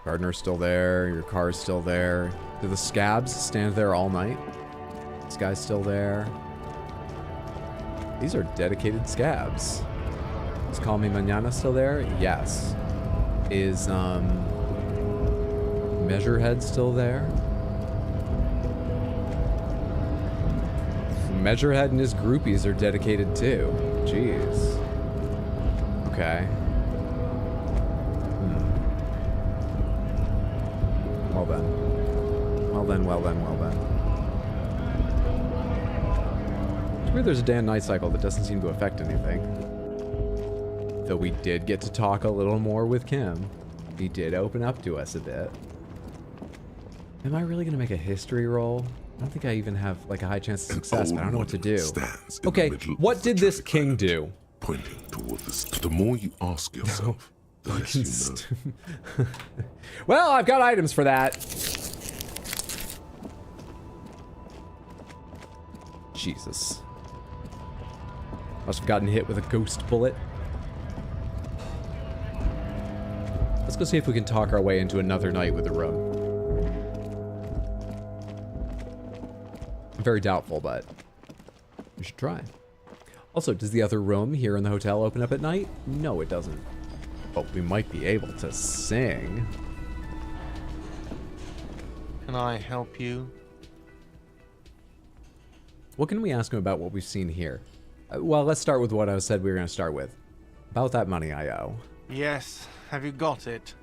Gardener's still there. Your car's still there. Do the scabs stand there all night? This guy's still there. These are dedicated scabs. Is Call Me Mañana still there? Yes. Is, Measurehead still there? Measurehead and his groupies are dedicated too. Jeez. Okay. Well then. Well then, well then, well then. It's weird there's a day and night cycle that doesn't seem to affect anything. Though we did get to talk a little more with Kim. He did open up to us a bit. Am I really gonna make a history roll? I don't think I even have like a high chance of success, but I don't know what to do. Okay, what did this king do? Pointing toward the more you ask yourself, the less you know. Well, I've got items for that. Jesus. Must have gotten hit with a ghost bullet. Let's go see if we can talk our way into another night with a room. I'm very doubtful, but we should try. Also, does the other room here in the hotel open up at night? No, it doesn't. But we might be able to sing. Can I help you? What can we ask him about what we've seen here? Well, let's start with what I said we were going to start with. About that money I owe. Yes. Have you got it?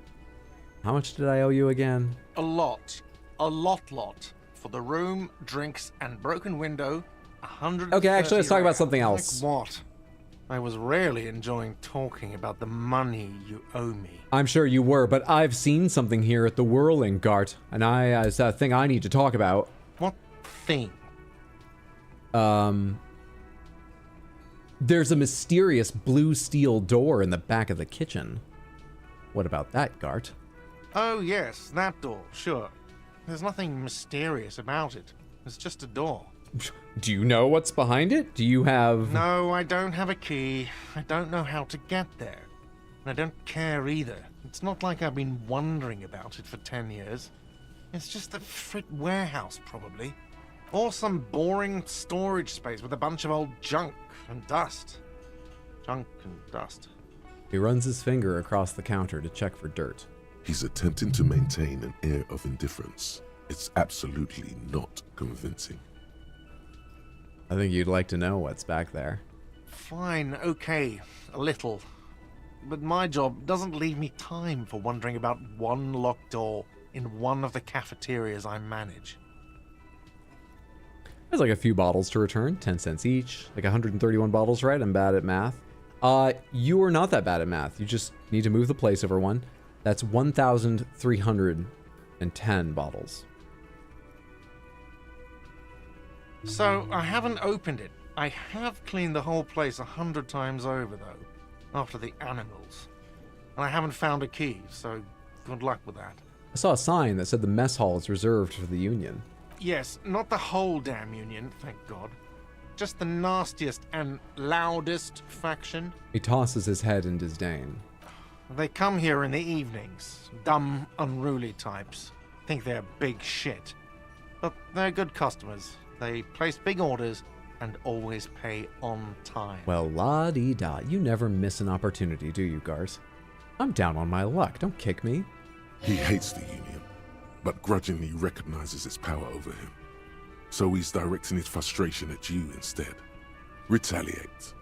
How much did I owe you again? A lot. A lot. For the room, drinks, and broken window, 100. Okay, actually, let's talk about something else. Like what? I was rarely enjoying talking about the money you owe me. I'm sure you were, but I've seen something here at the Whirling Gart, and it's a thing I need to talk about. What thing? There's a mysterious blue steel door in the back of the kitchen. What about that, Gart? Oh, yes, that door, sure. There's nothing mysterious about it. It's just a door. Do you know what's behind it? Do you have... No, I don't have a key. I don't know how to get there. And I don't care either. It's not like I've been wondering about it for 10 years. It's just a frit warehouse, probably. Or some boring storage space with a bunch of old junk and dust. Junk and dust. He runs his finger across the counter to check for dirt. He's attempting to maintain an air of indifference. It's absolutely not convincing. I think you'd like to know what's back there. Fine, okay, a little. But my job doesn't leave me time for wondering about one locked door in one of the cafeterias I manage. There's like a few bottles to return, 10 cents each, like 131 bottles, right? I'm bad at math. You are not that bad at math. You just need to move the place over one. That's 1,310 bottles. So, I haven't opened it. I have cleaned the whole place 100 times over, though, after the animals. And I haven't found a key, so good luck with that. I saw a sign that said the mess hall is reserved for the Union. Yes, not the whole damn Union, thank God. Just the nastiest and loudest faction. He tosses his head in disdain. They come here in the evenings. Dumb, unruly types. Think they're big shit. But they're good customers. They place big orders and always pay on time. Well, la-dee-da. You never miss an opportunity, do you, Gart? I'm down on my luck. Don't kick me. He hates the Union, but grudgingly recognizes its power over him. So he's directing his frustration at you instead. Retaliate.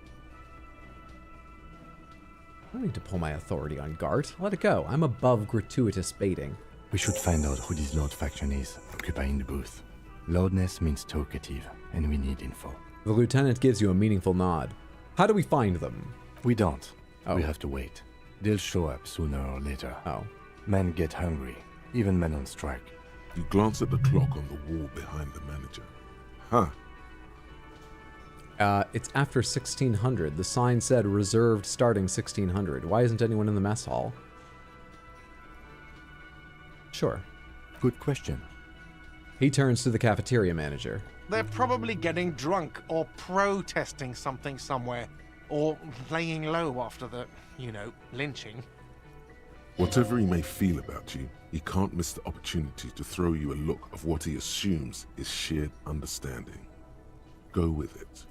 I don't need to pull my authority on Gart. Let it go. I'm above gratuitous baiting. We should find out who this Lord faction is, occupying the booth. Loudness means talkative, and we need info. The lieutenant gives you a meaningful nod. How do we find them? We don't. Oh. We have to wait. They'll show up sooner or later. Oh. Men get hungry, even men on strike. You glance at the clock on the wall behind the manager. Huh. It's after 1600. The sign said reserved starting 1600. Why isn't anyone in the mess hall? Sure. Good question. He turns to the cafeteria manager. They're probably getting drunk or protesting something somewhere. Or laying low after the, lynching. Whatever he may feel about you, he can't miss the opportunity to throw you a look of what he assumes is shared understanding. Go with it.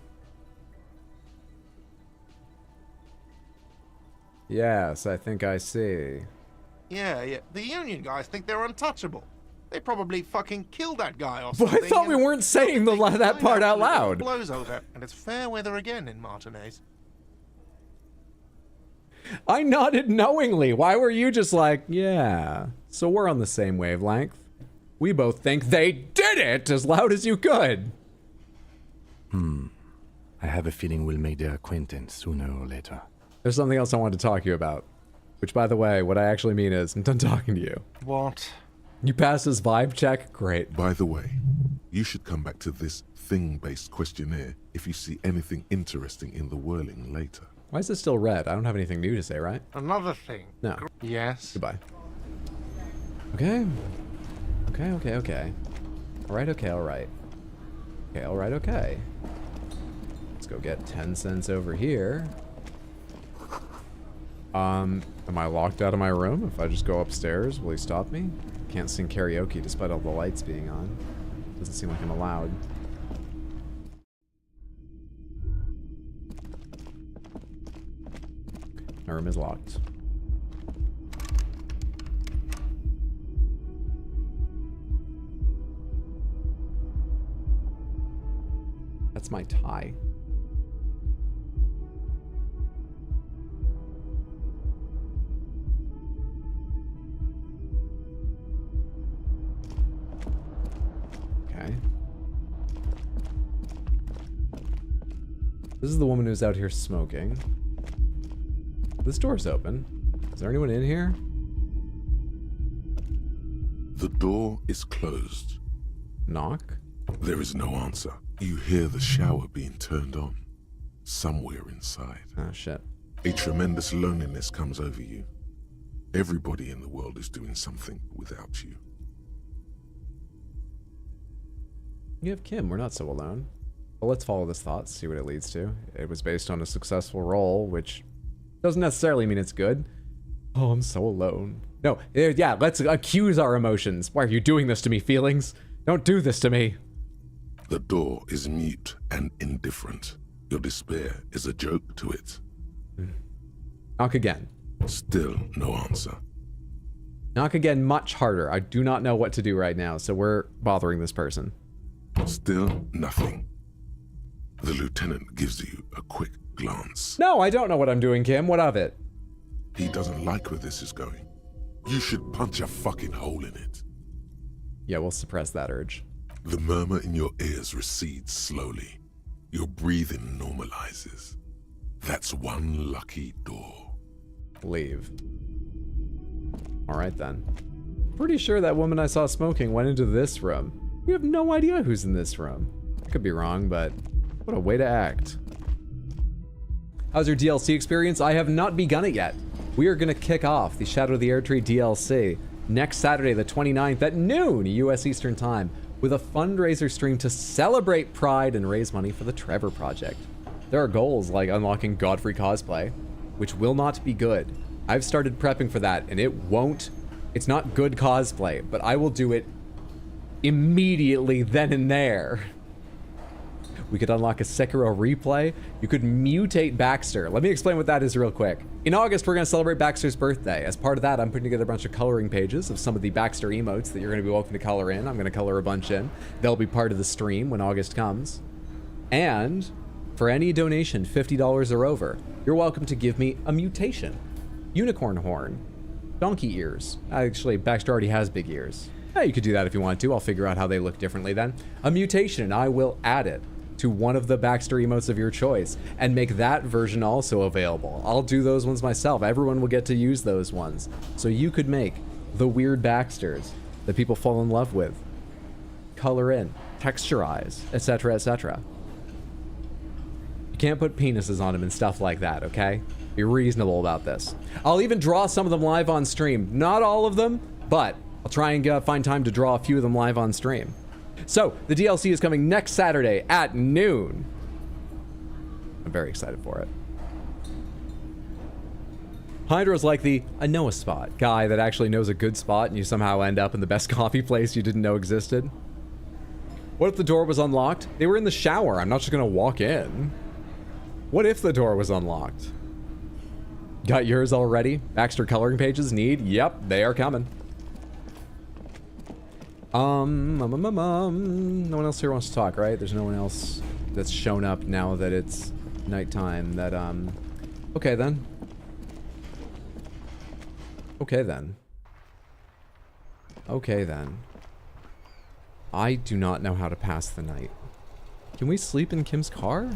Yes, I think I see. Yeah. The Union guys think they're untouchable. They probably fucking killed that guy or something. I thought we weren't saying that part out loud. Blows over, and it's fair weather again in Martinez. I nodded knowingly. Why were you just like, yeah? So we're on the same wavelength. We both think they did it as loud as you could. I have a feeling we'll make their acquaintance sooner or later. There's something else I wanted to talk to you about. Which, by the way, what I actually mean is, I'm done talking to you. What? You passed this vibe check? Great. By the way, you should come back to this thing-based questionnaire if you see anything interesting in the whirling later. Why is it still red? I don't have anything new to say, right? Another thing. No. Yes. Goodbye. Okay. Okay. Alright, okay, alright. Okay, alright, okay. Let's go get 10 cents over here. Am I locked out of my room? If I just go upstairs, will he stop me? Can't sing karaoke despite all the lights being on. Doesn't seem like I'm allowed. My room is locked. That's my tie. Okay. This is the woman who's out here smoking. This door's open. Is there anyone in here? The door is closed. Knock? There is no answer. You hear the shower being turned on. Somewhere inside. Oh, shit. A tremendous loneliness comes over you. Everybody in the world is doing something without you. You have Kim. We're not so alone. Well, let's follow this thought, see what it leads to. It was based on a successful role, which doesn't necessarily mean it's good. Oh, I'm so alone. No, yeah, let's accuse our emotions. Why are you doing this to me, feelings? Don't do this to me. The door is mute and indifferent. Your despair is a joke to it. Knock again. Still no answer. Knock again much harder. I do not know what to do right now, so we're bothering this person. Still nothing. The lieutenant gives you a quick glance. No, I don't know what I'm doing, Kim. What of it? He doesn't like where this is going. You should punch a fucking hole in it. Yeah, we'll suppress that urge. The murmur in your ears recedes slowly. Your breathing normalizes. That's one lucky door. Leave. Alright then. Pretty sure that woman I saw smoking went into this room. We have no idea who's in this room. I could be wrong, but what a way to act. How's your DLC experience? I have not begun it yet. We are going to kick off the Shadow of the Erdtree DLC next Saturday, the 29th at noon US Eastern Time, with a fundraiser stream to celebrate Pride and raise money for the Trevor Project. There are goals like unlocking Godfrey cosplay, which will not be good. I've started prepping for that, and it's not good cosplay, but I will do it immediately then and there. We could unlock a Sekiro replay. You could mutate Baxter. Let me explain what that is real quick. In August, we're going to celebrate Baxter's birthday. As part of that, I'm putting together a bunch of coloring pages of some of the Baxter emotes that you're going to be welcome to color in. I'm going to color a bunch in. They'll be part of the stream when August comes. And for any donation, $50 or over, you're welcome to give me a mutation. Unicorn horn. Donkey ears. Actually, Baxter already has big ears. Yeah, you could do that if you want to. I'll figure out how they look differently then. A mutation, and I will add it to one of the Baxter emotes of your choice and make that version also available. I'll do those ones myself. Everyone will get to use those ones. So you could make the weird Baxters that people fall in love with, color in, texturize, etc., etc. You can't put penises on them and stuff like that, okay? Be reasonable about this. I'll even draw some of them live on stream. Not all of them, but I'll try and find time to draw a few of them live on stream. So, the DLC is coming next Saturday at noon. I'm very excited for it. Hydra's like the I know a spot guy that actually knows a good spot and you somehow end up in the best coffee place you didn't know existed. What if the door was unlocked? They were in the shower. I'm not just gonna walk in. What if the door was unlocked? Got yours already? Baxter coloring pages need? Yep, they are coming. No one else here wants to talk, right? There's no one else that's shown up now that it's nighttime that, okay then. Okay then. Okay then. I do not know how to pass the night. Can we sleep in Kim's car?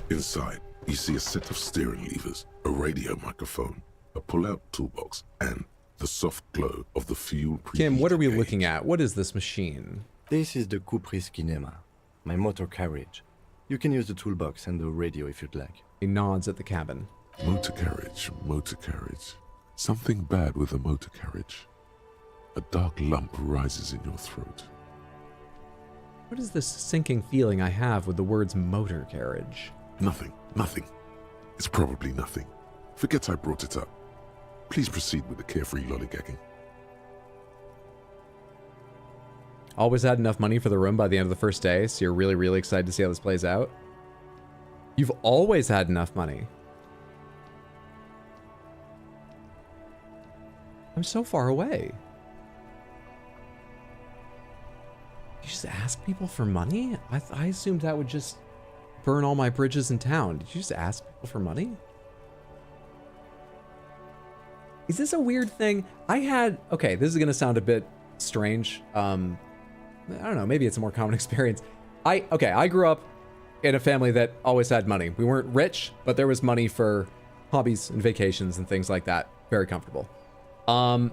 Inside, you see a set of steering levers, a radio microphone, a pull-out toolbox, and the soft glow of the fuel preheater Kim, what are we gauge. looking at? What is this machine? This is the Kupris Kinema, my motor carriage. You can use the toolbox and the radio if you'd like. He nods at the cabin. Motor carriage, motor carriage. Something bad with the motor carriage. A dark lump rises in your throat. What is this sinking feeling I have with the words motor carriage? Nothing, nothing. It's probably nothing. Forget I brought it up. Please proceed with the carefree lollygagging. Always had enough money for the room by the end of the first day, so you're really, really excited to see how this plays out? You've always had enough money. I'm so far away. You just ask people for money? I assumed that would just burn all my bridges in town. Did you just ask people for money? Is this a weird thing? Okay, this is gonna sound a bit strange. I don't know, maybe it's a more common experience. I grew up in a family that always had money. We weren't rich, but there was money for hobbies and vacations and things like that. Very comfortable. I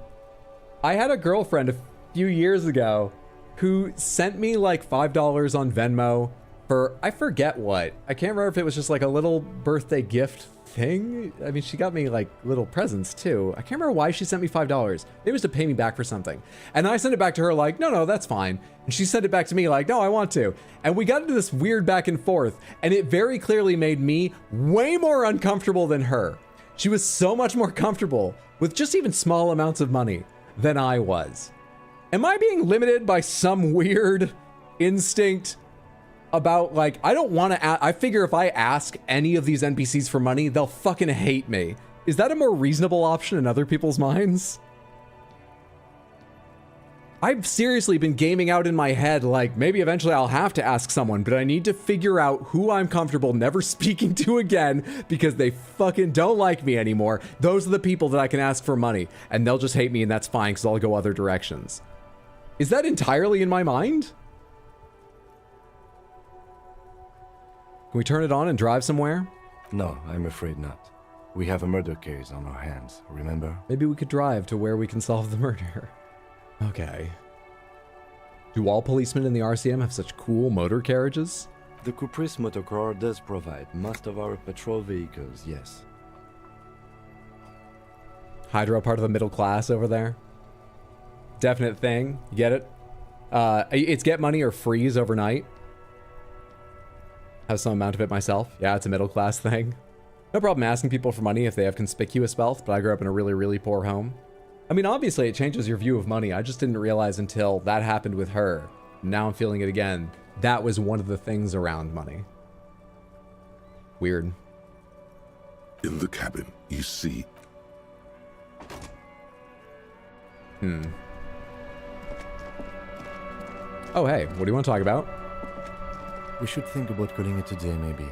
had a girlfriend a few years ago who sent me like $5 on Venmo for, I forget what. I can't remember if it was just like a little birthday gift thing. I mean, she got me like little presents too. I can't remember why she sent me $5. It was to pay me back for something. And I sent it back to her like, no, that's fine. And she sent it back to me like, no, I want to. And we got into this weird back and forth, and it very clearly made me way more uncomfortable than her. She was so much more comfortable with just even small amounts of money than I was. Am I being limited by some weird instinct about like, I don't want to, I figure if I ask any of these NPCs for money, they'll fucking hate me. Is that a more reasonable option in other people's minds? I've seriously been gaming out in my head, like maybe eventually I'll have to ask someone, but I need to figure out who I'm comfortable never speaking to again because they fucking don't like me anymore. Those are the people that I can ask for money, and they'll just hate me, and that's fine because I'll go other directions. Is that entirely in my mind? Can we turn it on and drive somewhere? No, I'm afraid not. We have a murder case on our hands, remember? Maybe we could drive to where we can solve the murder. Okay. Do all policemen in the RCM have such cool motor carriages? The Kupris Motorcar does provide most of our patrol vehicles, yes. Hydro part of the middle class over there? Definite thing. You get it? It's get money or freeze overnight. Have some amount of it myself. Yeah, it's a middle class thing. No problem asking people for money if they have conspicuous wealth, but I grew up in a really, really poor home. I mean, obviously it changes your view of money. I just didn't realize until that happened with her. Now I'm feeling it again. That was one of the things around money. Weird. In the cabin, you see... Oh, hey, what do you want to talk about? We should think about calling it a day, maybe.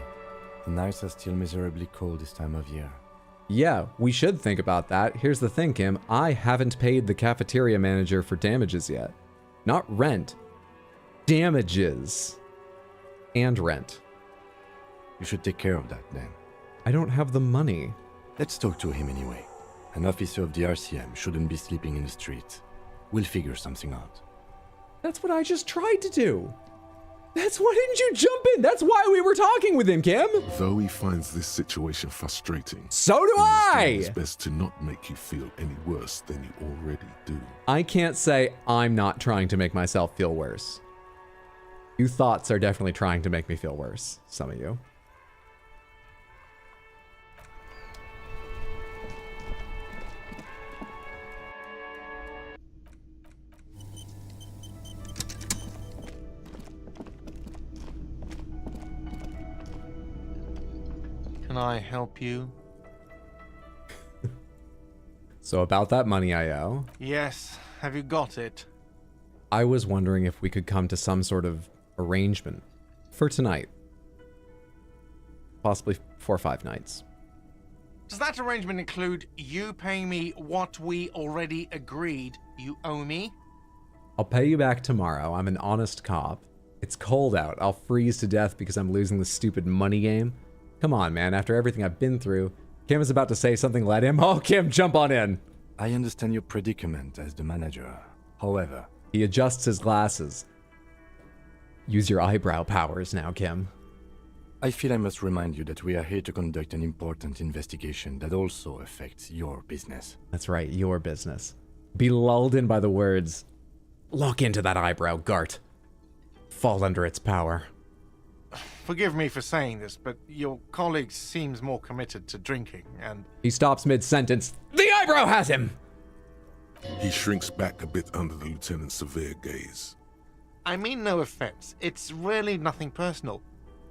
The nights are still miserably cold this time of year. Yeah, we should think about that. Here's the thing, Kim. I haven't paid the cafeteria manager for damages yet. Not rent. Damages. And rent. You should take care of that, then. I don't have the money. Let's talk to him anyway. An officer of the RCM shouldn't be sleeping in the streets. We'll figure something out. That's what I just tried to do. Why didn't you jump in? That's why we were talking with him, Kim. Though he finds this situation frustrating, so do I. It's best to not make you feel any worse than you already do. I can't say I'm not trying to make myself feel worse. You thoughts are definitely trying to make me feel worse. Some of you. Can I help you? So about that money I owe. Yes. Have you got it? I was wondering if we could come to some sort of arrangement for tonight. Possibly 4 or 5 nights. Does that arrangement include you paying me what we already agreed you owe me? I'll pay you back tomorrow. I'm an honest cop. It's cold out. I'll freeze to death because I'm losing the stupid money game. Come on, man. After everything I've been through. Kim is about to say something. Let him. Oh, Kim, jump on in. I understand your predicament as the manager. However, he adjusts his glasses. Use your eyebrow powers now, Kim. I feel I must remind you that we are here to conduct an important investigation that also affects your business. That's right, your business. Be lulled in by the words. Lock into that eyebrow, Gart. Fall under its power. Forgive me for saying this, but your colleague seems more committed to drinking, and... He stops mid-sentence. The eyebrow has him! He shrinks back a bit under the lieutenant's severe gaze. I mean no offense. It's really nothing personal.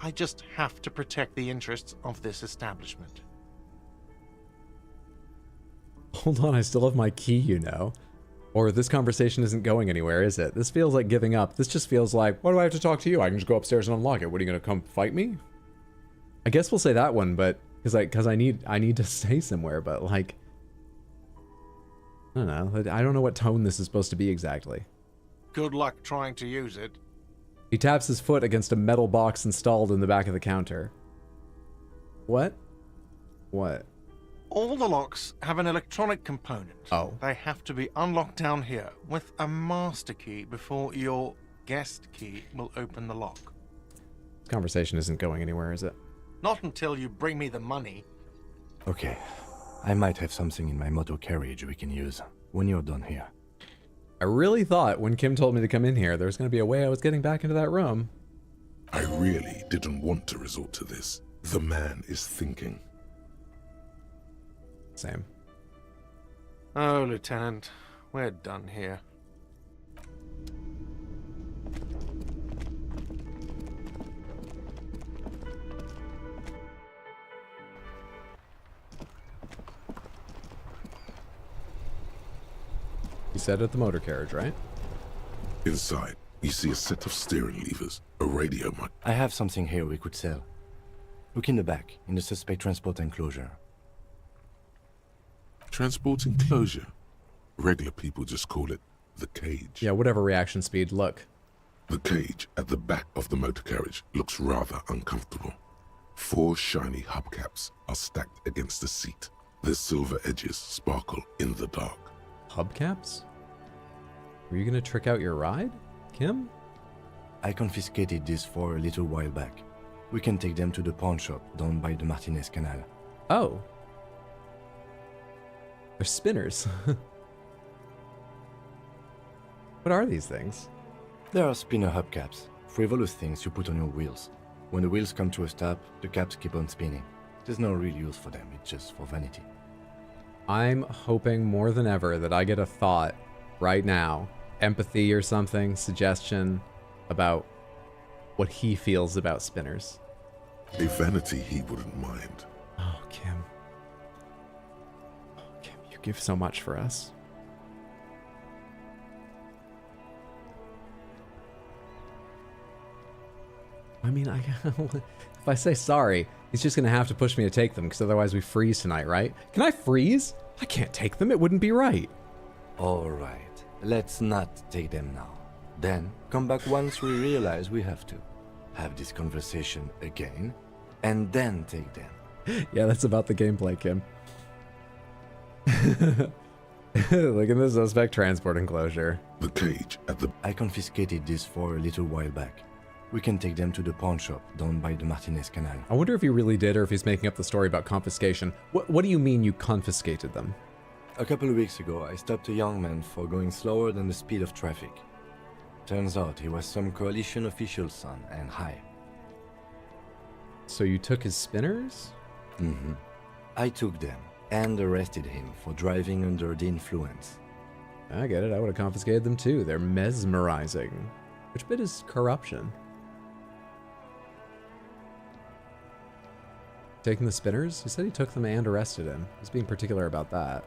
I just have to protect the interests of this establishment. Hold on, I still have my key, you know. Or this conversation isn't going anywhere, is it? This feels like giving up. This just feels like, why do I have to talk to you? I can just go upstairs and unlock it. What, are you going to come fight me? I guess we'll say that one, but... Because I need to stay somewhere, but like... I don't know. I don't know what tone this is supposed to be exactly. Good luck trying to use it. He taps his foot against a metal box installed in the back of the counter. What? What? All the locks have an electronic component. Oh. They have to be unlocked down here with a master key before your guest key will open the lock. This conversation isn't going anywhere, is it? Not until you bring me the money. Okay. I might have something in my motor carriage we can use when you're done here. I really thought when Kim told me to come in here, there was going to be a way I was getting back into that room. I really didn't want to resort to this. The man is thinking. Same. Oh, Lieutenant, we're done here. You said at the motor carriage, right? Inside, you see a set of steering levers, a radio mic. I have something here we could sell. Look in the back, in the suspect transport enclosure. Transport enclosure? Regular people just call it the cage. Yeah, whatever reaction speed. Look. The cage at the back of the motor carriage looks rather uncomfortable. 4 shiny hubcaps are stacked against the seat. Their silver edges sparkle in the dark. Hubcaps? Were you gonna trick out your ride, Kim? I confiscated these for a little while back. We can take them to the pawn shop down by the Martinez Canal. Oh. They're spinners. What are these things? There are spinner hubcaps, frivolous things you put on your wheels. When the wheels come to a stop, the caps keep on spinning. There's no real use for them, it's just for vanity. I'm hoping more than ever that I get a thought right now, empathy or something, suggestion about what he feels about spinners. A vanity he wouldn't mind. Oh, Kim. Oh, Kim, you give so much for us. I mean, if I say sorry, he's just going to have to push me to take them, because otherwise we freeze tonight, right? Can I freeze? I can't take them. It wouldn't be right. All right, let's not take them now. Then come back once we realize we have to. Have this conversation again, and then take them. Yeah, that's about the gameplay, Kim. Look at the suspect transport enclosure. The cage at the... I confiscated this for a little while back. We can take them to the pawn shop down by the Martinez Canal. I wonder if he really did or if he's making up the story about confiscation. What do you mean you confiscated them? A couple of weeks ago, I stopped a young man for going slower than the speed of traffic. Turns out he was some coalition official's son and high. So you took his spinners? Mm-hmm. I took them and arrested him for driving under the influence. I get it. I would have confiscated them too. They're mesmerizing. Which bit is corruption? Taking the spinners? He said he took them and arrested him. He's being particular about that.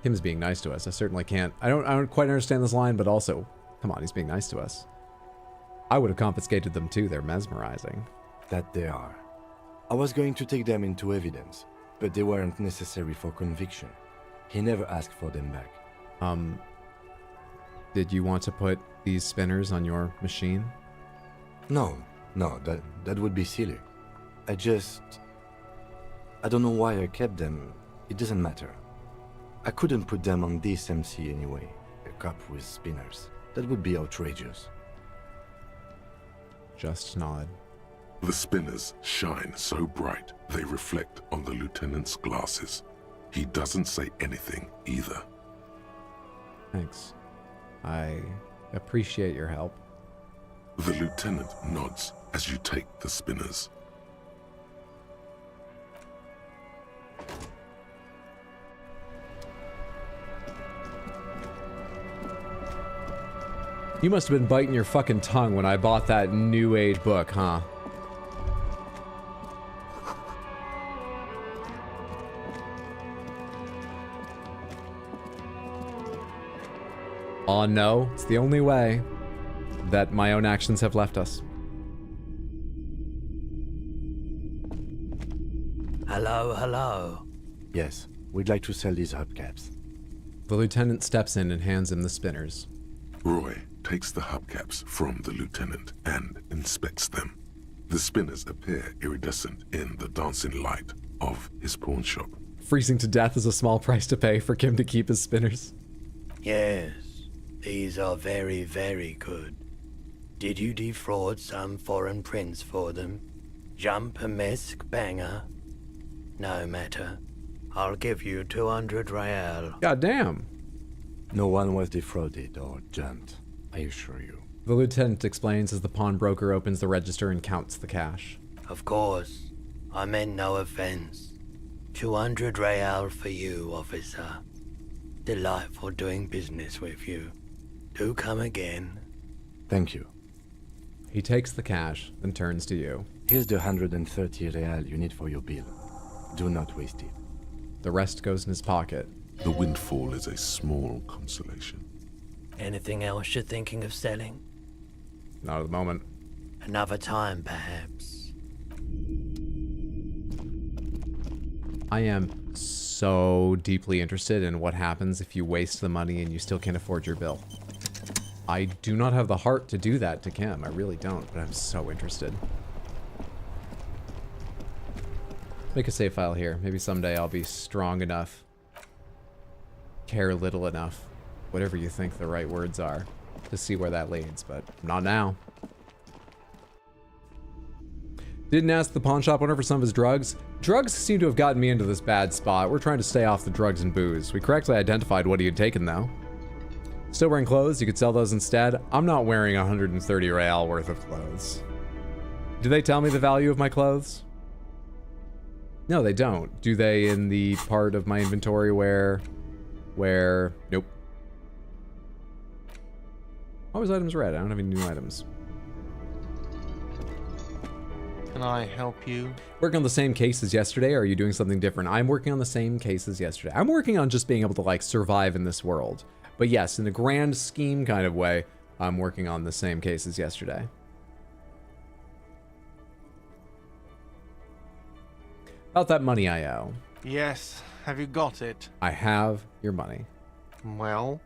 Kim's being nice to us. I certainly can't. I don't quite understand this line, but also, come on, he's being nice to us. I would have confiscated them too. They're mesmerizing. That they are. I was going to take them into evidence, but they weren't necessary for conviction. He never asked for them back. Did you want to put these spinners on your machine? No, that would be silly. I don't know why I kept them. It doesn't matter. I couldn't put them on this MC anyway. A cup with spinners. That would be outrageous. Just nod. The spinners shine so bright they reflect on the lieutenant's glasses. He doesn't say anything either. Thanks. I appreciate your help. The lieutenant nods as you take the spinners. You must have been biting your fucking tongue when I bought that New Age book, huh? Oh no, it's the only way that my own actions have left us. Hello, hello. Yes, we'd like to sell these hubcaps. The lieutenant steps in and hands him the spinners. Roy takes the hubcaps from the lieutenant and inspects them. The spinners appear iridescent in the dancing light of his pawn shop. Freezing to death is a small price to pay for Kim to keep his spinners. Yes, these are very, very good. Did you defraud some foreign prince for them? Jump a mesk banger? No matter. I'll give you 200 real. God damn. No one was defrauded or jumped, I assure you. The lieutenant explains as the pawnbroker opens the register and counts the cash. Of course. I meant no offense. 200 real for you, officer. Delightful doing business with you. Do come again. Thank you. He takes the cash, then turns to you. Here's the 130 real you need for your bill. Do not waste it. The rest goes in his pocket. The windfall is a small consolation. Anything else you're thinking of selling? Not at the moment. Another time, perhaps. I am so deeply interested in what happens if you waste the money and you still can't afford your bill. I do not have the heart to do that to Kim. I really don't, but I'm so interested. Make a save file here. Maybe someday I'll be strong enough, care little enough, whatever you think the right words are, to see where that leads, but not now. Didn't ask the pawn shop owner for some of his drugs. Drugs seem to have gotten me into this bad spot. We're trying to stay off the drugs and booze. We correctly identified what he had taken, though. Still wearing clothes? You could sell those instead. I'm not wearing 130 real worth of clothes. Do they tell me the value of my clothes? No, they don't. Do they in the part of my inventory where... Nope. Why was items red? I don't have any new items. Can I help you? Working on the same case as yesterday, or are you doing something different? I'm working on the same case as yesterday. I'm working on just being able to, like, survive in this world. But yes, in a grand scheme kind of way, I'm working on the same case as yesterday. About that money I owe. Yes. Have you got it? I have your money. Well?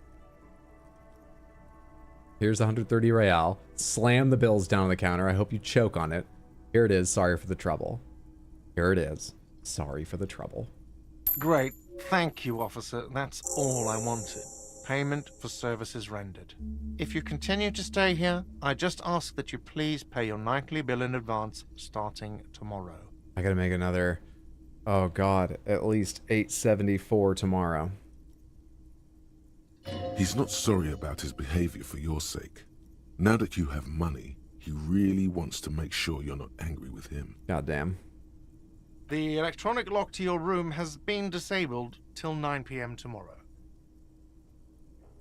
Here's 130 real. Slam the bills down on the counter. I hope you choke on it. Here it is. Sorry for the trouble. Here it is. Sorry for the trouble. Great. Thank you, officer. That's all I wanted. Payment for services rendered. If you continue to stay here, I just ask that you please pay your nightly bill in advance starting tomorrow. I gotta make another... Oh god, at least 874 tomorrow. He's not sorry about his behavior for your sake. Now that you have money, he really wants to make sure you're not angry with him. Goddamn. The electronic lock to your room has been disabled till 9 p.m. tomorrow.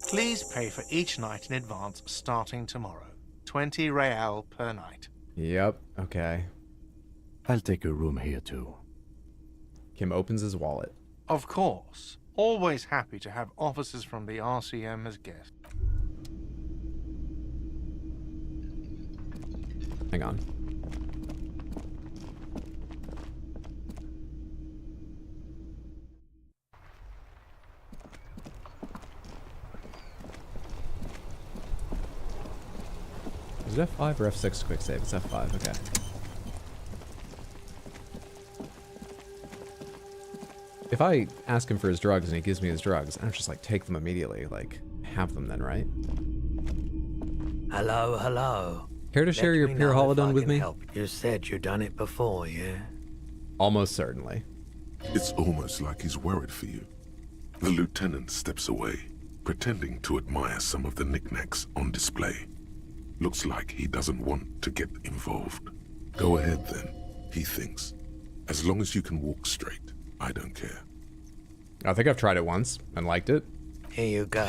Please pay for each night in advance starting tomorrow. 20 real per night. Yep, okay. I'll take a room here too. Kim opens his wallet. Of course. Always happy to have officers from the RCM as guests. Hang on. Is it F5 or F6 quick save? It's F5, okay. I ask him for his drugs and he gives me his drugs, I don't just, like, take them immediately. Like, have them then, right? Hello, hello. Care to share your pure holodon with me? Help. You said you done it before, yeah? Almost certainly. It's almost like he's worried for you. The lieutenant steps away, pretending to admire some of the knickknacks on display. Looks like he doesn't want to get involved. Go ahead then, he thinks. As long as you can walk straight, I don't care. I think I've tried it once and liked it. Here you go.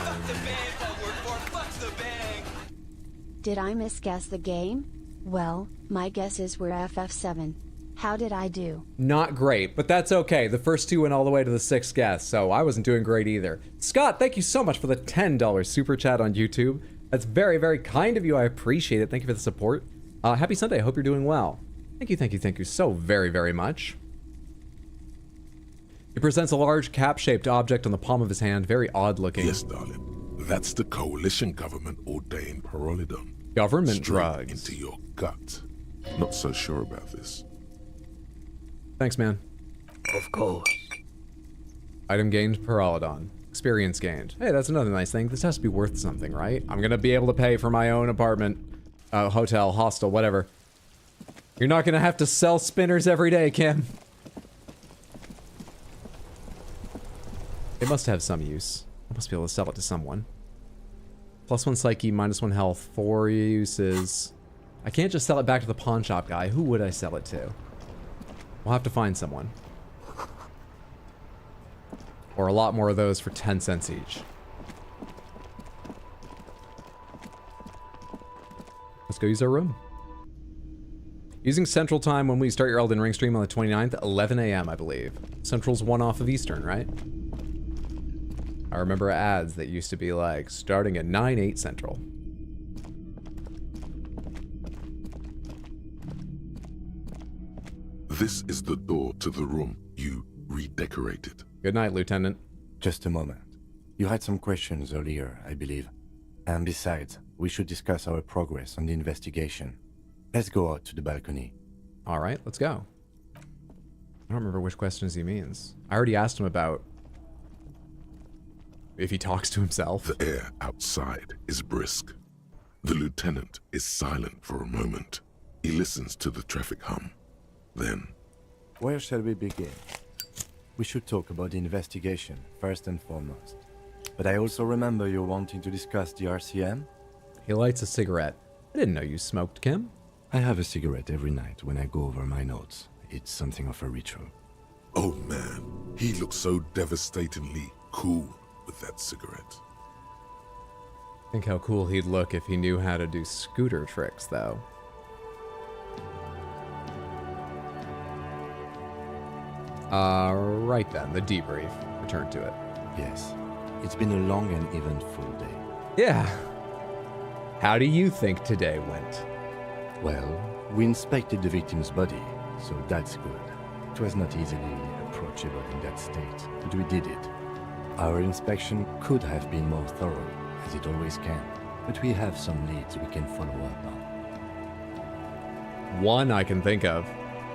Did I misguess the game? Well, my guesses were FF7. How did I do? Not great, but that's okay. The first two went all the way to the 6th guess, so I wasn't doing great either. Scott, thank you so much for the $10 super chat on YouTube. That's very, very kind of you. I appreciate it. Thank you for the support. Happy Sunday. I hope you're doing well. Thank you so very, very much. He presents a large cap-shaped object on the palm of his hand. Very odd looking. Yes, darling. That's the coalition government ordained Pyrrolidon. Government Straight drugs. into your gut. Not so sure about this. Thanks, man. Of course. Item gained, Pyrrolidon. Experience gained. Hey, that's another nice thing. This has to be worth something, right? I'm gonna be able to pay for my own apartment, hotel, hostel, whatever. You're not gonna have to sell spinners every day, Kim. It must have some use. I must be able to sell it to someone. +1 psyche, -1 health, 4 uses. I can't just sell it back to the pawn shop guy. Who would I sell it to? We'll have to find someone. Or a lot more of those for 10 cents each. Let's go use our room. Using Central Time when we start your Elden Ring stream on the 29th, 11 a.m. I believe. Central's one off of Eastern, right? I remember ads that used to be like, starting at 9/8 Central. This is the door to the room you redecorated. Good night, Lieutenant. Just a moment. You had some questions earlier, I believe. And besides, we should discuss our progress on the investigation. Let's go out to the balcony. All right, let's go. I don't remember which questions he means. I already asked him about if he talks to himself. The air outside is brisk. The lieutenant is silent for a moment. He listens to the traffic hum. Then, Where shall we begin? We should talk about the investigation, first and foremost. But I also remember you wanting to discuss the RCM? He lights a cigarette. I didn't know you smoked, Kim. I have a cigarette every night when I go over my notes. It's something of a ritual. oh man, he looks so devastatingly cool with that cigarette. Think how cool he'd look if he knew how to do scooter tricks, though. Right then, the debrief. Return to it. Yes. It's been a long and eventful day. Yeah. How do you think today went? Well, we inspected the victim's body, so that's good. It was not easily approachable in that state, but we did it. Our inspection could have been more thorough, as it always can, but we have some leads we can follow up on. One I can think of.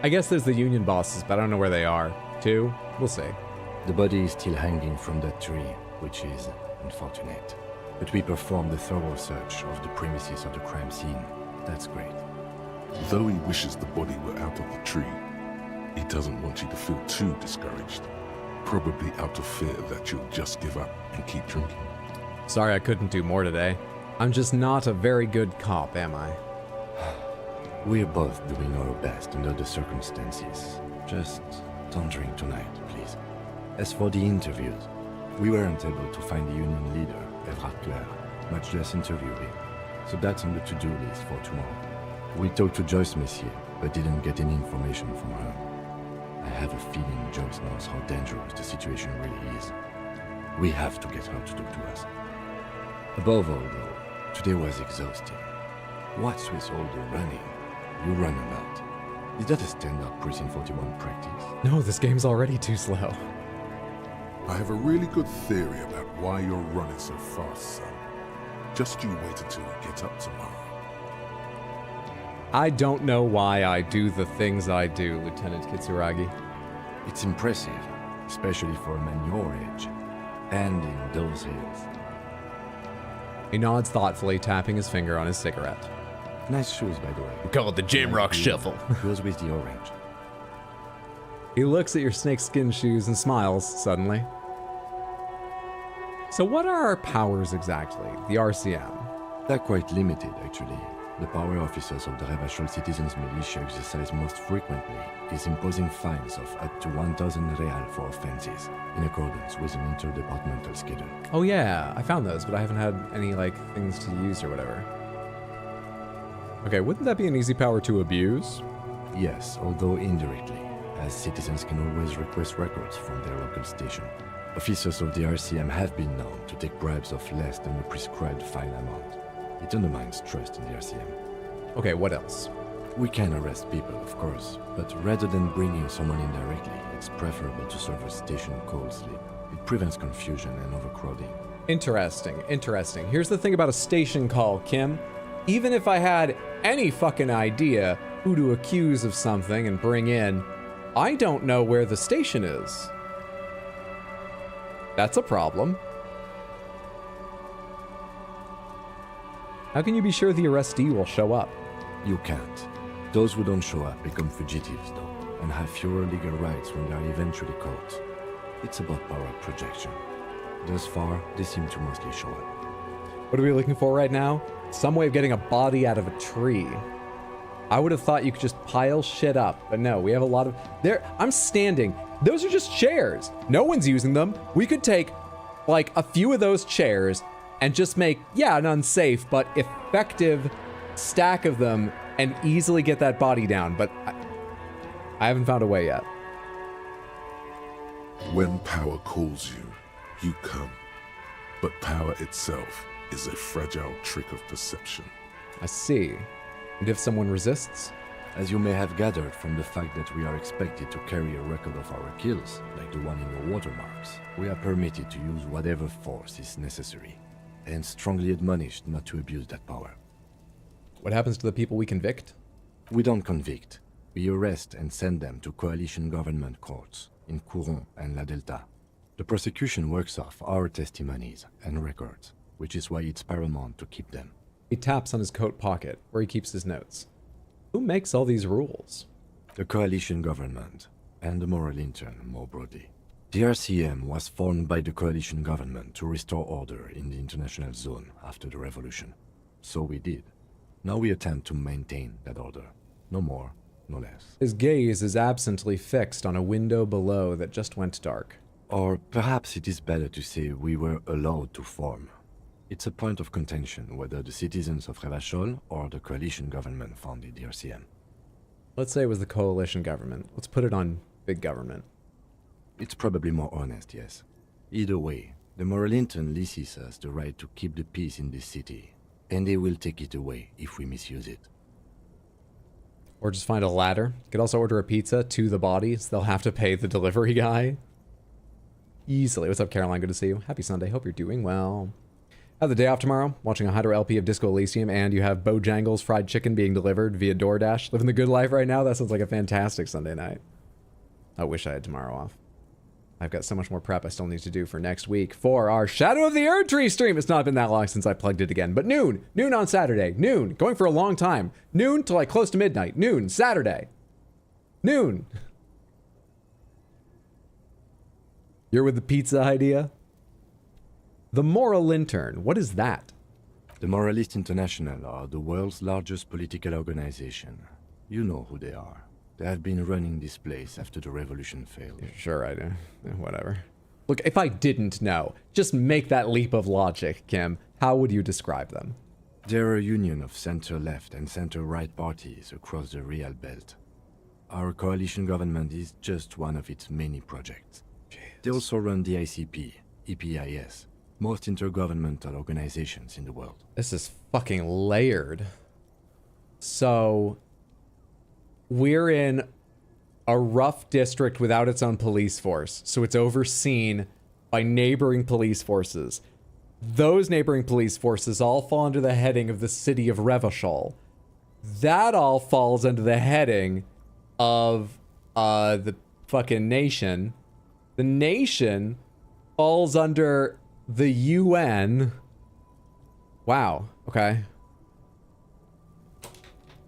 I guess there's the union bosses, but I don't know where they are. Two? We'll see. The body is still hanging from that tree, which is unfortunate. But we performed a thorough search of the premises of the crime scene. That's great. Though he wishes the body were out of the tree, he doesn't want you to feel too discouraged. Probably out of fear that you'll just give up and keep drinking. Sorry I couldn't do more today. I'm just not a very good cop, am I? We're both doing our best under the circumstances. Just don't drink tonight, please. As for the interviews, we weren't able to find the union leader, Everard Clare, much less interview him. So that's on the to-do list for tomorrow. We talked to Joyce Messier, but didn't get any information from her. I have a feeling Joyce knows how dangerous the situation really is. We have to get her to talk to us. Above all, though, today was exhausting. What's with all the running? You run a lot. Is that a standard Prison 41 practice? No, this game's already too slow. I have a really good theory about why you're running so fast, son. Just you wait until we get up tomorrow. I don't know why I do the things I do, Lieutenant Kitsuragi. It's impressive, especially for a man your age. And in those hills. He nods thoughtfully, tapping his finger on his cigarette. Nice shoes, by the way. We call it the Jamrock Shuffle. Goes with the orange. He looks at your snakeskin shoes and smiles suddenly. So what are our powers exactly? The RCM. They're quite limited, actually. The power officers of the Revachol Citizens Militia exercise most frequently is imposing fines of up to 1,000 real for offenses, in accordance with an interdepartmental schedule. Oh yeah, I found those, but I haven't had any, like, things to use or whatever. Okay, wouldn't that be an easy power to abuse? Yes, although indirectly, as citizens can always request records from their local station. Officers of the RCM have been known to take bribes of less than the prescribed fine amount. It undermines trust in the RCM. Okay, what else? We can arrest people, of course, but rather than bringing someone in directly, it's preferable to serve a station cold sleep. It prevents confusion and overcrowding. Interesting, interesting. Here's the thing about a station call, Kim. Even if I had any fucking idea who to accuse of something and bring in, I don't know where the station is. That's a problem. How can you be sure the arrestee will show up? You can't. Those who don't show up become fugitives, though, and have fewer legal rights when they are eventually caught. It's about power projection. Thus far, they seem to mostly show up. What are we looking for right now? Some way of getting a body out of a tree. I would have thought you could just pile shit up, but no, we have a lot of... There, I'm standing. Those are just chairs. No one's using them. We could take, like, a few of those chairs and just make, yeah, an unsafe, but effective stack of them and easily get that body down, but I haven't found a way yet. When power calls you, you come. But power itself is a fragile trick of perception. I see. And if someone resists? As you may have gathered from the fact that we are expected to carry a record of our kills, like the one in your watermarks, we are permitted to use whatever force is necessary, and strongly admonished not to abuse that power. What happens to the people we convict? We don't convict. We arrest and send them to coalition government courts in Couron and La Delta. The prosecution works off our testimonies and records, which is why it's paramount to keep them. He taps on his coat pocket, where he keeps his notes. Who makes all these rules? The coalition government, and the moral intern more broadly. The RCM was formed by the coalition government to restore order in the international zone after the revolution. So we did. Now we attempt to maintain that order. No more, no less. His gaze is absently fixed on a window below that just went dark. Or perhaps it is better to say we were allowed to form. It's a point of contention whether the citizens of Revachol or the coalition government founded the RCM. Let's say it was the coalition government. Let's put it on big government. It's probably more honest, yes. Either way, the moral intern leases us the right to keep the peace in this city, and they will take it away if we misuse it. Or just find a ladder. You could also order a pizza to the body, so they'll have to pay the delivery guy. Easily. What's up, Caroline? Good to see you. Happy Sunday. Hope you're doing well. Have the day off tomorrow, watching a Hydro LP of Disco Elysium, and you have Bojangles fried chicken being delivered via DoorDash. Living the good life right now? That sounds like a fantastic Sunday night. I wish I had tomorrow off. I've got so much more prep I still need to do for next week for our Shadow of the Erdtree stream. It's not been that long since I plugged it again, but noon on Saturday, noon, going for a long time. Noon to like close to midnight, noon, Saturday. Noon. You're with the pizza idea? The Moral Intern, what is that? The Moralist International are the world's largest political organization. You know who they are. They have been running this place after the revolution failed. Sure I do. Whatever. Look, if I didn't know, just make that leap of logic, Kim. How would you describe them? They're a union of center-left and center-right parties across the Real Belt. Our coalition government is just one of its many projects. Jeez. They also run the ICP, EPIS, most intergovernmental organizations in the world. This is fucking layered. So, we're in a rough district without its own police force, so it's overseen by neighboring police forces. Those neighboring police forces all fall under the heading of the city of Revachol. That all falls under the heading of the fucking nation. The nation falls under the UN. Wow. Okay.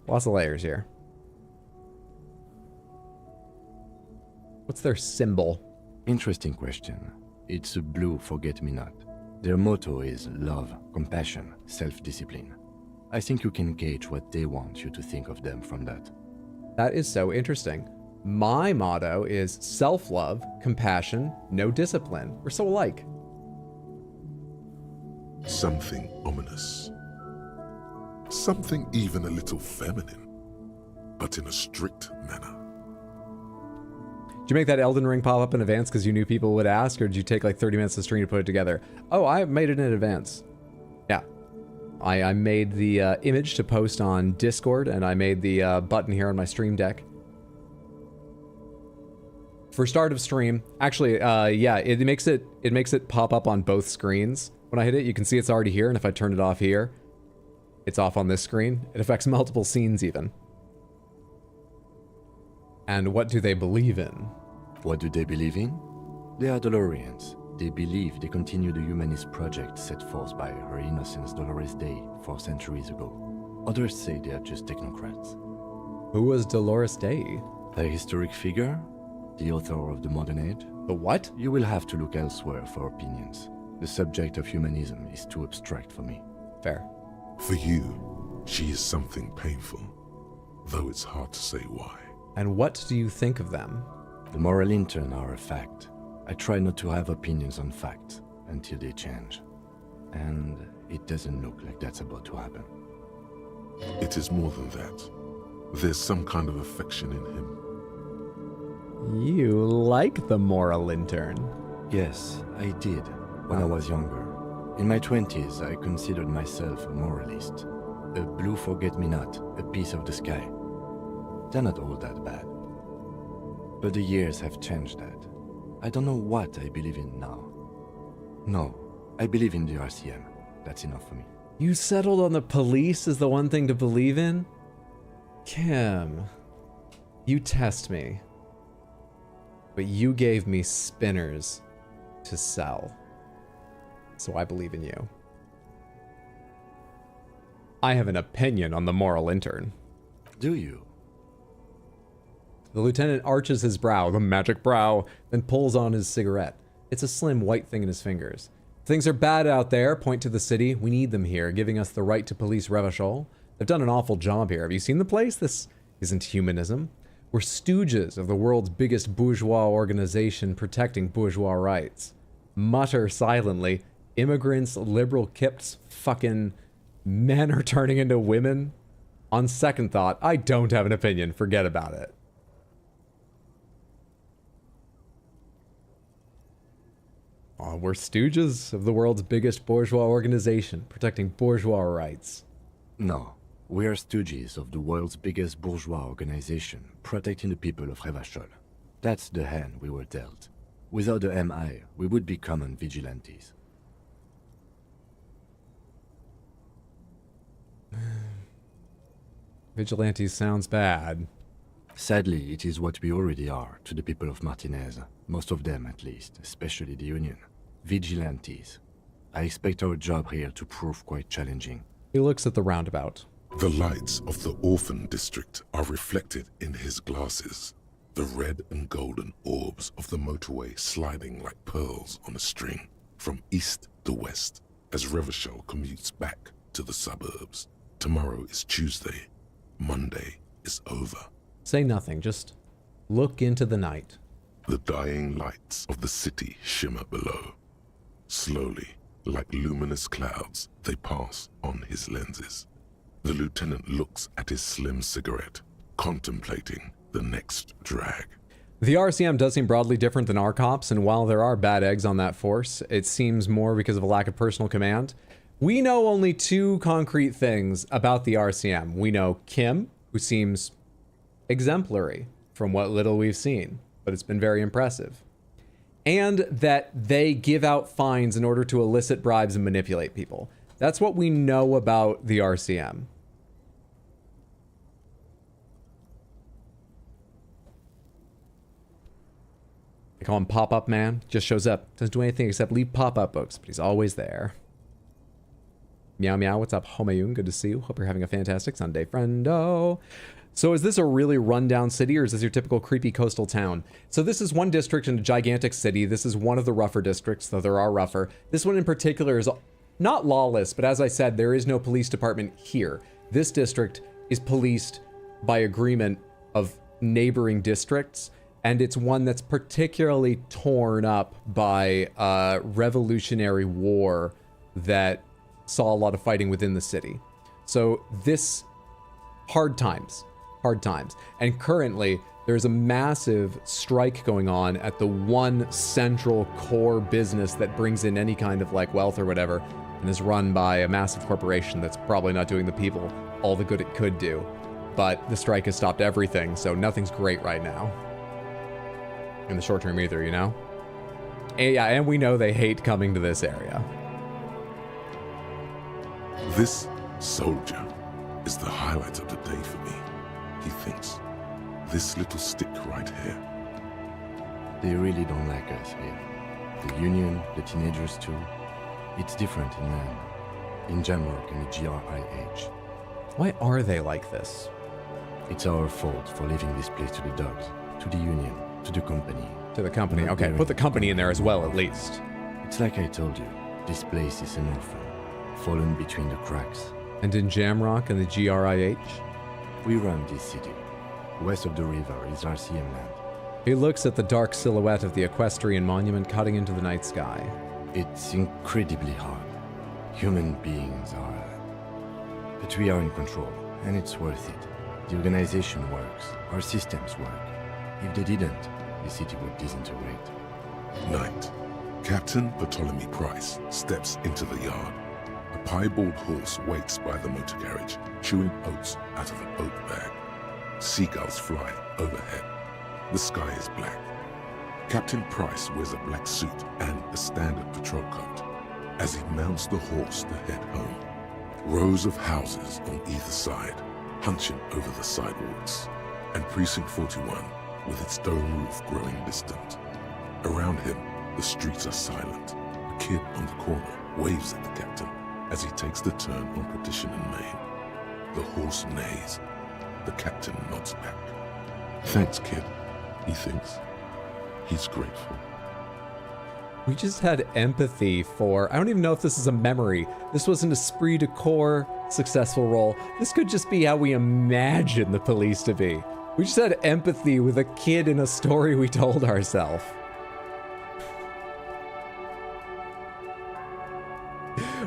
Lots of layers here. What's their symbol? Interesting question. It's a blue forget-me-not. Their motto is love, compassion, self-discipline. I think you can gauge what they want you to think of them from that. That is so interesting. My motto is self-love, compassion, no discipline. We're so alike. Something ominous. Something even a little feminine, but in a strict manner. Did you make that Elden Ring pop up in advance because you knew people would ask, or did you take like 30 minutes to stream to put it together? Oh, I made it in advance. Yeah. I made the image to post on Discord, and I made the button here on my stream deck. For start of stream, actually, yeah, it makes it pop up on both screens. When I hit it, you can see it's already here, and if I turn it off here, it's off on this screen. It affects multiple scenes even. And what do they believe in? What do they believe in? They are Dolorians. They believe they continue the humanist project set forth by Her Innocence Dolores Day 4 centuries ago. Others say they are just technocrats. Who was Dolores Day? A historic figure? The author of the modern age? The what? You will have to look elsewhere for opinions. The subject of humanism is too abstract for me. Fair. For you, she is something painful, though it's hard to say why. And what do you think of them? The moral intern are a fact. I try not to have opinions on facts until they change. And it doesn't look like that's about to happen. It is more than that. There's some kind of affection in him. You like the moral intern? Yes, I did, when I was younger. In my 20s, I considered myself a moralist. A blue forget-me-not, a piece of the sky. They're not all that bad. But the years have changed that. I don't know what I believe in now. No, I believe in the RCM. That's enough for me. You settled on the police as the one thing to believe in? Kim, you test me. But you gave me spinners to sell. So I believe in you. I have an opinion on the moral intern. Do you? The lieutenant arches his brow, the magic brow, then pulls on his cigarette. It's a slim white thing in his fingers. Things are bad out there, point to the city. We need them here, giving us the right to police Revachol. They've done an awful job here. Have you seen the place? This isn't humanism. We're stooges of the world's biggest bourgeois organization protecting bourgeois rights. Mutter silently. Immigrants, liberal kips, fucking men are turning into women. On second thought, I don't have an opinion. Forget about it. Oh, we're stooges of the world's biggest bourgeois organization, protecting bourgeois rights. No, we are stooges of the world's biggest bourgeois organization, protecting the people of Revachol. That's the hand we were dealt. Without the MI, we would be common vigilantes. Vigilantes sounds bad. Sadly, it is what we already are to the people of Martinez. Most of them, at least, especially the Union. Vigilantes. I expect our job here to prove quite challenging. He looks at the roundabout. The lights of the orphan district are reflected in his glasses. The red and golden orbs of the motorway sliding like pearls on a string from east to west as Revachol commutes back to the suburbs. Tomorrow is Tuesday. Monday is over. Say nothing, just look into the night. The dying lights of the city shimmer below. Slowly, like luminous clouds, they pass on his lenses. The lieutenant looks at his slim cigarette, contemplating the next drag. The RCM does seem broadly different than our cops, and while there are bad eggs on that force, it seems more because of a lack of personal command. We know only two concrete things about the RCM. We know Kim, who seems exemplary from what little we've seen, but it's been very impressive. And that they give out fines in order to elicit bribes and manipulate people. That's what we know about the RCM. They call him Pop-Up Man. Just shows up. Doesn't do anything except leave pop-up books, but he's always there. Meow meow, what's up, Homayun? Good to see you. Hope you're having a fantastic Sunday, friendo. So is this a really rundown city, or is this your typical creepy coastal town? So this is one district in a gigantic city. This is one of the rougher districts, though there are rougher. This one in particular is not lawless, but as I said, there is no police department here. This district is policed by agreement of neighboring districts, and it's one that's particularly torn up by a Revolutionary War that saw a lot of fighting within the city. So this, hard times. And currently, there's a massive strike going on at the one central core business that brings in any kind of like wealth or whatever, and is run by a massive corporation that's probably not doing the people all the good it could do. But the strike has stopped everything, so nothing's great right now. In the short term either, you know? And yeah, and we know they hate coming to this area. This soldier is the highlight of the day for me, he thinks. This little stick right here. They really don't like us here. The Union, the teenagers too. It's different in Jamrock and the GRIH. Why are they like this? It's our fault for leaving this place to the dogs, to the Union, to the company. To the company, okay. Put the company in there as well, at least. It's like I told you, this place is an orphan, fallen between the cracks. And in Jamrock and the GRIH? We run this city. West of the river is RCM land. He looks at the dark silhouette of the equestrian monument cutting into the night sky. It's incredibly hard. Human beings are... But we are in control, and it's worth it. The organization works. Our systems work. If they didn't, the city would disintegrate. Night. Captain Ptolemy Price steps into the yard. A piebald horse waits by the motor carriage, chewing oats out of an oat bag. Seagulls fly overhead. The sky is black. Captain Price wears a black suit and a standard patrol coat. As he mounts the horse to head home, rows of houses on either side, hunching over the sidewalks, and Precinct 41 with its stone roof growing distant. Around him, the streets are silent. A kid on the corner waves at the captain as he takes the turn on Petition and Main. The horse neighs. The captain nods back. Thanks, kid, he thinks. He's grateful. We just had empathy for... I don't even know if this is a memory. This was an esprit de corps successful role. This could just be how we imagine the police to be. We just had empathy with a kid in a story we told ourselves.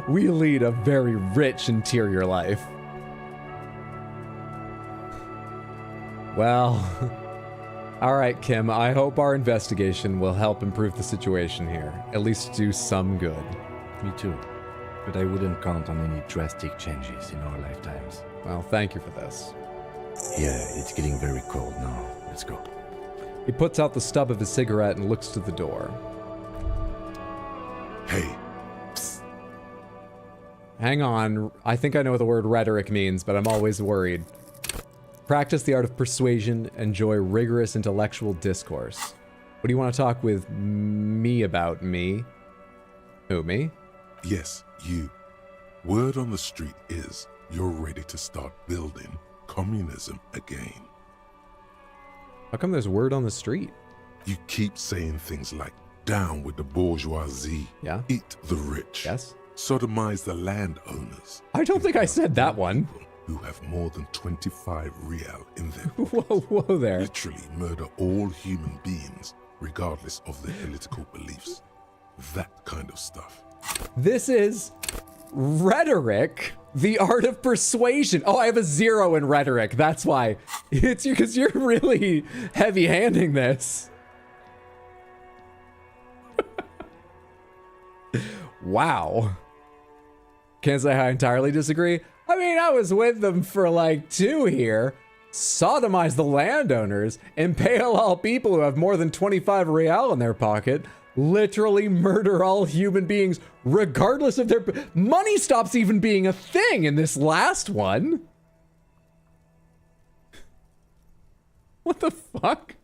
We lead a very rich interior life. Well... All right, Kim, I hope our investigation will help improve the situation here. At least do some good. Me too. But I wouldn't count on any drastic changes in our lifetimes. Well, thank you for this. Yeah, it's getting very cold now. Let's go. He puts out the stub of his cigarette and looks to the door. Hey. Psst. Hang on. I think I know what the word rhetoric means, but I'm always worried. Practice the art of persuasion, enjoy rigorous intellectual discourse. What do you want to talk with me about, me? Who, me? Yes, you. Word on the street is you're ready to start building communism again. How come there's word on the street? You keep saying things like, down with the bourgeoisie. Yeah. Eat the rich. Yes. Sodomize the landowners. I don't think I said that one. Who have more than 25 real in them. Whoa there. Literally murder all human beings, regardless of their political beliefs. That kind of stuff. This is rhetoric, the art of persuasion. Oh, I have a 0 in rhetoric. That's why. It's you, because you're really heavy-handing this. Wow. Can't say I entirely disagree. I mean, I was with them for like 2 here. Sodomize the landowners, impale all people who have more than 25 real in their pocket, literally murder all human beings, regardless of their... Money stops even being a thing in this last one. What the fuck?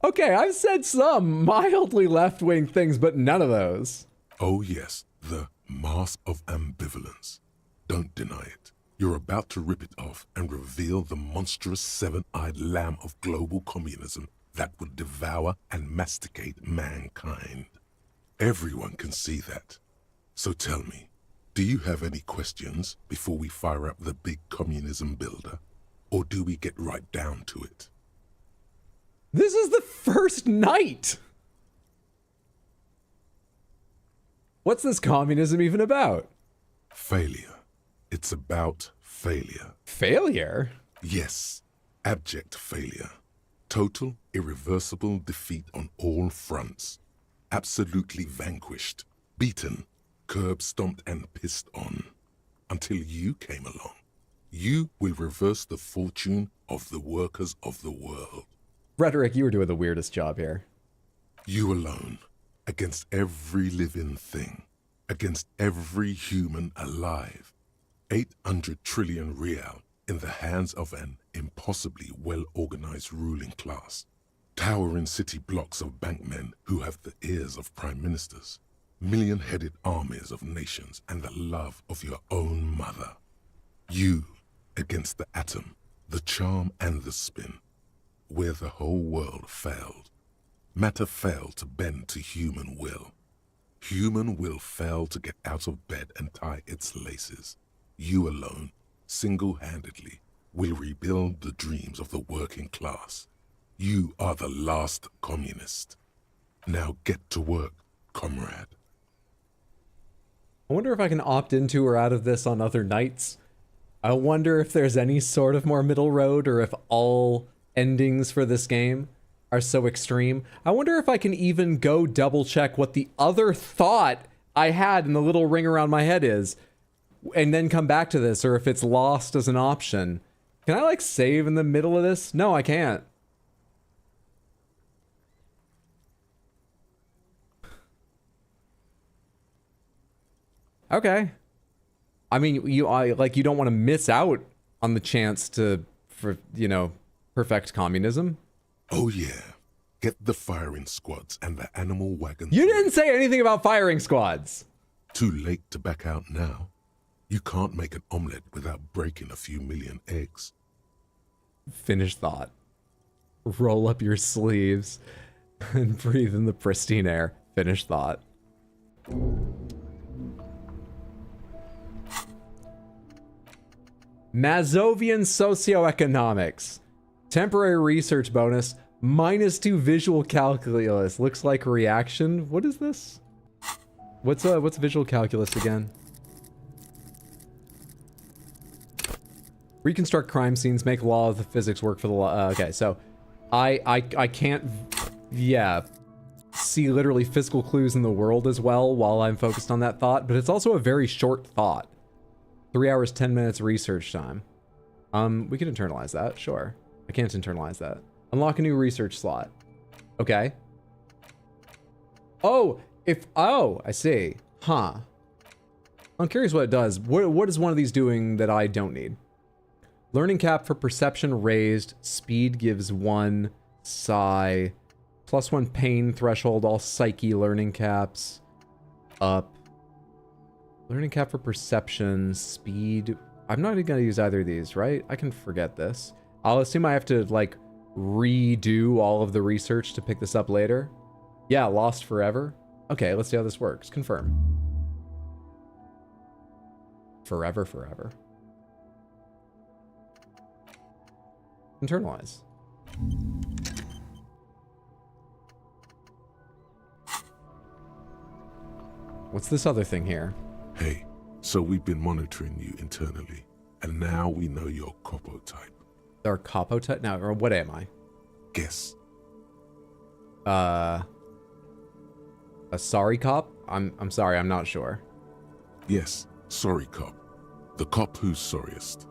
Okay, I've said some mildly left-wing things, but none of those. Oh yes, the mask of ambivalence. Don't deny it. You're about to rip it off and reveal the monstrous seven-eyed lamb of global communism that will devour and masticate mankind. Everyone can see that. So tell me, do you have any questions before we fire up the big communism builder? Or do we get right down to it? This is the first night! What's this communism even about? Failure. It's about failure. Failure? Yes, abject failure. Total, irreversible defeat on all fronts. Absolutely vanquished, beaten, curb-stomped and pissed on. Until you came along. You will reverse the fortune of the workers of the world. Rhetoric, you were doing the weirdest job here. You alone, against every living thing, against every human alive. 800 trillion real in the hands of an impossibly well-organized ruling class. Towering city blocks of bankmen who have the ears of prime ministers. Million-headed armies of nations and the love of your own mother. You against the atom, the charm and the spin. Where the whole world failed. Matter failed to bend to human will. Human will failed to get out of bed and tie its laces. You alone, single-handedly, will rebuild the dreams of the working class. You are the last communist. Now get to work, comrade. I wonder if I can opt into or out of this on other nights. I wonder if there's any sort of more middle road, or if all endings for this game are so extreme. I wonder if I can even go double check what the other thought I had in the little ring around my head is, and then come back to this, or if it's lost as an option. Can I like save in the middle of this? No, I can't. Okay. I mean, you don't want to miss out on the chance for perfect communism. Oh yeah. Get the firing squads and the animal wagons. You didn't say anything about firing squads. Too late to back out now. You can't make an omelette without breaking a few million eggs. Finish thought. Roll up your sleeves and breathe in the pristine air. Finish thought. Mazovian socioeconomics. Temporary research bonus. -2 visual calculus. Looks like reaction. What is this? What's visual calculus again? Reconstruct crime scenes, make law of the physics work for the law. Okay, so I can't, see literally physical clues in the world as well while I'm focused on that thought, but it's also a very short thought. 3 hours, 10 minutes research time. We can internalize that, sure. I can't internalize that. Unlock a new research slot. Okay. Oh, I see. Huh. I'm curious what it does. What is one of these doing that I don't need? Learning cap for perception raised. Speed gives 1. Psi. +1 pain threshold. All psyche learning caps. Up. Learning cap for perception. Speed. I'm not going to use either of these, right? I can forget this. I'll assume I have to, like, redo all of the research to pick this up later. Yeah, lost forever. Okay, let's see how this works. Confirm. Forever. Internalize. What's this other thing here? Hey, so we've been monitoring you internally, and now we know your Copo type. Our Copo type? Now, or what am I? Guess. A sorry cop? I'm sorry, I'm not sure. Yes, sorry cop. The cop who's sorriest.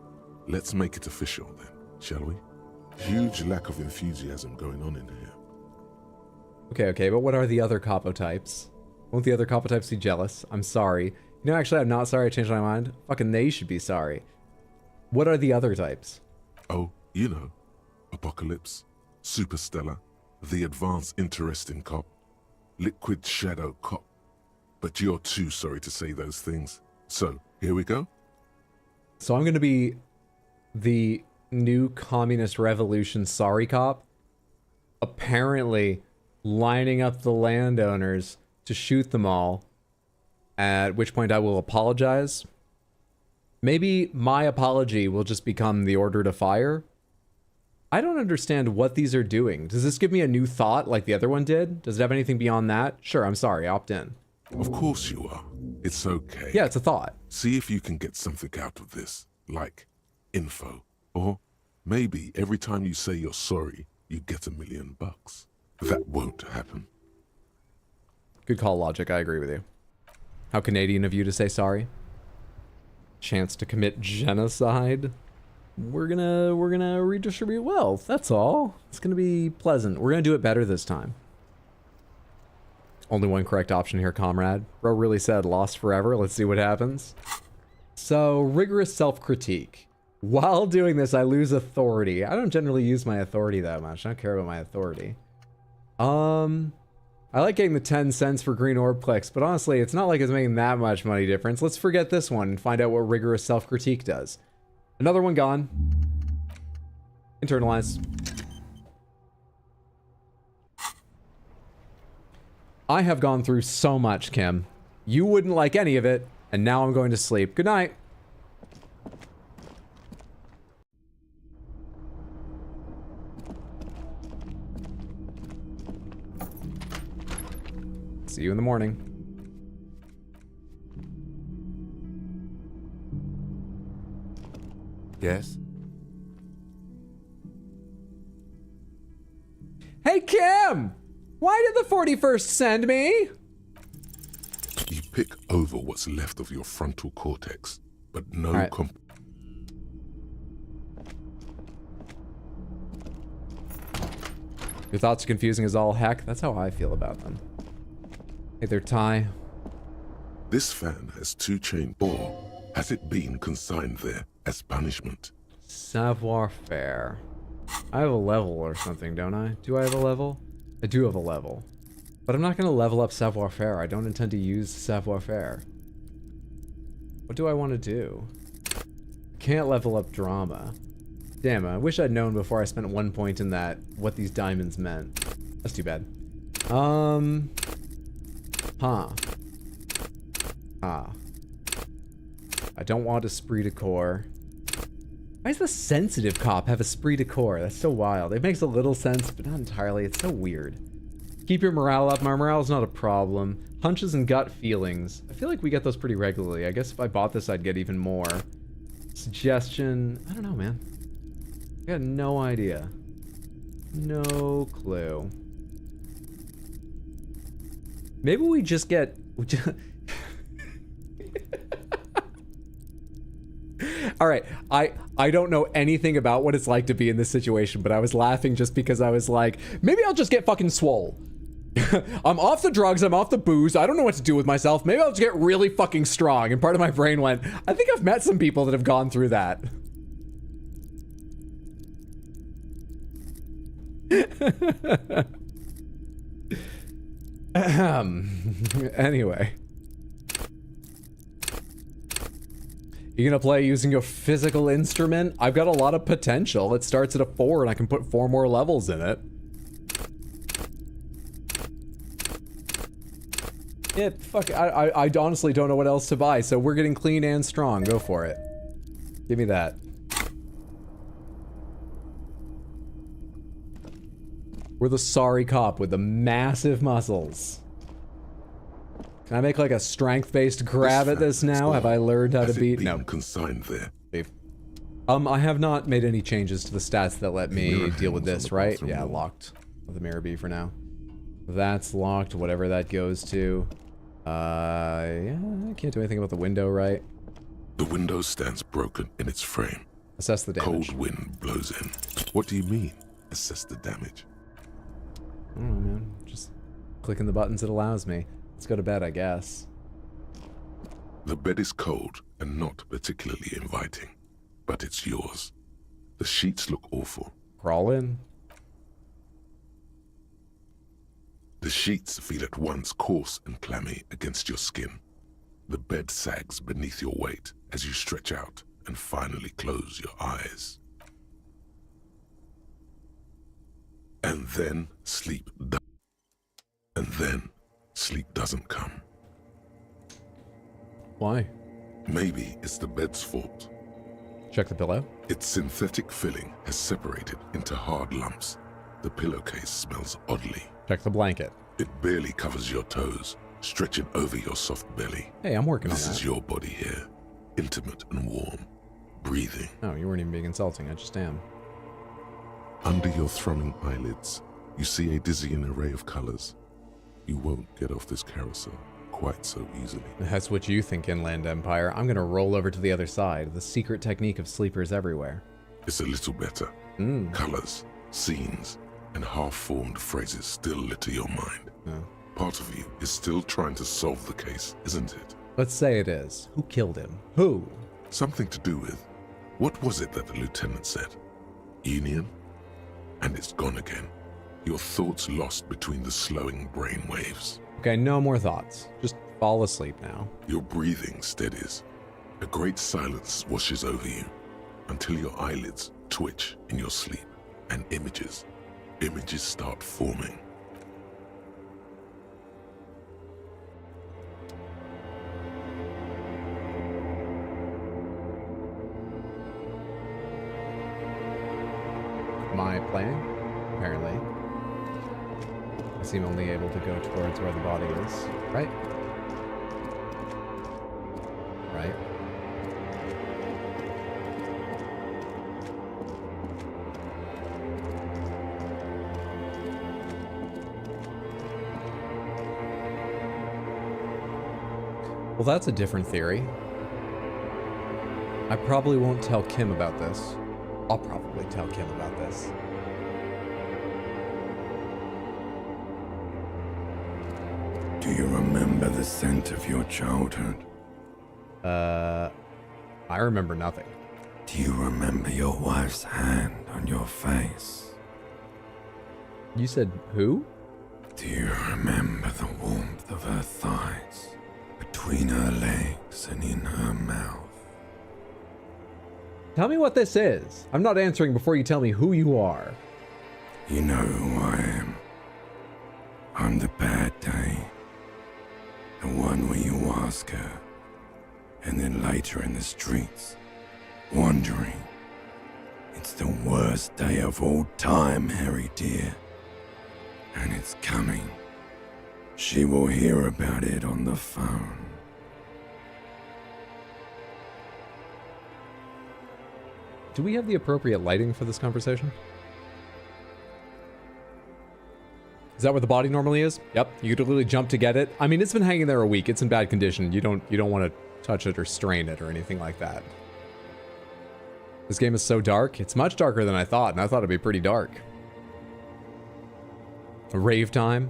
Let's make it official then, shall we? Huge lack of enthusiasm going on in here. Okay, but what are the other Capo types? Won't the other Capo types be jealous? I'm sorry. You know, actually, I'm not sorry. I changed my mind. Fucking they should be sorry. What are the other types? Oh, you know. Apocalypse, Superstellar, the advanced interesting cop, liquid shadow cop. But you're too sorry to say those things. So, here we go. So I'm going to be the new communist revolution sorry cop, apparently lining up the landowners to shoot them all, at which point I will apologize. Maybe my apology will just become the order to fire. I don't understand what these are doing. Does this give me a new thought like the other one did? Does it have anything beyond that? Sure, I'm sorry, opt in. Of course you are. It's okay. Yeah, it's a thought. See if you can get something out of this, like info. Or maybe every time you say you're sorry, you get $1 million. That won't happen. Good call, Logic. I agree with you. How Canadian of you to say sorry. Chance to commit genocide. We're gonna redistribute wealth. That's all. It's gonna be pleasant. We're gonna do it better this time. Only one correct option here, comrade. Bro really said lost forever. Let's see what happens. So, rigorous self-critique. While doing this, I lose authority. I don't generally use my authority that much. I don't care about my authority. I like getting the 10 cents for green orb clicks, but honestly, it's not like it's making that much money difference. Let's forget this one and find out what rigorous self-critique does. Another one gone. Internalize. I have gone through so much, Kim. You wouldn't like any of it, and now I'm going to sleep. Good night. See you in the morning. Yes? Hey, Kim! Why did the 41st send me? You pick over what's left of your frontal cortex, but no right. Your thoughts are confusing as all heck. That's how I feel about them. Hey there, Ty. This fan has 2 chain, or has it been consigned there as punishment? Savoir-faire. I have a level or something, don't I? Do I have a level? I do have a level. But I'm not going to level up savoir-faire. I don't intend to use savoir-faire. What do I want to do? Can't level up drama. Damn, I wish I'd known before I spent 1 point in that what these diamonds meant. That's too bad. I don't want esprit de corps. Why does the sensitive cop have esprit de corps? That's so wild. It makes a little sense, but not entirely. It's so weird. Keep your morale up. My morale's not a problem. Hunches and gut feelings. I feel like we get those pretty regularly. I guess if I bought this, I'd get even more. Suggestion. I don't know, man. I got no idea. No clue. Maybe we just get... All right, I don't know anything about what it's like to be in this situation, but I was laughing just because I was like, maybe I'll just get fucking swole. I'm off the drugs, I'm off the booze, I don't know what to do with myself, maybe I'll just get really fucking strong. And part of my brain went, I think I've met some people that have gone through that. Anyway. You gonna play using your physical instrument? I've got a lot of potential. It starts at a 4 and I can put 4 more levels in it. I honestly don't know what else to buy, so we're getting clean and strong. Go for it. Give me that. We're the sorry cop with the massive muscles. Can I make like a strength-based grab at this now? Have I learned how to beat? No. Consigned there. Leave. I have not made any changes to the stats that let me deal with this, right? Yeah, locked. Let the mirror be for now. That's locked, whatever that goes to. Yeah, I can't do anything about the window, right? The window stands broken in its frame. Assess the damage. Cold wind blows in. What do you mean, assess the damage? I don't know, man. Just clicking the buttons it allows me. Let's go to bed, I guess. The bed is cold and not particularly inviting, but it's yours. The sheets look awful. Crawl in. The sheets feel at once coarse and clammy against your skin. The bed sags beneath your weight as you stretch out and finally close your eyes. And then sleep doesn't come. Why? Maybe it's the bed's fault. Check the pillow. Its synthetic filling has separated into hard lumps. The pillowcase smells oddly. Check the blanket. It barely covers your toes, stretching over your soft belly. Hey, I'm working on This that. is your body here, intimate and warm, breathing. Oh, you weren't even being insulting. I just am. Under your thrumming eyelids, you see a dizzying array of colors. You won't get off this carousel quite so easily. That's what you think, Inland Empire. I'm gonna roll over to the other side. The secret technique of sleepers everywhere. It's a little better. Colors, scenes, and half-formed phrases still litter your mind. Oh. Part of you is still trying to solve the case, isn't it? Let's say it is. Who killed him? Who? Something to do with, what was it that the lieutenant said? Union? And it's gone again. Your thoughts lost between the slowing brain waves. Okay, no more thoughts. Just fall asleep now. Your breathing steadies. A great silence washes over you until your eyelids twitch in your sleep and images start forming. Am I playing? Apparently. I seem only able to go towards where the body is. Right? Right. Well, that's a different theory. I probably won't tell Kim about this. I'll probably tell Kim about this. Do you remember the scent of your childhood? I remember nothing. Do you remember your wife's hand on your face? You said who? Do you remember the warmth of her thighs, between her legs and in her mouth? Tell me what this is. I'm not answering before you tell me who you are. You know who I am. I'm the bad day. The one where you ask her, and then later in the streets, wandering. It's the worst day of all time, Harry dear. And it's coming. She will hear about it on the phone. Do we have the appropriate lighting for this conversation? Is that where the body normally is? Yep. You could literally jump to get it. I mean, it's been hanging there a week. It's in bad condition. You don't want to touch it or strain it or anything like that. This game is so dark. It's much darker than I thought, and I thought it'd be pretty dark. Rave time.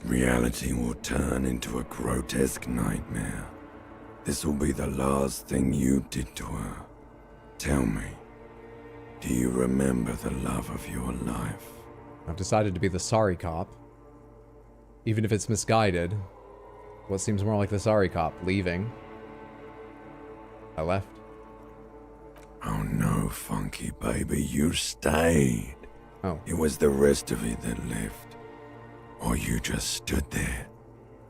Reality will turn into a grotesque nightmare. This will be the last thing you did to her. Tell me, do you remember the love of your life? I've decided to be the sorry cop. Even if it's misguided. What seems more like the sorry cop, leaving. I left. Oh no, Funky baby, you stayed. Oh. It was the rest of it that left. Or you just stood there,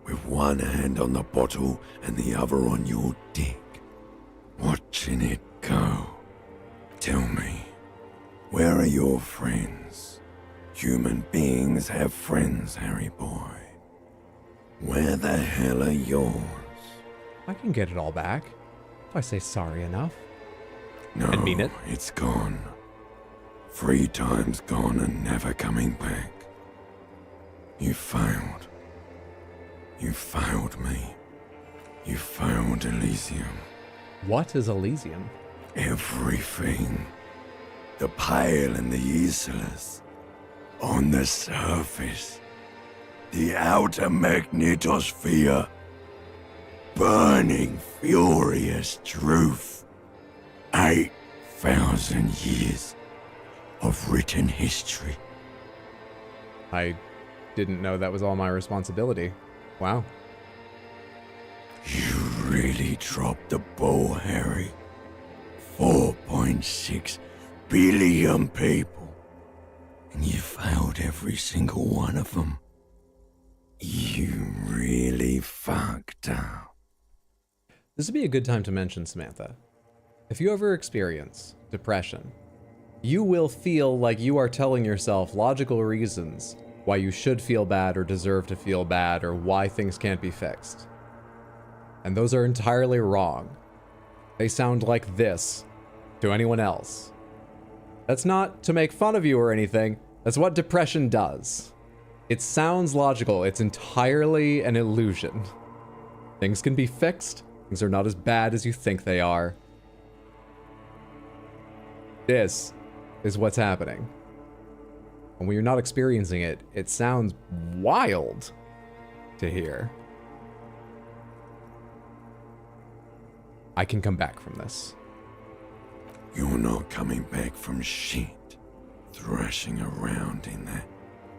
with one hand on the bottle and the other on your dick, watching it go. Tell me, where are your friends? Human beings have friends, Harry boy. Where the hell are yours? I can get it all back. If I say sorry enough. No, And mean it. It's gone. 3 times gone and never coming back. You failed. You failed me. You failed Elysium. What is Elysium? Everything. The pale and the useless. On the surface. The outer magnetosphere. Burning, furious truth. 8,000 years of written history. I didn't know that was all my responsibility. Wow. You really dropped the ball, Harry. 4.6 billion people. And you failed every single one of them. You really fucked up. This would be a good time to mention, Samantha. If you ever experience depression, you will feel like you are telling yourself logical reasons why you should feel bad or deserve to feel bad or why things can't be fixed. And those are entirely wrong. They sound like this to anyone else. That's not to make fun of you or anything. That's what depression does. It sounds logical. It's entirely an illusion. Things can be fixed. Things are not as bad as you think they are. This is what's happening. And when you're not experiencing it, it sounds wild to hear. I can come back from this. You're not coming back from shit. Thrashing around in that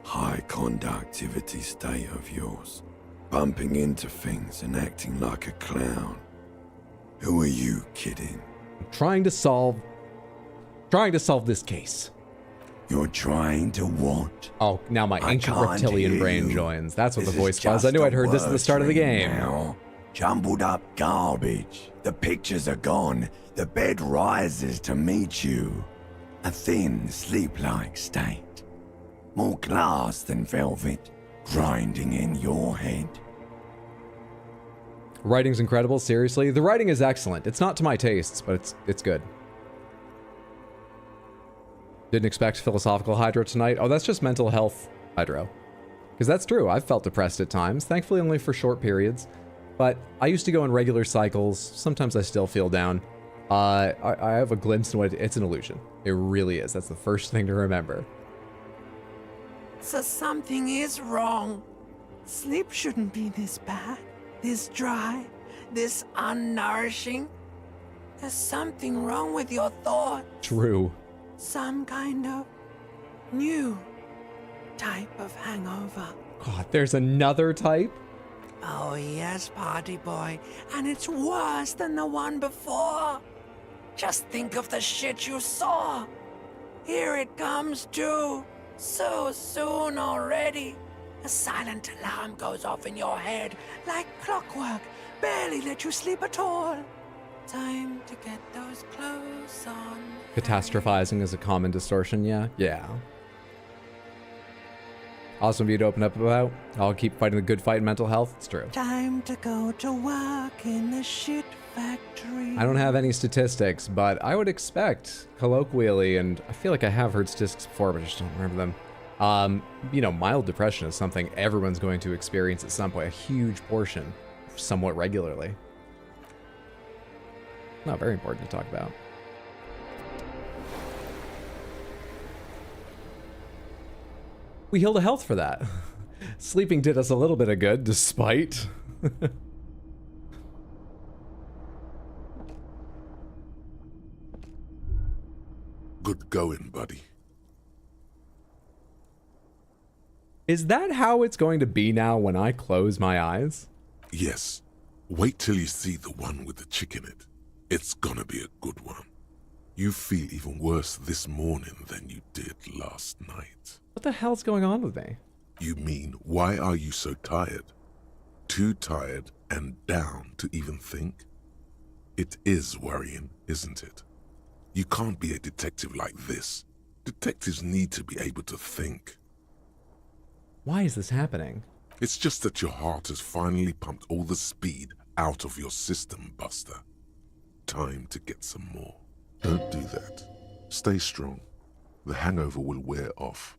high conductivity state of yours. Bumping into things and acting like a clown. Who are you kidding? I'm trying to solve this case. You're trying to what? Oh, now my ancient reptilian brain joins. That's what the voice was. I knew I'd heard this at the start of the game. Now. Jumbled up garbage. The pictures are gone. The bed rises to meet you. A thin, sleep-like state. More glass than velvet, grinding in your head. Writing's incredible, seriously. The writing is excellent. It's not to my tastes, but it's good. Didn't expect philosophical hydro tonight. Oh, that's just mental health hydro. Because that's true. I've felt depressed at times, thankfully only for short periods. But I used to go in regular cycles. Sometimes I still feel down. I have a glimpse into what it's an illusion. It really is. That's the first thing to remember. So something is wrong. Sleep shouldn't be this bad, this dry, this unnourishing. There's something wrong with your thoughts. True. Some kind of new type of hangover. God, there's another type? Oh yes, party boy. And it's worse than the one before. Just think of the shit you saw. Here it comes too. So soon already. A silent alarm goes off in your head like clockwork. Barely let you sleep at all. Time to get those clothes on. Catastrophizing is a common distortion, yeah? Yeah. Awesome of you to open up about. I'll keep fighting the good fight in mental health. It's true. Time to go to work in the shit factory. I don't have any statistics, but I would expect colloquially, and I feel like I have heard statistics before, but I just don't remember them. You know, mild depression is something everyone's going to experience at some point, a huge portion, somewhat regularly. Not very important to talk about. We healed a health for that. Sleeping did us a little bit of good, despite. Good going, buddy. Is that how it's going to be now when I close my eyes? Yes. Wait till you see the one with the chick in it. It's gonna be a good one. You feel even worse this morning than you did last night. What the hell's going on with me? You mean, why are you so tired? Too tired and down to even think? It is worrying, isn't it? You can't be a detective like this. Detectives need to be able to think. Why is this happening? It's just that your heart has finally pumped all the speed out of your system, Buster. Time to get some more. Don't do that. Stay strong. The hangover will wear off.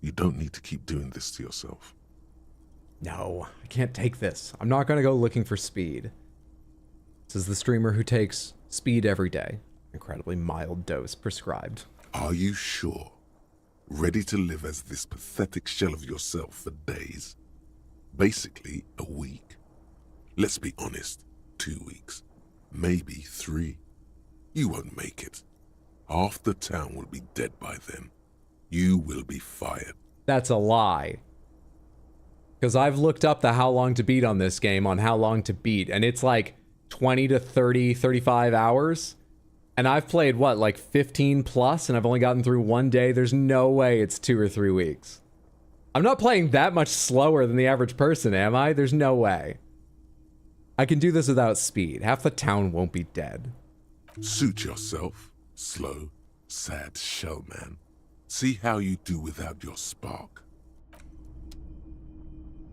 You don't need to keep doing this to yourself. No, I can't take this. I'm not going to go looking for speed. This is the streamer who takes speed every day. Incredibly mild dose prescribed. Are you sure? Ready to live as this pathetic shell of yourself for days? Basically, a week. Let's be honest, 2 weeks. Maybe 3. You won't make it. Half the town will be dead by then. You will be fired. That's a lie. Because I've looked up the how long to beat on this game on how long to beat, and it's like 20 to 30, 35 hours. And I've played, what, like 15 plus, and I've only gotten through one day. There's no way it's 2 or 3 weeks. I'm not playing that much slower than the average person, am I? There's no way. I can do this without speed. Half the town won't be dead. Suit yourself, slow, sad shellman. See how you do without your spark.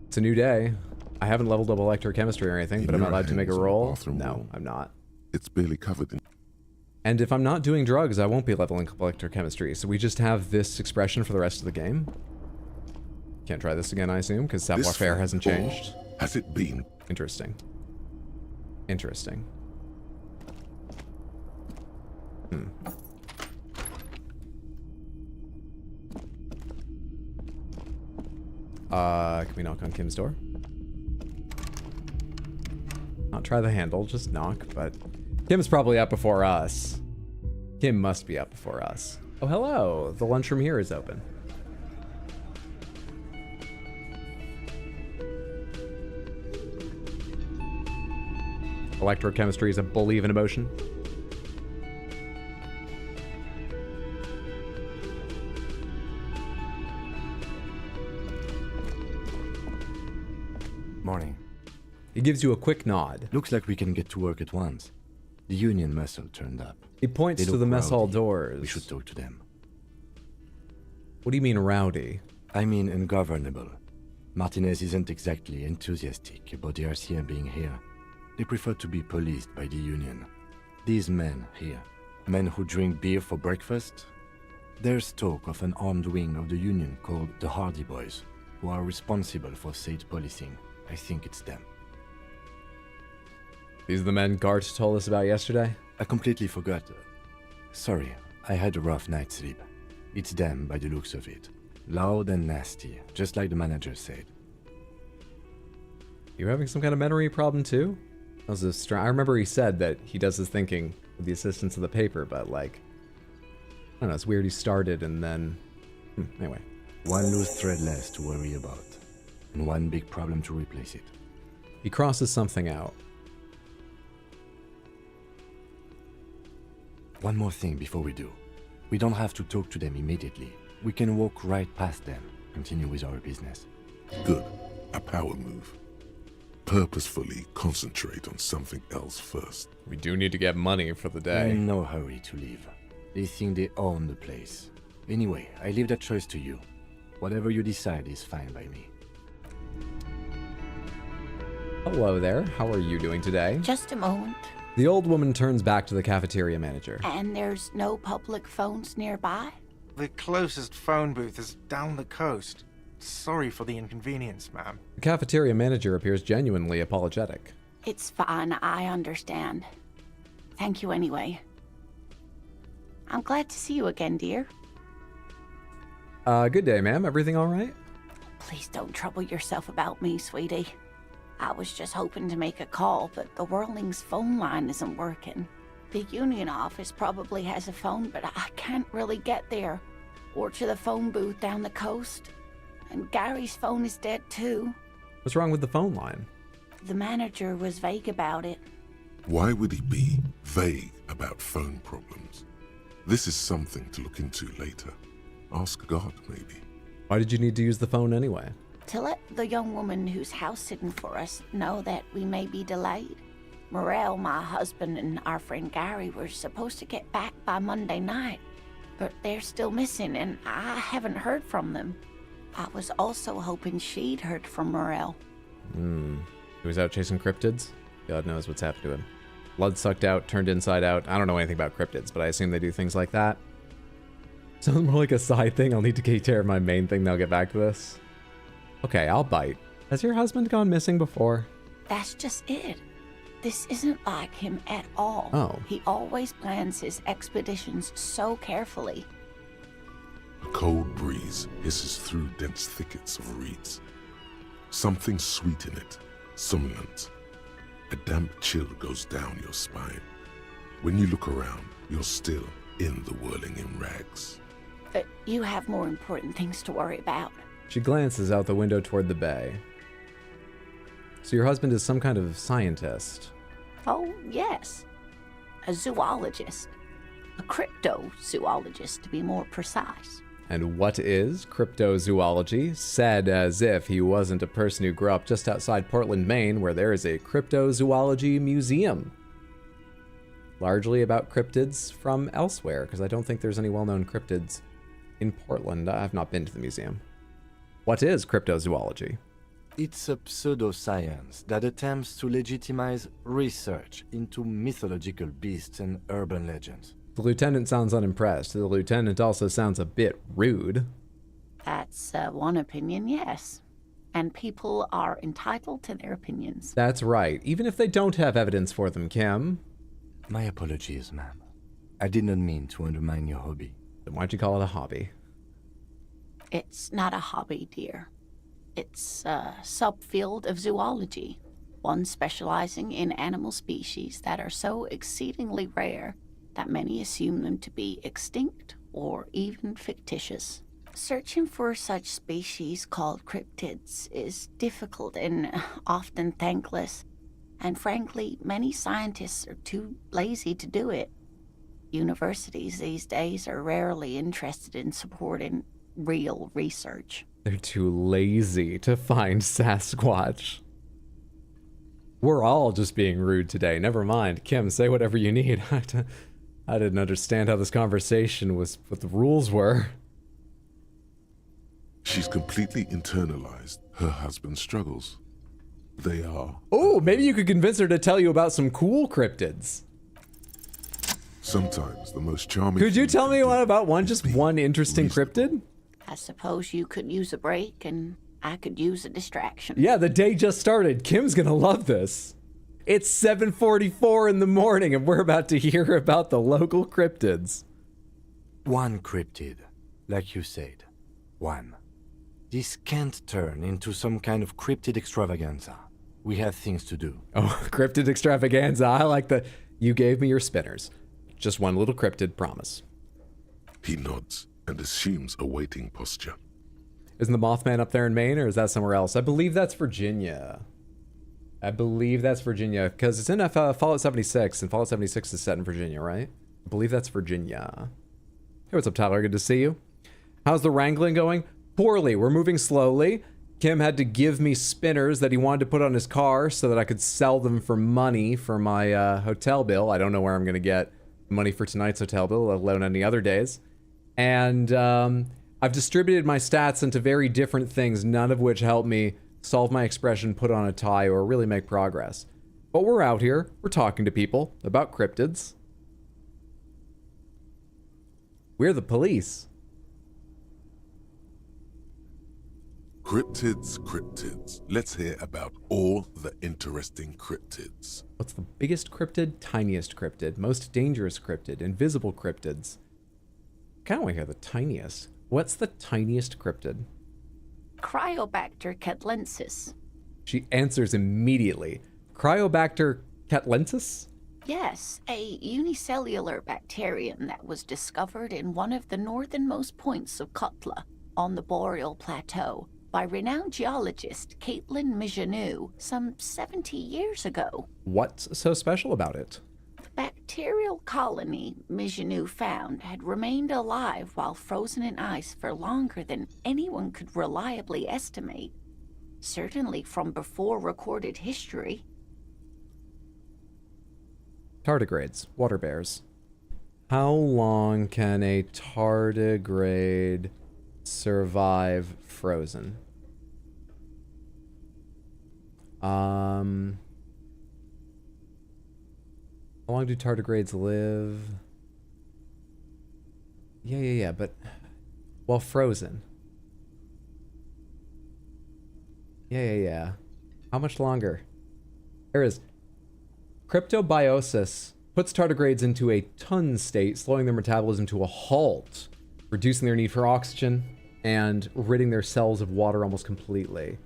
It's a new day. I haven't leveled up electrochemistry or anything, but am I allowed to make a roll? No, I'm not. It's barely covered in... And if I'm not doing drugs, I won't be leveling up electrochemistry, so we just have this expression for the rest of the game. Can't try this again, I assume, because savoir-faire hasn't changed. Has it been? Interesting. Interesting. Can we knock on Kim's door? Not try the handle, just knock, but Kim's probably up before us. Kim must be up before us. Oh, hello. The lunchroom here is open. Electrochemistry is a believe in emotion. Morning. He gives you a quick nod. Looks like we can get to work at once. The Union muscle turned up. He points to the mess hall doors. We should talk to them. What do you mean rowdy? I mean ungovernable. Martinez isn't exactly enthusiastic about the RCM being here. They prefer to be policed by the Union. These men here, men who drink beer for breakfast, there's talk of an armed wing of the Union called the Hardy Boys, who are responsible for state policing. I think it's them. These are the men Gart told us about yesterday? I completely forgot. Sorry, I had a rough night's sleep. It's them by the looks of it. Loud and nasty, just like the manager said. You having some kind of memory problem too? That was I remember he said that he does his thinking with the assistance of the paper, but like, I don't know, it's weird he started and then... Anyway. One loose thread less to worry about, and one big problem to replace it. He crosses something out. One more thing before we do. We don't have to talk to them immediately. We can walk right past them, continue with our business. Good. A power move. Purposefully concentrate on something else first. We do need to get money for the day. We're in no hurry to leave. They think they own the place. Anyway, I leave that choice to you. Whatever you decide is fine by me. Hello there. How are you doing today? Just a moment. The old woman turns back to the cafeteria manager. And there's no public phones nearby? The closest phone booth is down the coast. Sorry for the inconvenience, ma'am. The cafeteria manager appears genuinely apologetic. It's fine, I understand. Thank you anyway. I'm glad to see you again, dear. Good day, ma'am. Everything all right? Please don't trouble yourself about me, sweetie. I was just hoping to make a call, but the Whirling's phone line isn't working. The Union office probably has a phone, but I can't really get there. Or to the phone booth down the coast. And Gary's phone is dead too. What's wrong with the phone line? The manager was vague about it. Why would he be vague about phone problems? This is something to look into later. Ask God, maybe. Why did you need to use the phone anyway? To let the young woman who's house-sitting for us know that we may be delayed. Morel, my husband, and our friend Gary were supposed to get back by Monday night, but they're still missing, and I haven't heard from them. I was also hoping she'd heard from Morel. He was out chasing cryptids? God knows what's happened to him. Blood sucked out, turned inside out. I don't know anything about cryptids, but I assume they do things like that. Sounds more like a side thing. I'll need to take care of my main thing, then I'll get back to this. Okay, I'll bite. Has your husband gone missing before? That's just it. This isn't like him at all. Oh. He always plans his expeditions so carefully. A cold breeze hisses through dense thickets of reeds. Something sweet in it, somnolent. A damp chill goes down your spine. When you look around, you're still in the whirling in rags. But you have more important things to worry about. She glances out the window toward the bay. So your husband is some kind of scientist. Oh, yes. A zoologist. A cryptozoologist, to be more precise. And what is cryptozoology? Said as if he wasn't a person who grew up just outside Portland, Maine, where there is a cryptozoology museum. Largely about cryptids from elsewhere, because I don't think there's any well-known cryptids in Portland. I've not been to the museum. What is cryptozoology? It's a pseudoscience that attempts to legitimize research into mythological beasts and urban legends. The lieutenant sounds unimpressed. The lieutenant also sounds a bit rude. That's one opinion, yes. And people are entitled to their opinions. That's right, even if they don't have evidence for them, Kim. My apologies, ma'am. I did not mean to undermine your hobby. Then why'd you call it a hobby? It's not a hobby, dear. It's a subfield of zoology, one specializing in animal species that are so exceedingly rare that many assume them to be extinct or even fictitious. Searching for such species called cryptids is difficult and often thankless, and frankly, many scientists are too lazy to do it. Universities these days are rarely interested in supporting real research. They're too lazy to find Sasquatch. We're all just being rude today. Never mind. Kim, say whatever you need. I didn't understand how this conversation was, what the rules were. She's completely internalized her husband's struggles. They are... Oh, maybe you could convince her to tell you about some cool cryptids. Sometimes the most charming... Could you tell me about just one interesting cryptid? I suppose you could use a break, and I could use a distraction. Yeah, the day just started. Kim's gonna love this. It's 7:44 in the morning, and we're about to hear about the local cryptids. One cryptid, like you said. One. This can't turn into some kind of cryptid extravaganza. We have things to do. Oh, cryptid extravaganza. I like that. You gave me your spinners. Just one little cryptid, promise. He nods and assumes a waiting posture. Isn't the Mothman up there in Maine, or is that somewhere else? I believe that's Virginia. Because it's in Fallout 76, and Fallout 76 is set in Virginia, right? I believe that's Virginia. Hey, what's up, Tyler? Good to see you. How's the wrangling going? Poorly. We're moving slowly. Kim had to give me spinners that he wanted to put on his car so that I could sell them for money for my hotel bill. I don't know where I'm going to get money for tonight's hotel bill, let alone any other days. And I've distributed my stats into very different things, none of which help me solve my expression, put on a tie, or really make progress. But we're out here. We're talking to people about cryptids. We're the police. Cryptids. Let's hear about all the interesting cryptids. What's the biggest cryptid, tiniest cryptid, most dangerous cryptid, invisible cryptids? I kind of want to hear the tiniest. What's the tiniest cryptid? Cryobacter catlensis. She answers immediately. Cryobacter catlensis? Yes, a unicellular bacterium that was discovered in one of the northernmost points of Kotla on the Boreal Plateau by renowned geologist Caitlin Mijanou some 70 years ago. What's so special about it? The bacterial colony Mijanou found had remained alive while frozen in ice for longer than anyone could reliably estimate. Certainly from before recorded history. Tardigrades, water bears. How long can a tardigrade survive frozen? How long do tardigrades live? Yeah, but while frozen. Yeah. How much longer? There is. Cryptobiosis puts tardigrades into a ton state, slowing their metabolism to a halt, reducing their need for oxygen, and ridding their cells of water almost completely.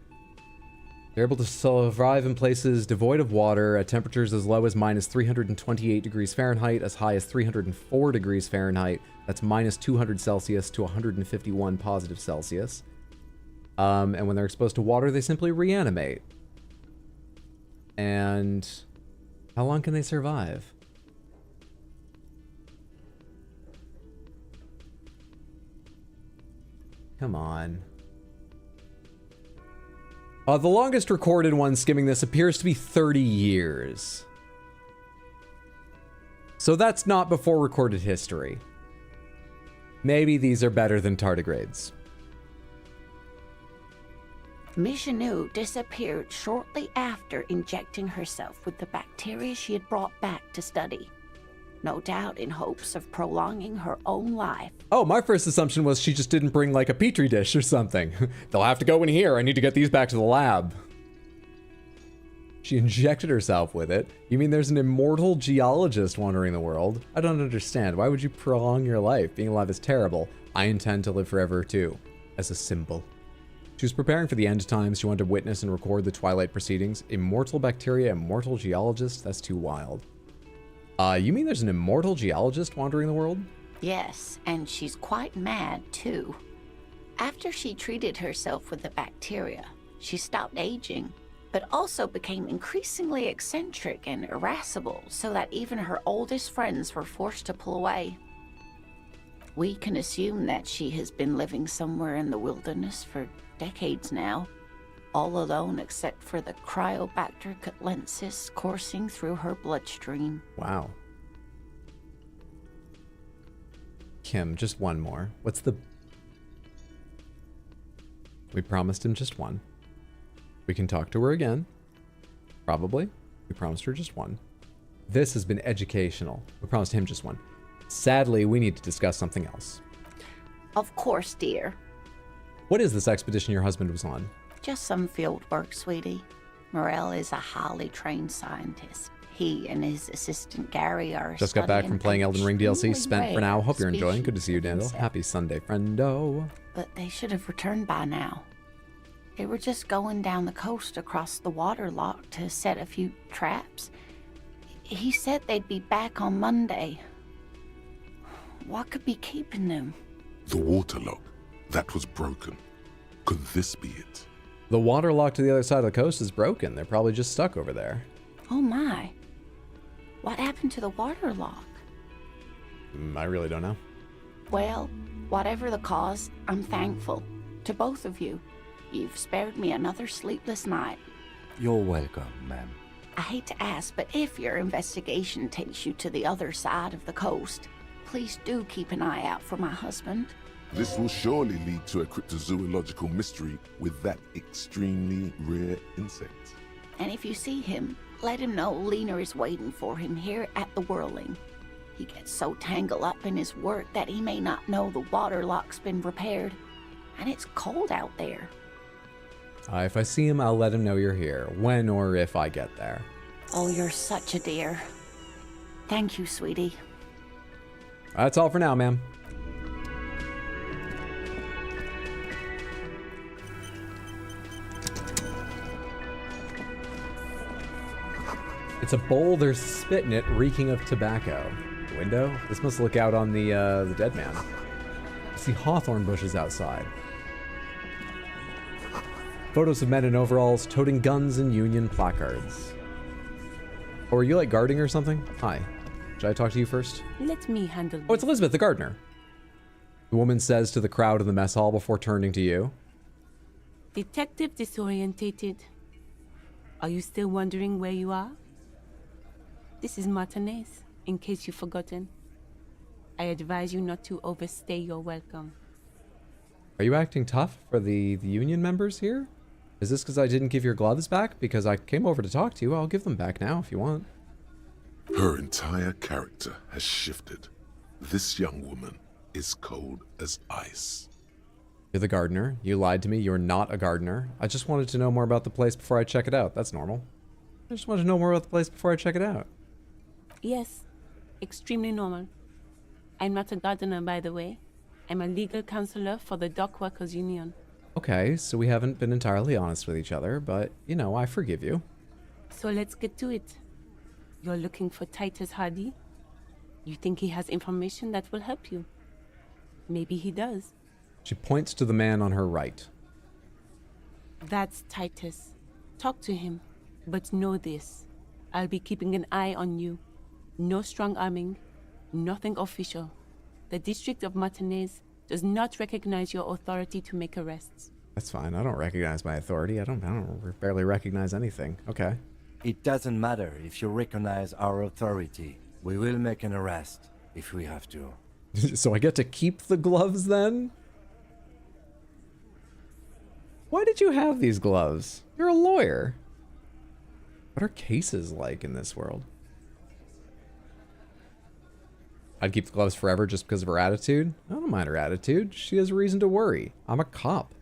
They're able to survive in places devoid of water at temperatures as low as minus 328 degrees Fahrenheit, as high as 304 degrees Fahrenheit. That's minus 200 Celsius to 151 positive Celsius. And when they're exposed to water, they simply reanimate. And how long can they survive? Come on. The longest recorded one skimming this appears to be 30 years. So that's not before recorded history. Maybe these are better than tardigrades. Michanu disappeared shortly after injecting herself with the bacteria she had brought back to study. No doubt in hopes of prolonging her own life. Oh, my first assumption was she just didn't bring like a petri dish or something. They'll have to go in here. I need to get these back to the lab. She injected herself with it. You mean there's an immortal geologist wandering the world? I don't understand. Why would you prolong your life? Being alive is terrible. I intend to live forever too, as a symbol. She was preparing for the end times. She wanted to witness and record the Twilight proceedings. Immortal bacteria, immortal geologist? That's too wild. You mean there's an immortal geologist wandering the world? Yes, and she's quite mad too. After she treated herself with the bacteria, she stopped aging, but also became increasingly eccentric and irascible, so that even her oldest friends were forced to pull away. We can assume that she has been living somewhere in the wilderness for decades now, all alone except for the Cryobacter catlensis coursing through her bloodstream. Wow. Kim, just one more. What's the... We promised him just one. We can talk to her again. Probably. We promised her just one. This has been educational. We promised him just one. Sadly, we need to discuss something else. Of course, dear. What is this expedition your husband was on? Just some field work, sweetie. Morel is a highly trained scientist. He and his assistant Gary are just got back from playing Elden Ring DLC. Spent for now. Hope you're enjoying. Good to see you, Daniel. Happy Sunday, friendo. But they should have returned by now. They were just going down the coast across the waterlock to set a few traps. He said they'd be back on Monday. What could be keeping them? The waterlock. That was broken. Could this be it? The waterlock to the other side of the coast is broken. They're probably just stuck over there. Oh my. What happened to the waterlock? I really don't know. Well, whatever the cause, I'm thankful. To both of you. You've spared me another sleepless night. You're welcome, ma'am. I hate to ask, but if your investigation takes you to the other side of the coast, please do keep an eye out for my husband. This will surely lead to a cryptozoological mystery with that extremely rare insect. And if you see him, let him know Lena is waiting for him here at the Whirling. He gets so tangled up in his work that he may not know the waterlock's been repaired. And it's cold out there. If I see him, I'll let him know you're here, when or if I get there. Oh, you're such a dear. Thank you, sweetie. That's all for now, ma'am. It's a bowl, there's spit in it, reeking of tobacco. Window? This must look out on the dead man. I see hawthorn bushes outside. Photos of men in overalls toting guns and Union placards. Oh, are you like guarding or something? Hi. Should I talk to you first? Let me handle this. Oh, it's Elizabeth, the gardener. The woman says to the crowd in the mess hall before turning to you. Detective disorientated. Are you still wondering where you are? This is Martinez, in case you've forgotten. I advise you not to overstay your welcome. Are you acting tough for the union members here? Is this because I didn't give your gloves back? Because I came over to talk to you. I'll give them back now if you want. Her entire character has shifted. This young woman is cold as ice. You're the gardener. You lied to me. You're not a gardener. I just wanted to know more about the place before I check it out. That's normal. I just wanted to know more about the place before I check it out. Yes, extremely normal. I'm not a gardener, by the way. I'm a legal counselor for the Dock Workers Union. Okay, so we haven't been entirely honest with each other, but, you know, I forgive you. So let's get to it. You're looking for Titus Hardy? You think he has information that will help you? Maybe he does. She points to the man on her right. That's Titus. Talk to him. But know this, I'll be keeping an eye on you. No strong arming, nothing official. The District of Martinez does not recognize your authority to make arrests. That's fine. I don't recognize my authority. I don't barely recognize anything. Okay. It doesn't matter if you recognize our authority. We will make an arrest if we have to. So I get to keep the gloves then? Why did you have these gloves? You're a lawyer. What are cases like in this world? I'd keep the gloves forever just because of her attitude. I don't mind her attitude. She has reason to worry. I'm a cop.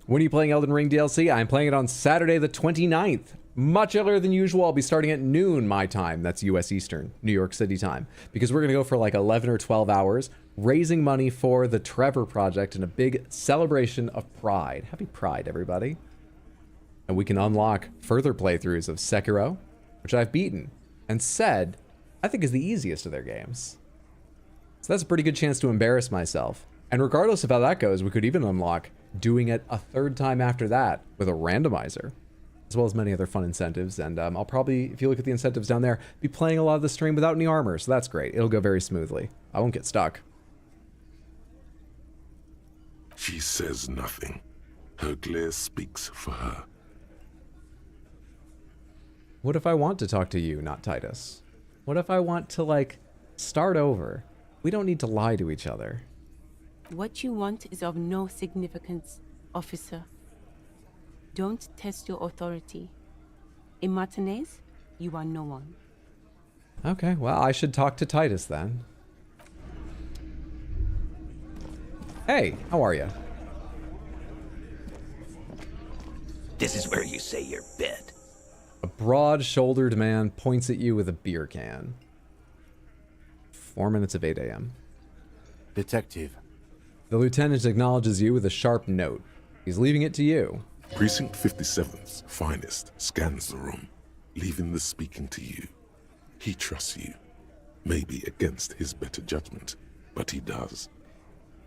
When are you playing Elden Ring DLC? I'm playing it on Saturday the 29th. Much earlier than usual. I'll be starting at noon my time. That's US Eastern, New York City time. Because we're going to go for like 11 or 12 hours, raising money for the Trevor Project in a big celebration of Pride. Happy Pride, everybody. And we can unlock further playthroughs of Sekiro, which I've beaten and said I think is the easiest of their games. So that's a pretty good chance to embarrass myself. And regardless of how that goes, we could even unlock doing it a third time after that with a randomizer, as well as many other fun incentives. And I'll probably, if you look at the incentives down there, be playing a lot of the stream without any armor. So that's great. It'll go very smoothly. I won't get stuck. She says nothing. Her glare speaks for her. What if I want to talk to you, not Titus? What if I want to, like, start over? We don't need to lie to each other. What you want is of no significance, officer. Don't test your authority. In Martinez, you are no one. Okay, well, I should talk to Titus then. Hey, how are you? This is where you say your bit. A broad-shouldered man points at you with a beer can. 4 minutes of 8 a.m. Detective. The lieutenant acknowledges you with a sharp note. He's leaving it to you. Precinct 57's finest scans the room, leaving the speaking to you. He trusts you. Maybe against his better judgment, but he does.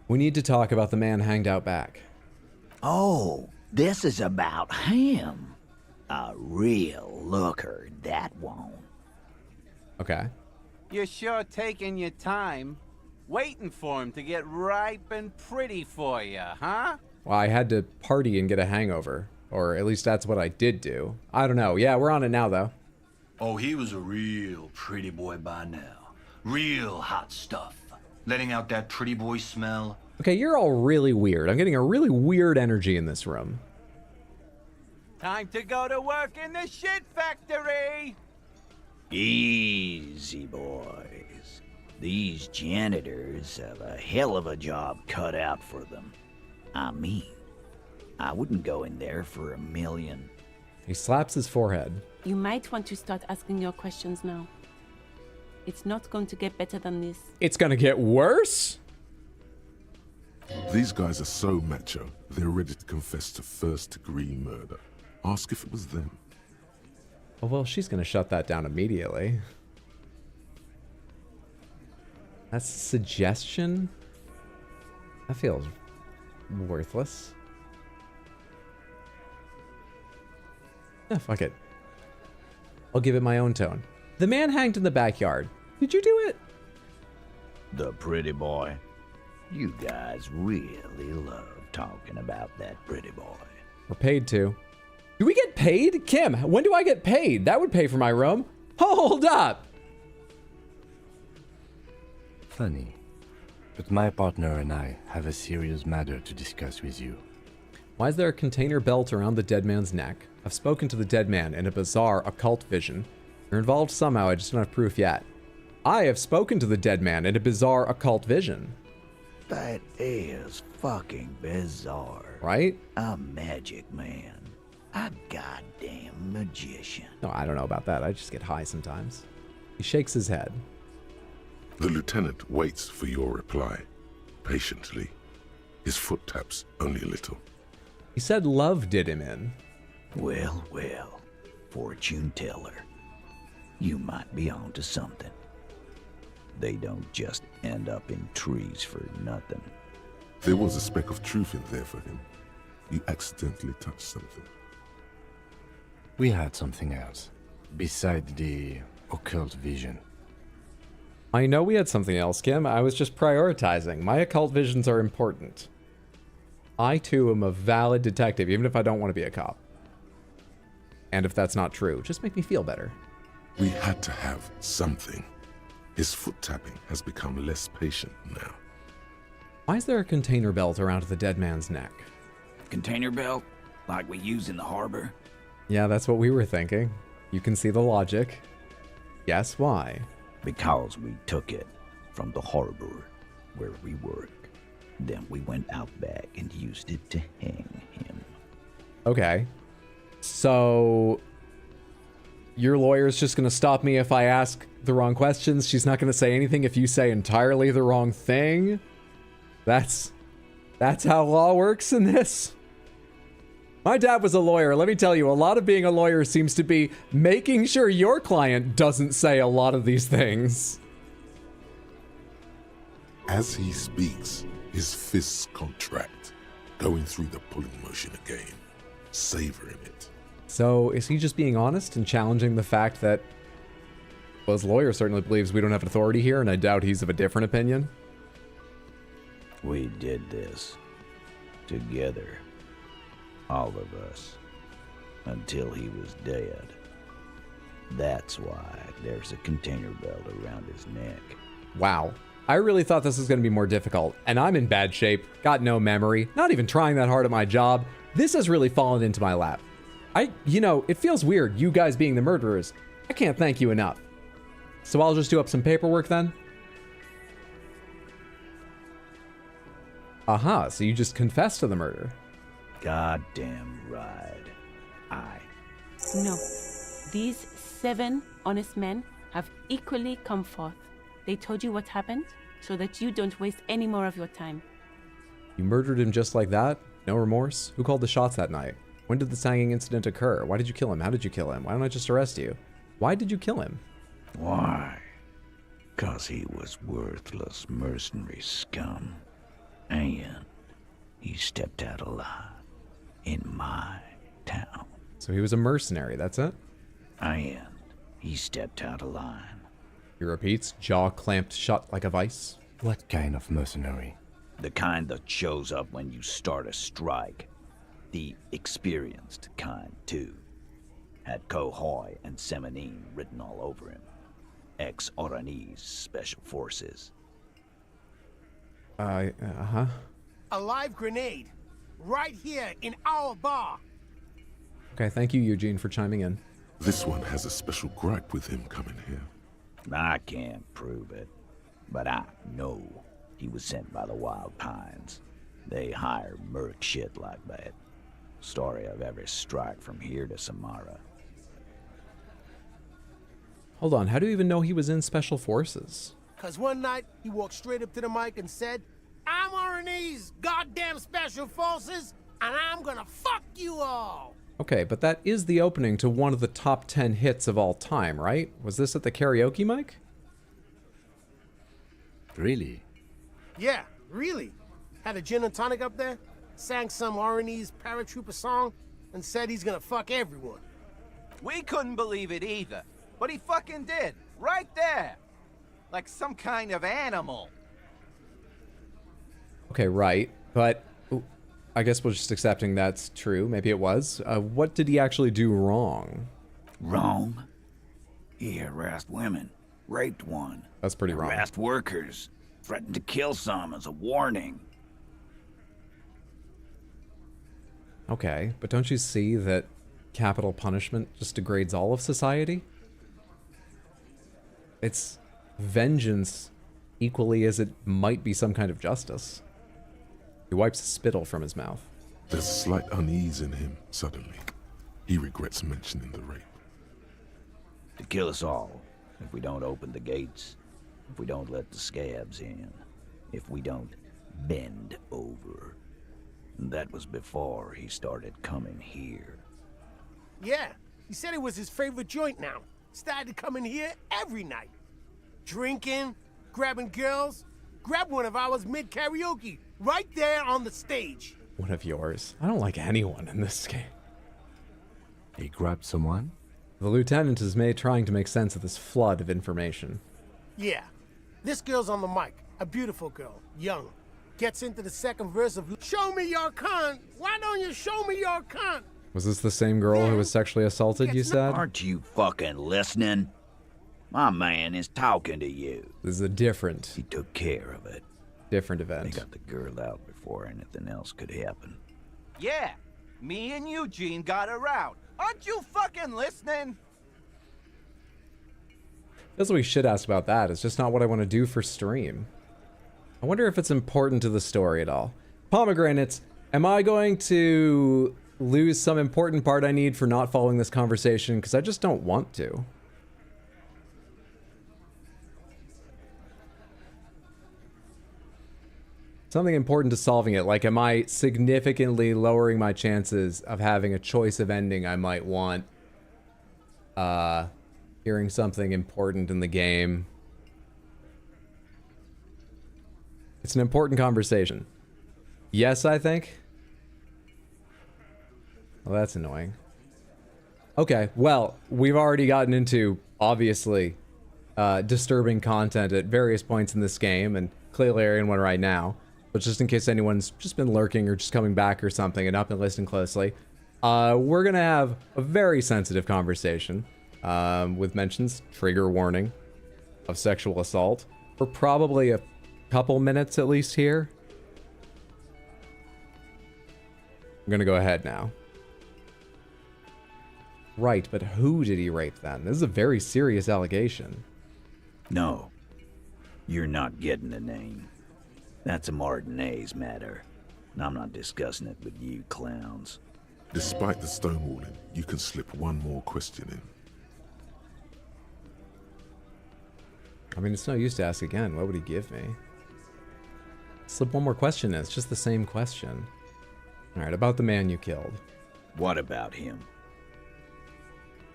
We need to talk about the man hanged out back. Oh, this is about him. A real looker, that one. Okay. You're sure taking your time, waiting for him to get ripe and pretty for you, huh? Well, I had to party and get a hangover. Or at least that's what I did do. I don't know. Yeah, we're on it now, though. Oh, he was a real pretty boy by now. Real hot stuff. Letting out that pretty boy smell. Okay, you're all really weird. I'm getting a really weird energy in this room. Time to go to work in the shit factory! Easy, boys. These janitors have a hell of a job cut out for them. I mean, I wouldn't go in there for $1 million. He slaps his forehead. You might want to start asking your questions now. It's not going to get better than this. It's gonna get worse? These guys are so macho, they're ready to confess to first-degree murder. Ask if it was them. Oh, well, she's gonna shut that down immediately. That's a suggestion? That feels worthless. Yeah, fuck it. I'll give it my own tone. The man hanged in the backyard. Did you do it? The pretty boy. You guys really love talking about that pretty boy. We're paid to. Do we get paid? Kim, when do I get paid? That would pay for my room. Hold up! Funny, but my partner and I have a serious matter to discuss with you. Why is there a container belt around the dead man's neck? I've spoken to the dead man in a bizarre occult vision. You're involved somehow, I just don't have proof yet. I have spoken to the dead man in a bizarre occult vision. That is fucking bizarre. Right? A magic man. A goddamn magician. No, I don't know about that. I just get high sometimes. He shakes his head. The lieutenant waits for your reply, patiently. His foot taps only a little. He said love did him in. Well, well, fortune teller. You might be onto something. They don't just end up in trees for nothing. There was a speck of truth in there for him. You accidentally touched something. We had something else, beside the occult vision. I know we had something else, Kim. I was just prioritizing. My occult visions are important. I, too, am a valid detective, even if I don't want to be a cop. And if that's not true, just make me feel better. We had to have something. His foot tapping has become less patient now. Why is there a container belt around the dead man's neck? Container belt? Like we use in the harbor? Yeah, that's what we were thinking. You can see the logic. Guess why? Because we took it from the harbor where we work. Then we went out back and used it to hang him. Okay. So your lawyer's just going to stop me if I ask the wrong questions? She's not going to say anything if you say entirely the wrong thing? That's how law works in this? My dad was a lawyer. Let me tell you, a lot of being a lawyer seems to be making sure your client doesn't say a lot of these things. As he speaks, his fists contract, going through the pulling motion again, savoring it. So is he just being honest and challenging the fact that, well, his lawyer certainly believes we don't have authority here, and I doubt he's of a different opinion? We did this together, all of us, until he was dead. That's why there's a container belt around his neck. Wow. I really thought this was going to be more difficult, and I'm in bad shape, got no memory, not even trying that hard at my job. This has really fallen into my lap. It feels weird, you guys being the murderers. I can't thank you enough. So I'll just do up some paperwork then? Aha, so you just confessed to the murder. Goddamn right. No. These 7 honest men have equally come forth. They told you what happened so that you don't waste any more of your time. You murdered him just like that? No remorse? Who called the shots that night? When did the hanging incident occur? Why did you kill him? How did you kill him? Why don't I just arrest you? Why did you kill him? Why? 'Cause he was worthless mercenary scum. And he stepped out alive in my town. So he was a mercenary, that's it? And he stepped out of line. He repeats, jaw clamped shut like a vice. What kind of mercenary? The kind that shows up when you start a strike. The experienced kind, too. Had Kohoy and Semenine written all over him. Ex-Oranese Special Forces. Uh-huh. A live grenade. Right here in our bar. Okay, thank you, Eugene, for chiming in. This one has a special gripe with him coming here. I can't prove it, but I know he was sent by the Wild Pines. They hire merc shit like that. Story of every strike from here to Samara. Hold on, how do you even know he was in Special Forces? 'Cause one night, he walked straight up to the mic and said, I'm Oranese goddamn Special Forces, and I'm gonna fuck you all! Okay, but that is the opening to one of the top 10 hits of all time, right? Was this at the karaoke mic? Really? Yeah, really. Had a gin and tonic up there, sang some Oranese paratrooper song, and said he's gonna fuck everyone. We couldn't believe it either, but he fucking did, right there. Like some kind of animal. Okay, right, but I guess we're just accepting that's true. Maybe it was. What did he actually do wrong? Wrong? He harassed women, raped one. That's pretty wrong. Harassed workers, threatened to kill some as a warning. Okay, but don't you see that capital punishment just degrades all of society? It's vengeance equally as it might be some kind of justice. He wipes spittle from his mouth. There's slight unease in him suddenly. He regrets mentioning the rape. To kill us all, if we don't open the gates, if we don't let the scabs in, if we don't bend over. That was before he started coming here. Yeah, he said it was his favorite joint now. Started coming here every night. Drinking, grabbing girls, grabbed one of ours mid-karaoke, right there on the stage. One of yours. I don't like anyone in this game. He grabbed someone? The lieutenant is trying to make sense of this flood of information. Yeah. This girl's on the mic. A beautiful girl. Young. Gets into the second verse of "Show me your cunt! Why don't you show me your cunt?" Was this the same girl who was sexually assaulted, you said? Aren't you fucking listening? My man is talking to you. This is a different... He took care of it. Different event. They got the girl out before anything else could happen. Yeah, me and Eugene got her out. Aren't you fucking listening? Feels like we should ask about that. It's just not what I want to do for stream. I wonder if it's important to the story at all. Pomegranates, am I going to lose some important part I need for not following this conversation? Because I just don't want to. Something important to solving it, like am I significantly lowering my chances of having a choice of ending I might want? Hearing something important in the game. It's an important conversation. Yes, I think. Well, that's annoying. Okay, well, we've already gotten into, obviously, disturbing content at various points in this game, and clearly are in one right now. But just in case anyone's just been lurking or just coming back or something and not been listening closely, we're gonna have a very sensitive conversation with mentions, trigger warning, of sexual assault for probably a couple minutes at least here. I'm gonna go ahead now. Right, but who did he rape then? This is a very serious allegation. No, you're not getting the name. That's a Martinez matter, and I'm not discussing it with you clowns. Despite the stonewalling, you can slip one more question in. I mean, it's no use to ask again. What would he give me? Slip one more question in. It's just the same question. Alright, about the man you killed. What about him?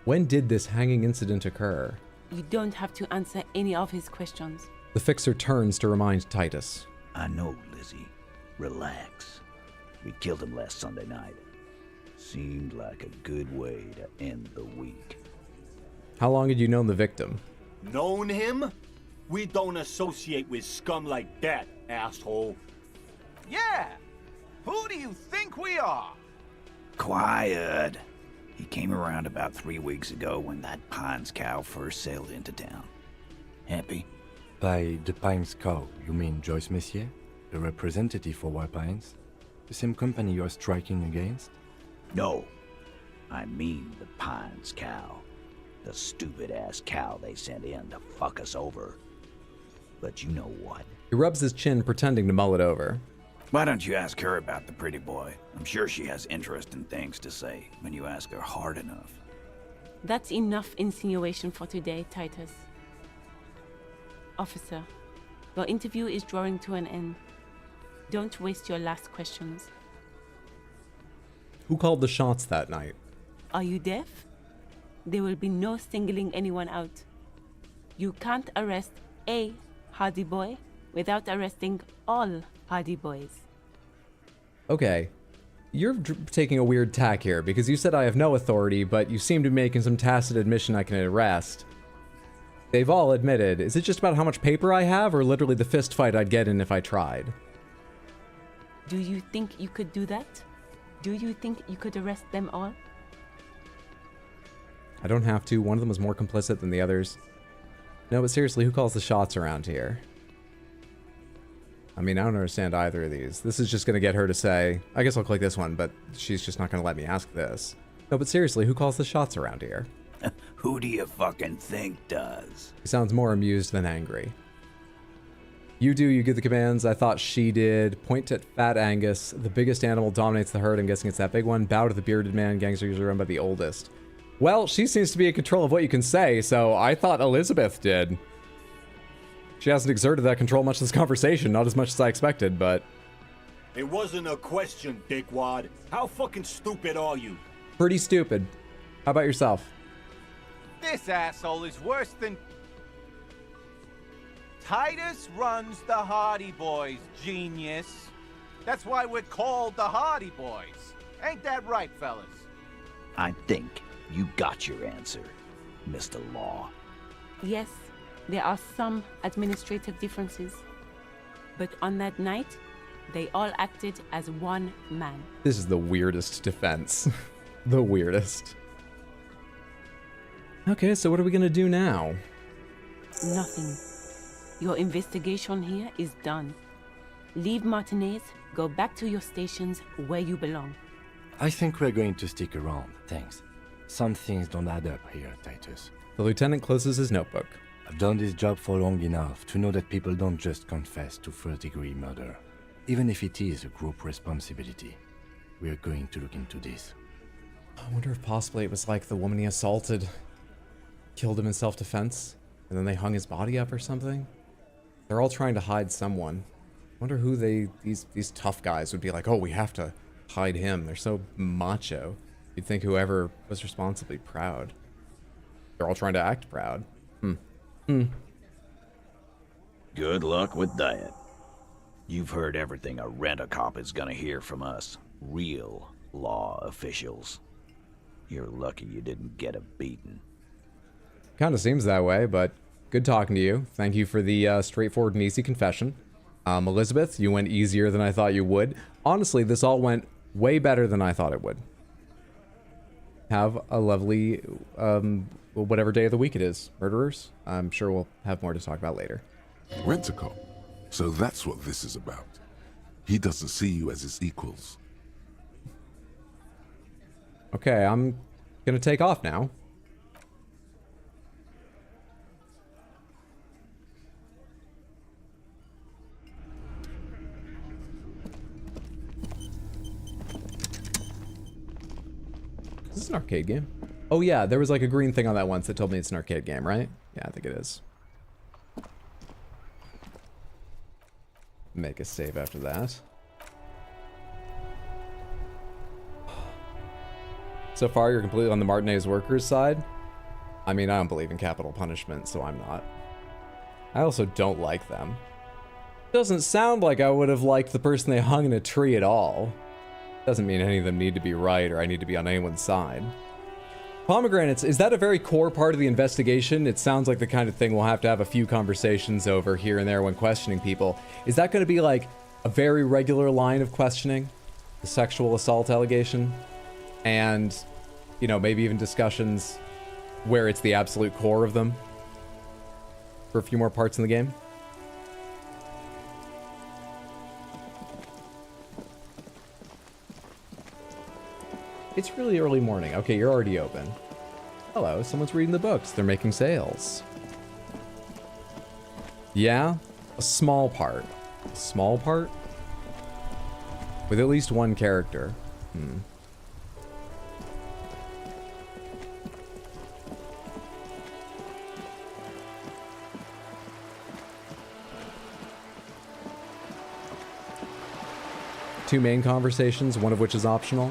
When did this hanging incident occur? You don't have to answer any of his questions. The fixer turns to remind Titus. I know, Lizzie. Relax. We killed him last Sunday night. Seemed like a good way to end the week. How long had you known the victim? Known him? We don't associate with scum like that, asshole. Yeah! Who do you think we are? Quiet. He came around about 3 weeks ago when that Pines cow first sailed into town. Happy? By the Pines cow, you mean Joyce Messier? The representative for White Pines? The same company you are striking against? No. I mean the Pines cow. The stupid-ass cow they sent in to fuck us over. But you know what? He rubs his chin, pretending to mull it over. Why don't you ask her about the pretty boy? I'm sure she has interesting things to say when you ask her hard enough. That's enough insinuation for today, Titus. Officer, your interview is drawing to an end. Don't waste your last questions. Who called the shots that night? Are you deaf? There will be no singling anyone out. You can't arrest a Hardy Boy without arresting all Hardy Boys. Okay. You're taking a weird tack here, because you said I have no authority, but you seem to be making some tacit admission I can arrest. They've all admitted. Is it just about how much paper I have, or literally the fist fight I'd get in if I tried? Do you think you could do that? Do you think you could arrest them all? I don't have to. One of them was more complicit than the others. No, but seriously, who calls the shots around here? I mean, I don't understand either of these. This is just going to get her to say, I guess I'll click this one, but she's just not going to let me ask this. No, but seriously, who calls the shots around here? Who do you fucking think does? He sounds more amused than angry. You do, you give the commands. I thought she did. Point at Fat Angus. The biggest animal dominates the herd. I'm guessing it's that big one. Bow to the bearded man. Gangs are usually run by the oldest. Well, she seems to be in control of what you can say, so I thought Elizabeth did. She hasn't exerted that control much in this conversation, not as much as I expected, but... It wasn't a question, dickwad. How fucking stupid are you? Pretty stupid. How about yourself? This asshole is worse than... Titus runs the Hardy Boys, genius. That's why we're called the Hardy Boys. Ain't that right, fellas? I think You got your answer, Mr. Law. Yes, there are some administrative differences. But on that night, they all acted as one man. This is the weirdest defense. The weirdest. Okay, so what are we gonna do now? Nothing. Your investigation here is done. Leave Martinez, go back to your stations where you belong. I think we're going to stick around, thanks. Some things don't add up here, Titus. The lieutenant closes his notebook. I've done this job for long enough to know that people don't just confess to first-degree murder. Even if it is a group responsibility, we're going to look into this. I wonder if possibly it was like the woman he assaulted killed him in self-defense, and then they hung his body up or something. They're all trying to hide someone. I wonder who these tough guys would be like, oh, we have to hide him. They're so macho. You'd think whoever was responsibly proud. They're all trying to act proud. Good luck with that. You've heard everything a rent-a-cop is gonna hear from us, real law officials. You're lucky you didn't get a beating. Kind of seems that way, but good talking to you. Thank you for the straightforward and easy confession. Elizabeth, you went easier than I thought you would. Honestly, this all went way better than I thought it would. Have a lovely, whatever day of the week it is. Murderers? I'm sure we'll have more to talk about later. Rent-a-cop. So that's what this is about. He doesn't see you as his equals. Okay, I'm gonna take off now. Is this an arcade game? Oh yeah, there was like a green thing on that once that told me it's an arcade game, right? Yeah, I think it is. Make a save after that. So far, you're completely on the Martinez workers' side. I mean, I don't believe in capital punishment, so I'm not. I also don't like them. Doesn't sound like I would have liked the person they hung in a tree at all. Doesn't mean any of them need to be right or I need to be on anyone's side. Pomegranates, is that a very core part of the investigation? It sounds like the kind of thing we'll have to have a few conversations over here and there when questioning people. Is that going to be like a very regular line of questioning? The sexual assault allegation? And, you know, maybe even discussions where it's the absolute core of them for a few more parts in the game? It's really early morning. Okay, you're already open. Hello, someone's reading the books. They're making sales. Yeah, a small part. A small part? With at least one character. Two main conversations, one of which is optional.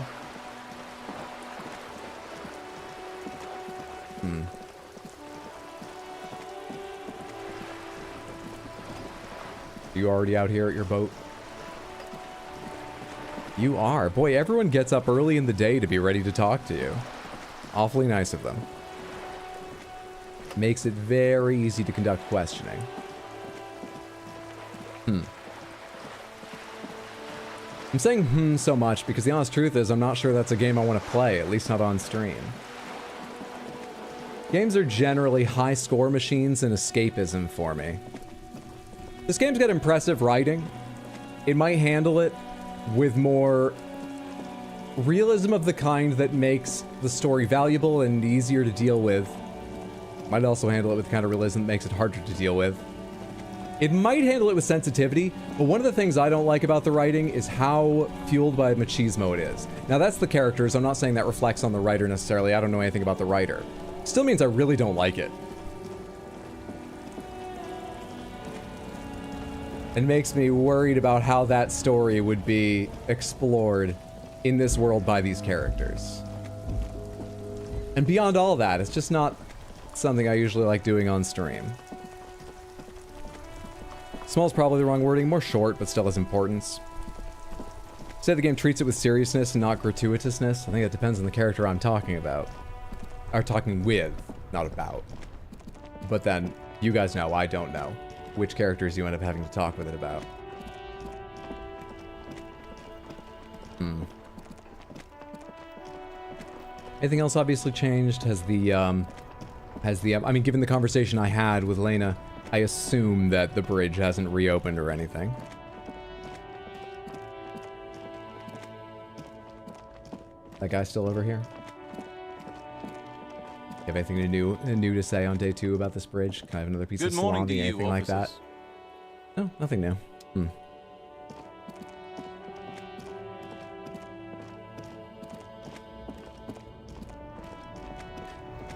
You already out here at your boat? You are. Boy, everyone gets up early in the day to be ready to talk to you. Awfully nice of them. Makes it very easy to conduct questioning. I'm saying so much because the honest truth is I'm not sure that's a game I want to play, at least not on stream. Games are generally high score machines and escapism for me. This game's got impressive writing. It might handle it with more realism of the kind that makes the story valuable and easier to deal with. Might also handle it with the kind of realism that makes it harder to deal with. It might handle it with sensitivity, but one of the things I don't like about the writing is how fueled by machismo it is. Now that's the characters, I'm not saying that reflects on the writer necessarily, I don't know anything about the writer. Still means I really don't like it. It makes me worried about how that story would be explored in this world by these characters. And beyond all that, it's just not something I usually like doing on stream. Small's probably the wrong wording, more short, but still has importance. Say the game treats it with seriousness and not gratuitousness. I think that depends on the character I'm talking about. are talking with, not about. But then, you guys know, I don't know which characters you end up having to talk with it about. Anything else obviously changed? Has the, I mean, given the conversation I had with Lena, I assume that the bridge hasn't reopened or anything. That guy still over here? You have anything new to say on day 2 about this bridge? Kind of another piece of salami, anything like that? No, nothing new.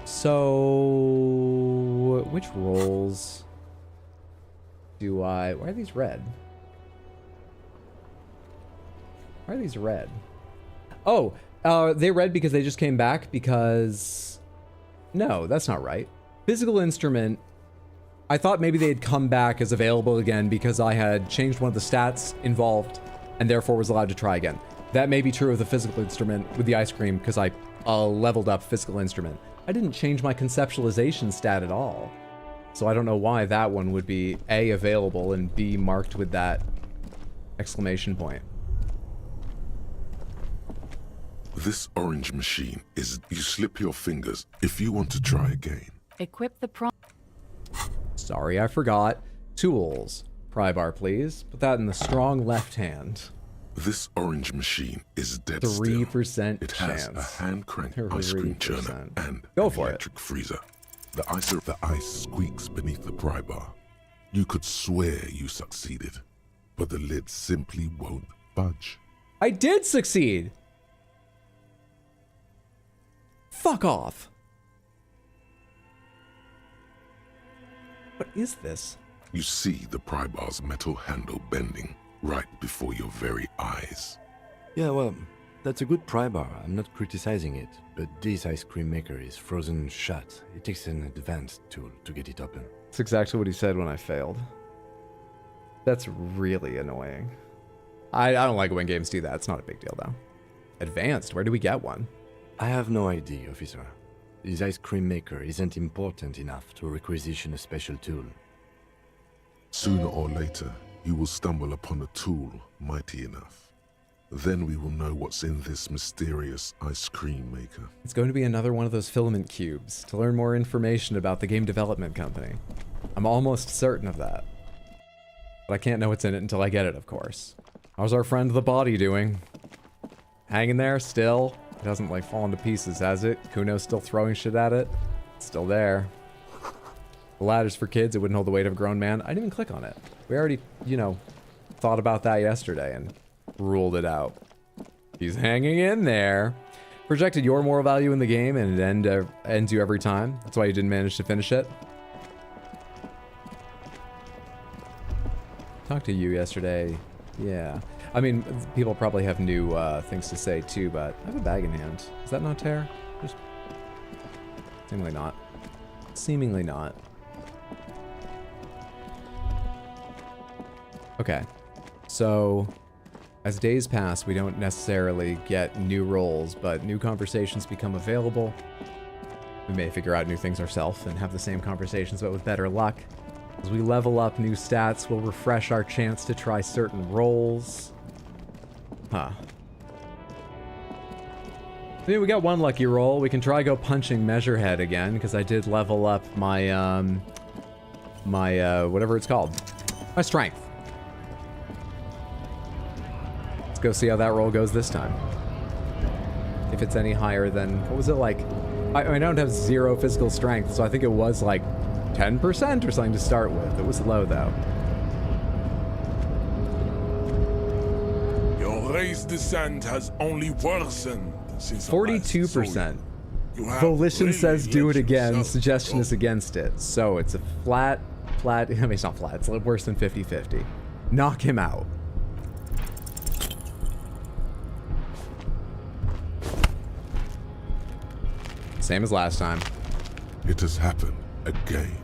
So, which roles do I... Why are these red? Why are these red? Oh, they red because they just came back because... No, that's not right. Physical instrument, I thought maybe they had come back as available again because I had changed one of the stats involved and therefore was allowed to try again. That may be true of the physical instrument with the ice cream because I leveled up physical instrument. I didn't change my conceptualization stat at all. So I don't know why that one would be A, available, and B, marked with that exclamation point. This orange machine is... You slip your fingers if you want to try again. Equip the prom... Sorry, I forgot. Tools. Pry bar, please. Put that in the strong left hand. This orange machine is dead 3% still. It has chance. a hand-cranked ice cream churner and Go an for electric freezer. The ice squeaks beneath the pry bar. You could swear you succeeded, but the lid simply won't budge. I did succeed! Fuck off. What is this? You see the pry bar's metal handle bending right before your very eyes. Yeah, well, that's a good pry bar. I'm not criticizing it, but this ice cream maker is frozen shut. It takes an advanced tool to get it open. That's exactly what he said when I failed. That's really annoying. I don't like it when games do that. It's not a big deal, though. Advanced? Where do we get one? I have no idea, officer. This ice cream maker isn't important enough to requisition a special tool. Sooner or later, you will stumble upon a tool mighty enough. Then we will know what's in this mysterious ice cream maker. It's going to be another one of those filament cubes to learn more information about the game development company. I'm almost certain of that. But I can't know what's in it until I get it, of course. How's our friend the body doing? Hanging there still? It hasn't like fallen to pieces, has it? Kuno's still throwing shit at it? It's still there. The ladder's for kids, it wouldn't hold the weight of a grown man. I didn't even click on it. We already, you know, thought about that yesterday and ruled it out. He's hanging in there. Projected your moral value in the game and it ends you every time. That's why you didn't manage to finish it. Talked to you yesterday. Yeah. I mean, people probably have new things to say too, but I have a bag in hand. Is that not tear? Just seemingly not. Seemingly not. Okay. So, as days pass, we don't necessarily get new roles, but new conversations become available. We may figure out new things ourselves and have the same conversations, but with better luck. As we level up new stats, we'll refresh our chance to try certain roles. Huh. I mean, we got one lucky roll. We can try go punching Measurehead again, because I did level up my, whatever it's called. My strength. Let's go see how that roll goes this time. If it's any higher than, what was it like? I don't have 0 physical strength, so I think it was like 10% or something to start with. It was low though. Your race descent has only worsened since 42%. Volition says do it again. Suggestion is against it. So it's a flat, I mean, it's not flat. It's a little worse than 50-50. Knock him out. Same as last time. It has happened again.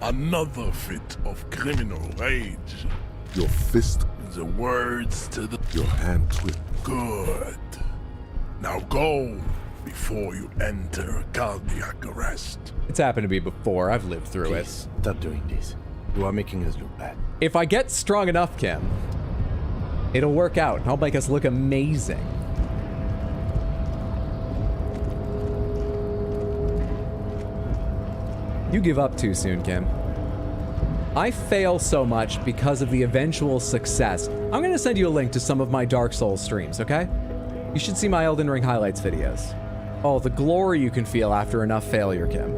Another fit of criminal rage. Your fist. The words to the... Your hand twitched. Good. Now go. before you enter cardiac arrest. It's happened to me before. I've lived through it. Stop doing this. You are making us look bad. If I get strong enough, Kim, it'll work out and I'll make us look amazing. You give up too soon, Kim. I fail so much because of the eventual success. I'm gonna send you a link to some of my Dark Souls streams, okay? You should see my Elden Ring highlights videos. Oh, the glory you can feel after enough failure, Kim.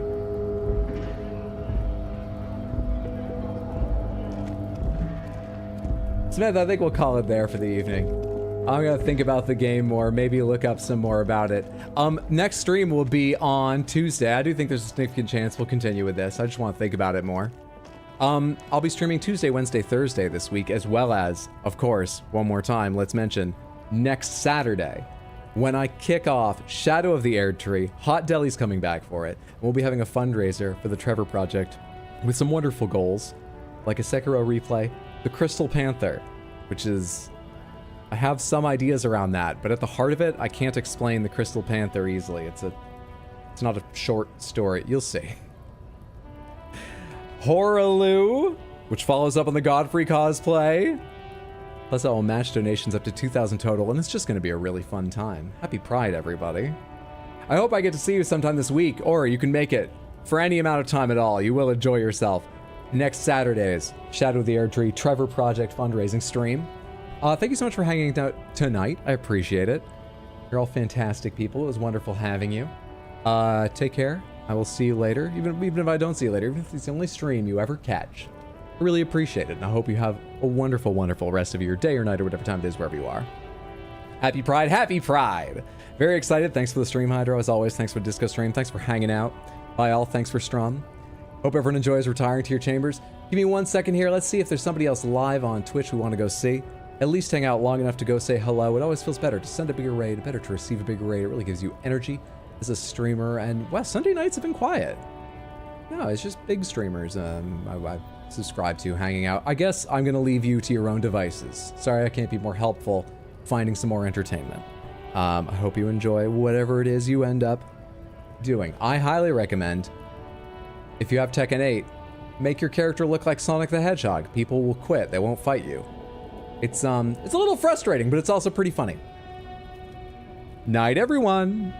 Samantha, I think we'll call it there for the evening. I'm gonna think about the game more, maybe look up some more about it. Next stream will be on Tuesday. I do think there's a significant chance we'll continue with this. I just want to think about it more. I'll be streaming Tuesday, Wednesday, Thursday this week, as well as, of course, one more time, let's mention, next Saturday, when I kick off Shadow of the Erdtree, Hot Deli's coming back for it. We'll be having a fundraiser for the Trevor Project with some wonderful goals, like a Sekiro replay, the Crystal Panther, which is... I have some ideas around that, but at the heart of it, I can't explain the Crystal Panther easily. It's not a short story. You'll see. Horaloo, which follows up on the Godfrey cosplay. Plus, I will match donations up to 2,000 total, and it's just going to be a really fun time. Happy Pride, everybody. I hope I get to see you sometime this week, or you can make it for any amount of time at all. You will enjoy yourself. Next Saturday's Shadow of the Erdtree Trevor Project fundraising stream. Thank you so much for hanging out tonight. I appreciate it. You're all fantastic people. It was wonderful having you. Take care. I will see you later. Even if I don't see you later, even if it's the only stream you ever catch. I really appreciate it, and I hope you have a wonderful, wonderful rest of your day or night or whatever time it is wherever you are. Happy Pride, happy Pride! Very excited. Thanks for the stream, Hydro, as always. Thanks for Disco Stream. Thanks for hanging out. Bye, all. Thanks for Strum. Hope everyone enjoys retiring to your chambers. Give me 1 second here. Let's see if there's somebody else live on Twitch we want to go see. At least hang out long enough to go say hello. It always feels better to send a bigger raid, better to receive a bigger raid. It really gives you energy as a streamer. And, well, Sunday nights have been quiet. No, it's just big streamers I subscribe to hanging out. I guess I'm going to leave you to your own devices. Sorry I can't be more helpful finding some more entertainment. I hope you enjoy whatever it is you end up doing. I highly recommend, if you have Tekken 8, make your character look like Sonic the Hedgehog. People will quit. They won't fight you. It's a little frustrating, but it's also pretty funny. Night, everyone.